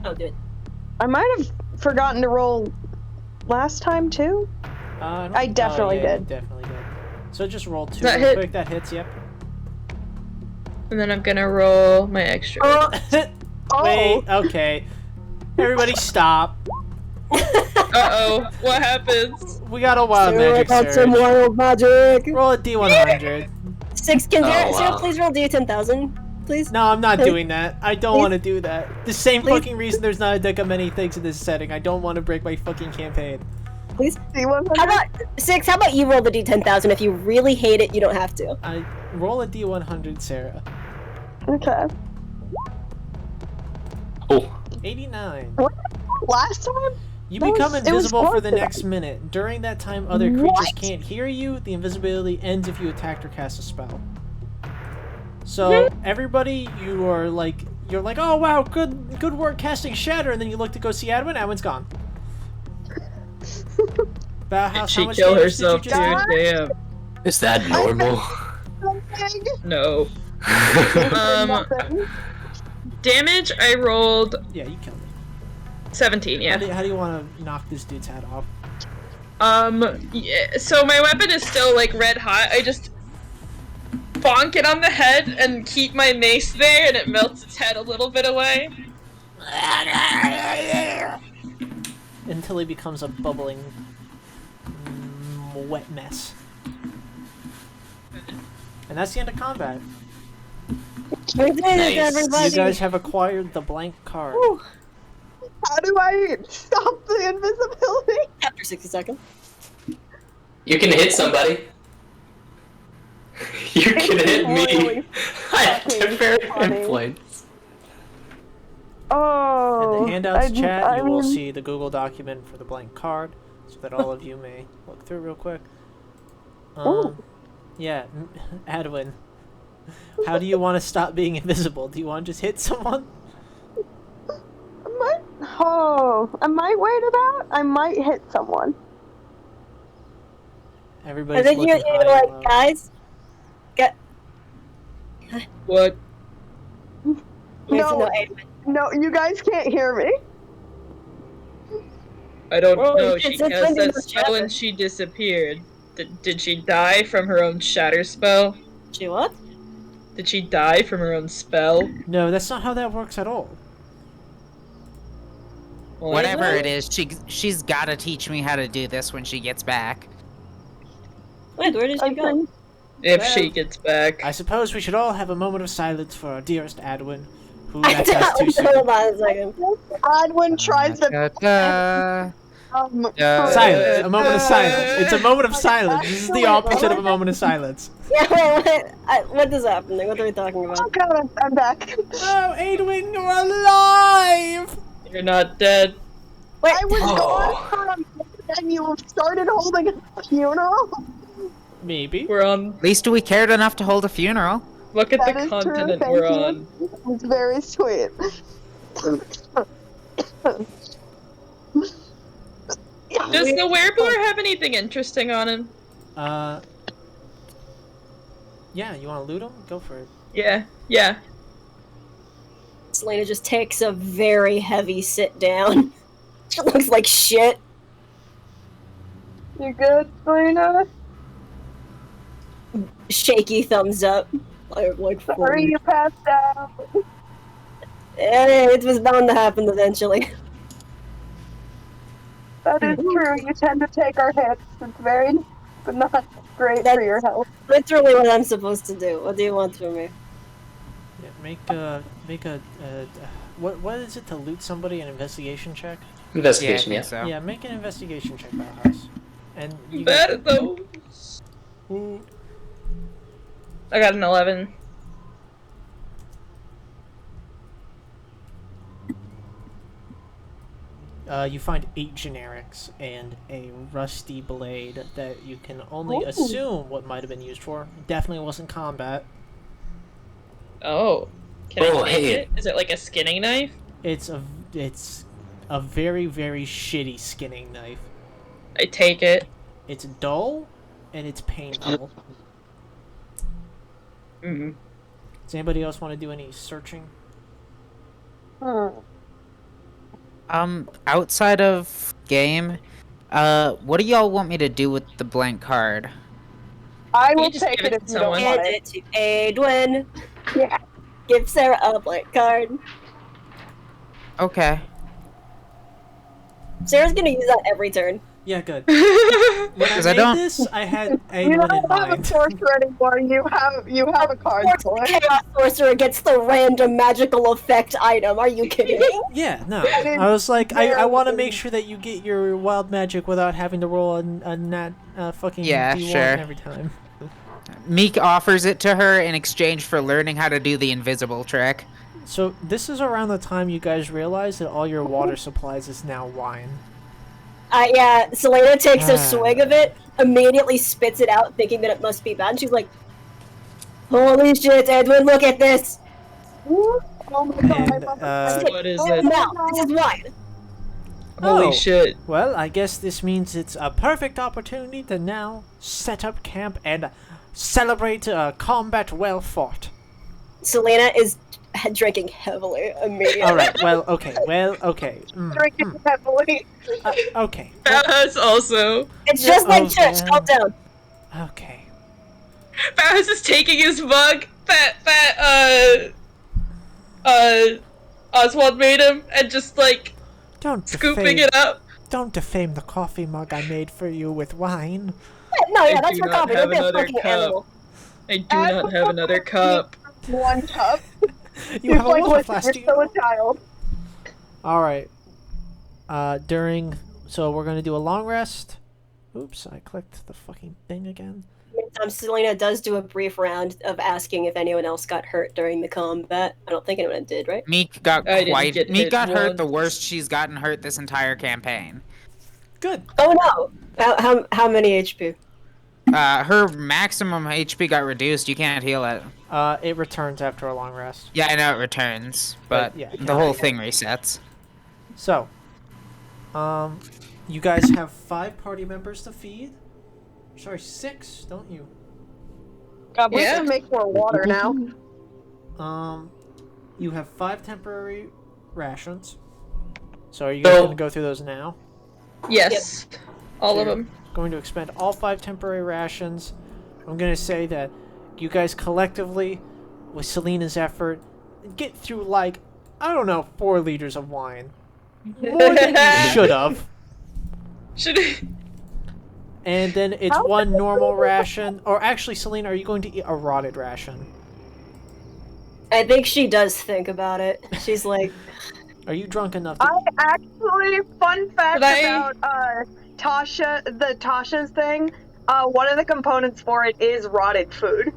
Oh, do it. I might have forgotten to roll last time too. I definitely You did. definitely did. So just roll 2 That real hit. quick. That hits, yep. And then I'm gonna roll my extra. Oh. Wait, okay. Everybody stop. Uh-oh. What happens? We got a wild magic got some surge. wild magic. Roll a D100. 6, can Oh, Sarah wow. please roll D10,000, please? No, I'm not Please. doing that. I don't Please. want to do that. The same Please. fucking reason there's not a deck of many things in this setting. I don't want to break my fucking campaign. Please? D100? How about 6? How about you roll the D10,000? If you really hate it, you don't have to. I roll a D100, Sarah. Okay. Oh, 89. What? Last time? You That become was- it was invisible for the awesome. next minute. During that time, other creatures What? can't hear you. The invisibility ends if you attacked or cast a spell. So everybody, you're like, oh wow, good work casting Shatter, and then you look to go see Adwin. Adwin's gone. Bauhaus, She how much kill damage herself did too, you just do? damn. is that normal? Something. No. Nothing. Damage, I rolled Yeah, you killed him. 17, yeah. How do you want to knock this dude's head off? Yeah, so my weapon is still, like, red hot. I just bonk it on the head and keep my mace there, and it melts its head a little bit away. Until he becomes a bubbling, wet mess. And that's the end of combat. We did Nice. it, You everybody. You guys have acquired the blank card. Whew. How do I stop the invisibility? After 60 seconds. You can hit somebody. You can hit me. Really I have fucking very funny. hit points. Oh. In the handouts I- chat, I you will mean- see the Google document for the blank card, so that all of you may look through real quick. Ooh. Yeah, Adwin. How do you want to stop being invisible? Do you want to just hit someone? I might wait about. I might hit someone. I Everybody's think looking you're high and like, low. guys, get. What? We have to No. know Adwin. No, you guys can't hear me. I don't Well, know. it's She just cast when that you spell shatter. and she disappeared. Did she die from her own shatter spell? She what? Did she die from her own spell? No, that's not how that works at all. Well, Whatever well, it is, she's gotta teach me how to do this when she gets back. Wait, where did I she go? think If she gets back. I suppose we should all have a moment of silence for our dearest Adwin, who I left us too don't soon. hold on a second. Adwin tries to. Da-da. Silence. A moment of silence. It's a moment of silence. This is the opposite of a moment of silence. Yeah, wait, what is happening? What are we talking Oh about? god, I'm back. Oh, Adwin, you're alive! You're not dead. Wait, I was Oh. gone for a minute and you started holding a funeral. Maybe. We're on. At least we cared enough to hold a funeral. Look at That the is true, continent thank we're you. on. It's very sweet. Does the wereblower have anything interesting on him? Yeah, you want to loot him? Go for it. Yeah. Yeah. Selena just takes a very heavy sit down. She looks like shit. You good, Selena? Shaky thumbs up. Like Sorry you passed out. it was bound to happen eventually. That is true. You tend to take our hits. It's very, but not great for your health. Literally what I'm supposed to do. What do you want from me? Yeah, make a what is it to loot somebody? An investigation check? Investigation, yeah, I yeah. think so. Yeah, make an investigation check, Bauhaus. And you Bad at those. Ooh. I got an 11. You find 8 generics and a rusty blade that you can only Ooh. assume what might have been used for. Definitely wasn't combat. Oh. Can Oh, I take hey. it? Is it like a skinning knife? It's a very, very shitty skinning knife. I take it. It's dull and it's painful. Mm-hmm. Does anybody else want to do any searching? Outside of game, what do y'all want me to do with the blank card? I You will just take give it it if to you don't someone. want Hand it. it to Adwin. Yeah. Give Sarah a blank card. Okay. Sarah's gonna use that every turn. Yeah, good. When I 'Cause I made don't- this, I had You Aelin in don't have a mind. sorcerer anymore. You have a card Of for course, it. the Chaos Sorcerer gets the random magical effect item. Are you kidding me? Yeah, no. That is I was like, I want to very- make sure that you get your wild magic without having to roll a nat fucking Yeah, D1 sure. every time. Meek offers it to her in exchange for learning how to do the invisible trick. So this is around the time you guys realize that all your water supplies is now wine. Yeah, Selena takes a swig of it, immediately spits it out, thinking that it must be bad. And she's like, "Holy shit, Edwin, look at this! Oh my god, And, What is it? Now, this is wine." Holy Oh. shit. Well, I guess this means it's a perfect opportunity to now set up camp and celebrate combat well fought. Selena is drinking heavily immediately. All right. Well, okay. Drinking heavily. Okay. Bauhaus also. It's just like Oh, church. yeah. Calm down. Okay. Bauhaus is taking his mug that Oswald made him and just like Don't scooping defame, it up. Don't defame the coffee mug I made for you with wine. No, yeah, I that's do for not coffee. have Don't be a another fucking cup. animal. I do not have another cup. One cup. You have a like, water listen, flask. you're Do you still a know? child. All right. So we're gonna do a long rest. Oops, I clicked the fucking thing again. Selena does do a brief round of asking if anyone else got hurt during the combat. I don't think anyone did, right? Meek got I didn't get Meek hit got hurt the once. worst she's gotten hurt this entire campaign. Good. Oh no! How many HP? Her maximum HP got reduced. You can't heal it. It returns after a long rest. Yeah, I know it returns, but yeah, the whole thing resets. So, you guys have 5 party members to feed. Sorry, 6, don't you? God, we Yeah. should make more water now. You have 5 temporary rations. So are you guys So- going to go through those now? Yes. All of You're them. Going to expend all 5 temporary rations. I'm going to say that you guys collectively, with Selena's effort, get through like, I don't know, 4 liters of wine. More than you should have. Should And then it's How 1 normal ration. Or actually, Selena, are you going to eat a rotted ration? I think she does think about it. She's like, Are you drunk enough to I actually, fun fact Did I- about Tasha's thing, one of the components for it is rotted food.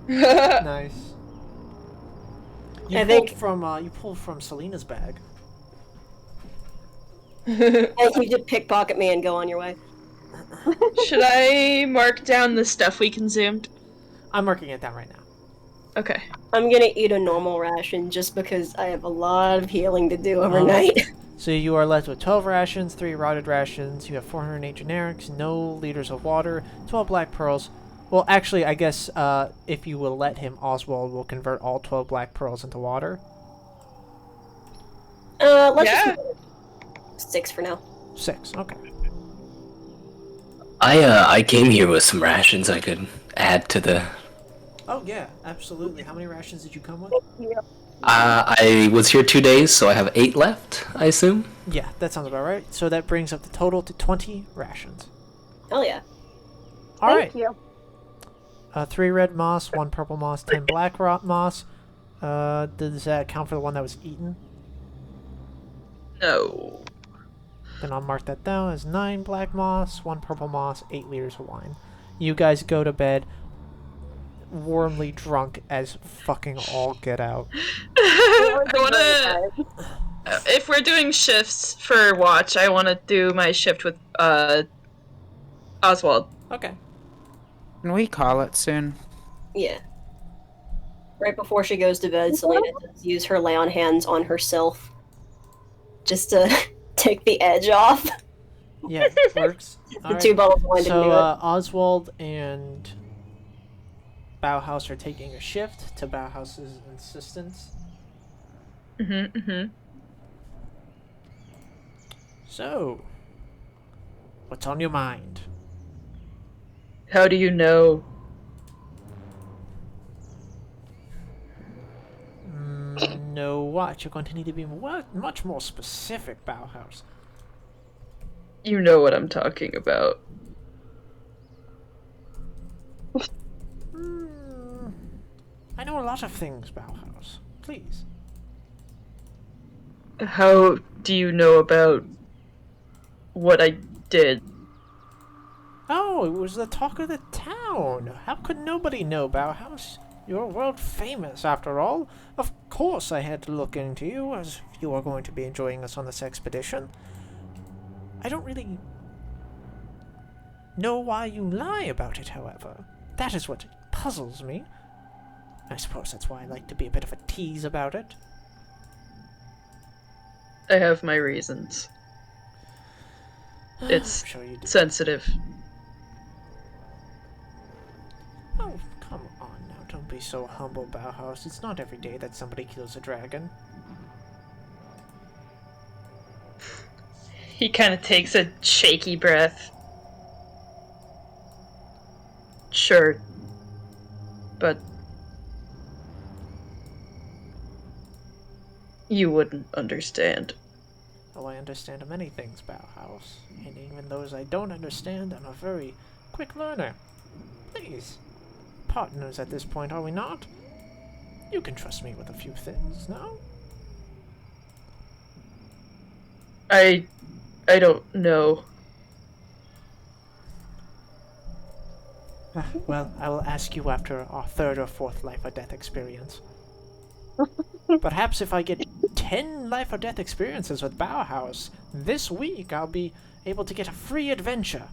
Nice. I think- You pulled from Selena's bag. "Hey, you just pickpocket me and go on your way." Should I mark down the stuff we consumed? I'm marking it down right now. Okay. I'm gonna eat a normal ration just because I have a lot of healing to do overnight. So you are left with 12 rations, 3 rotted rations. You have 408 generics, no liters of water, 12 black pearls. Well, actually, I guess if you will let him, Oswald will convert all 12 black pearls into water. Let's Yeah. just 6 for now. 6. Okay. I came here with some rations I could add to the. Oh yeah, absolutely. How many rations did you come with? I was here 2 days, so I have 8 left, I assume. Yeah, that sounds about right. So that brings up the total to 20 rations. Hell yeah. All right. Thank you. 3 red moss, 1 purple moss, 10 black rot moss. Does that count for the one that was eaten? No. Then I'll mark that down as 9 black moss, 1 purple moss, 8 liters of wine. You guys go to bed warmly drunk as fucking all get out. I wanna. If we're doing shifts for watch, I want to do my shift with Oswald. Okay. Can we call it soon? Yeah. Right before she goes to bed, Selena does use her lay on hands on herself. Just to take the edge off. Yeah, works. The 2 bottles of wine didn't So do it. Oswald and Bauhaus are taking a shift to Bauhaus's insistence. So, what's on your mind? How do you know? No, what? You're going to need to be much more specific, Bauhaus. You know what I'm talking about. I know a lot of things, Bauhaus. Please. How do you know about what I did? Oh, it was the talk of the town. How could nobody know Bauhaus? You're world famous, after all. Of course I had to look into you, as you are going to be joining us on this expedition. I don't really know why you lie about it, however. That is what puzzles me. I suppose that's why I like to be a bit of a tease about it. I have my reasons. It's I'm sure you do. sensitive. Oh, come on now. Don't be so humble, Bauhaus. It's not every day that somebody kills a dragon. He kind of takes a shaky breath. Sure. But you wouldn't understand. Oh, I understand many things, Bauhaus. And even those I don't understand, I'm a very quick learner. Please. Partners at this point, are we not? You can trust me with a few things, no? I don't know. Well, I will ask you after our third or fourth life or death experience. Perhaps if I get 10 life or death experiences with Bauhaus, this week I'll be able to get a free adventure.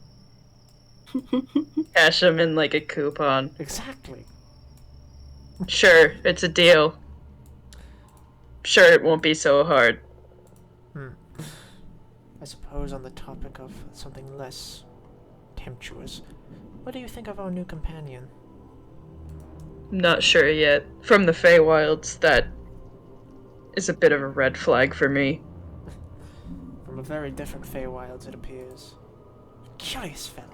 Cash him in like a coupon. Exactly. Sure, it's a deal. Sure, it won't be so hard. I suppose on the topic of something less tempestuous, what do you think of our new companion? Not sure yet. From the Feywilds, that is a bit of a red flag for me. From a very different Feywilds, it appears. Curious fellow.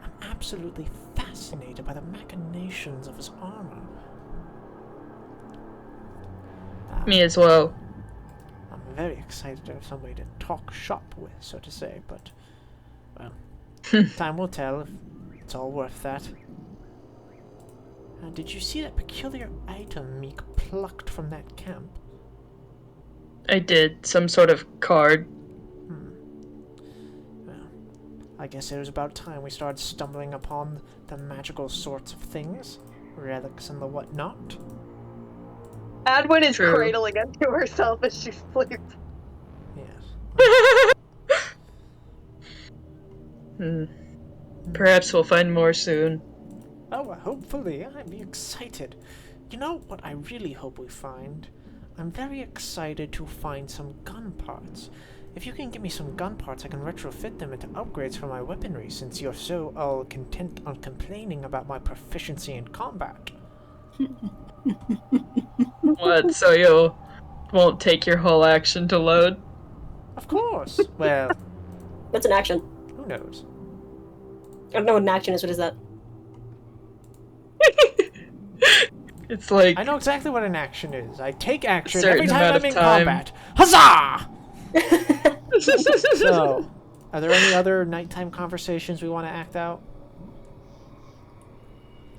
I'm absolutely fascinated by the machinations of his armor. Me as well. I'm very excited to have somebody to talk shop with, so to say, but, well, time will tell if it's all worth that. Did you see that peculiar item Meek plucked from that camp? I did. Some sort of card. Well, I guess it was about time we started stumbling upon the magical sorts of things, relics and the whatnot. Adwin is True. cradling it to herself as she sleeps. Yes. Perhaps we'll find more soon. Oh, hopefully. I'd be excited. You know what I really hope we find? I'm very excited to find some gun parts. If you can give me some gun parts, I can retrofit them into upgrades for my weaponry, since you're so all content on complaining about my proficiency in combat. What, so you won't take your whole action to load? Of course. Well, What's an action? who knows? I don't know what an action is. What is that? It's like... I know exactly what an action is. I take action Certain every time amount I'm of in time. combat. Huzzah! So, are there any other nighttime conversations we want to act out?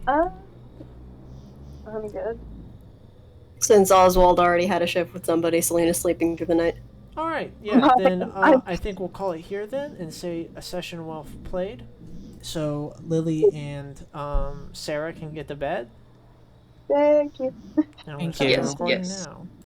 I'm good. Since Oswald already had a shift with somebody, Selena's sleeping through the night. Alright, yeah, then I think we'll call it here then and say a session well played. So Lily and Sarah can get to bed. Thank you. And we'll Thank start you. recording Yes. now.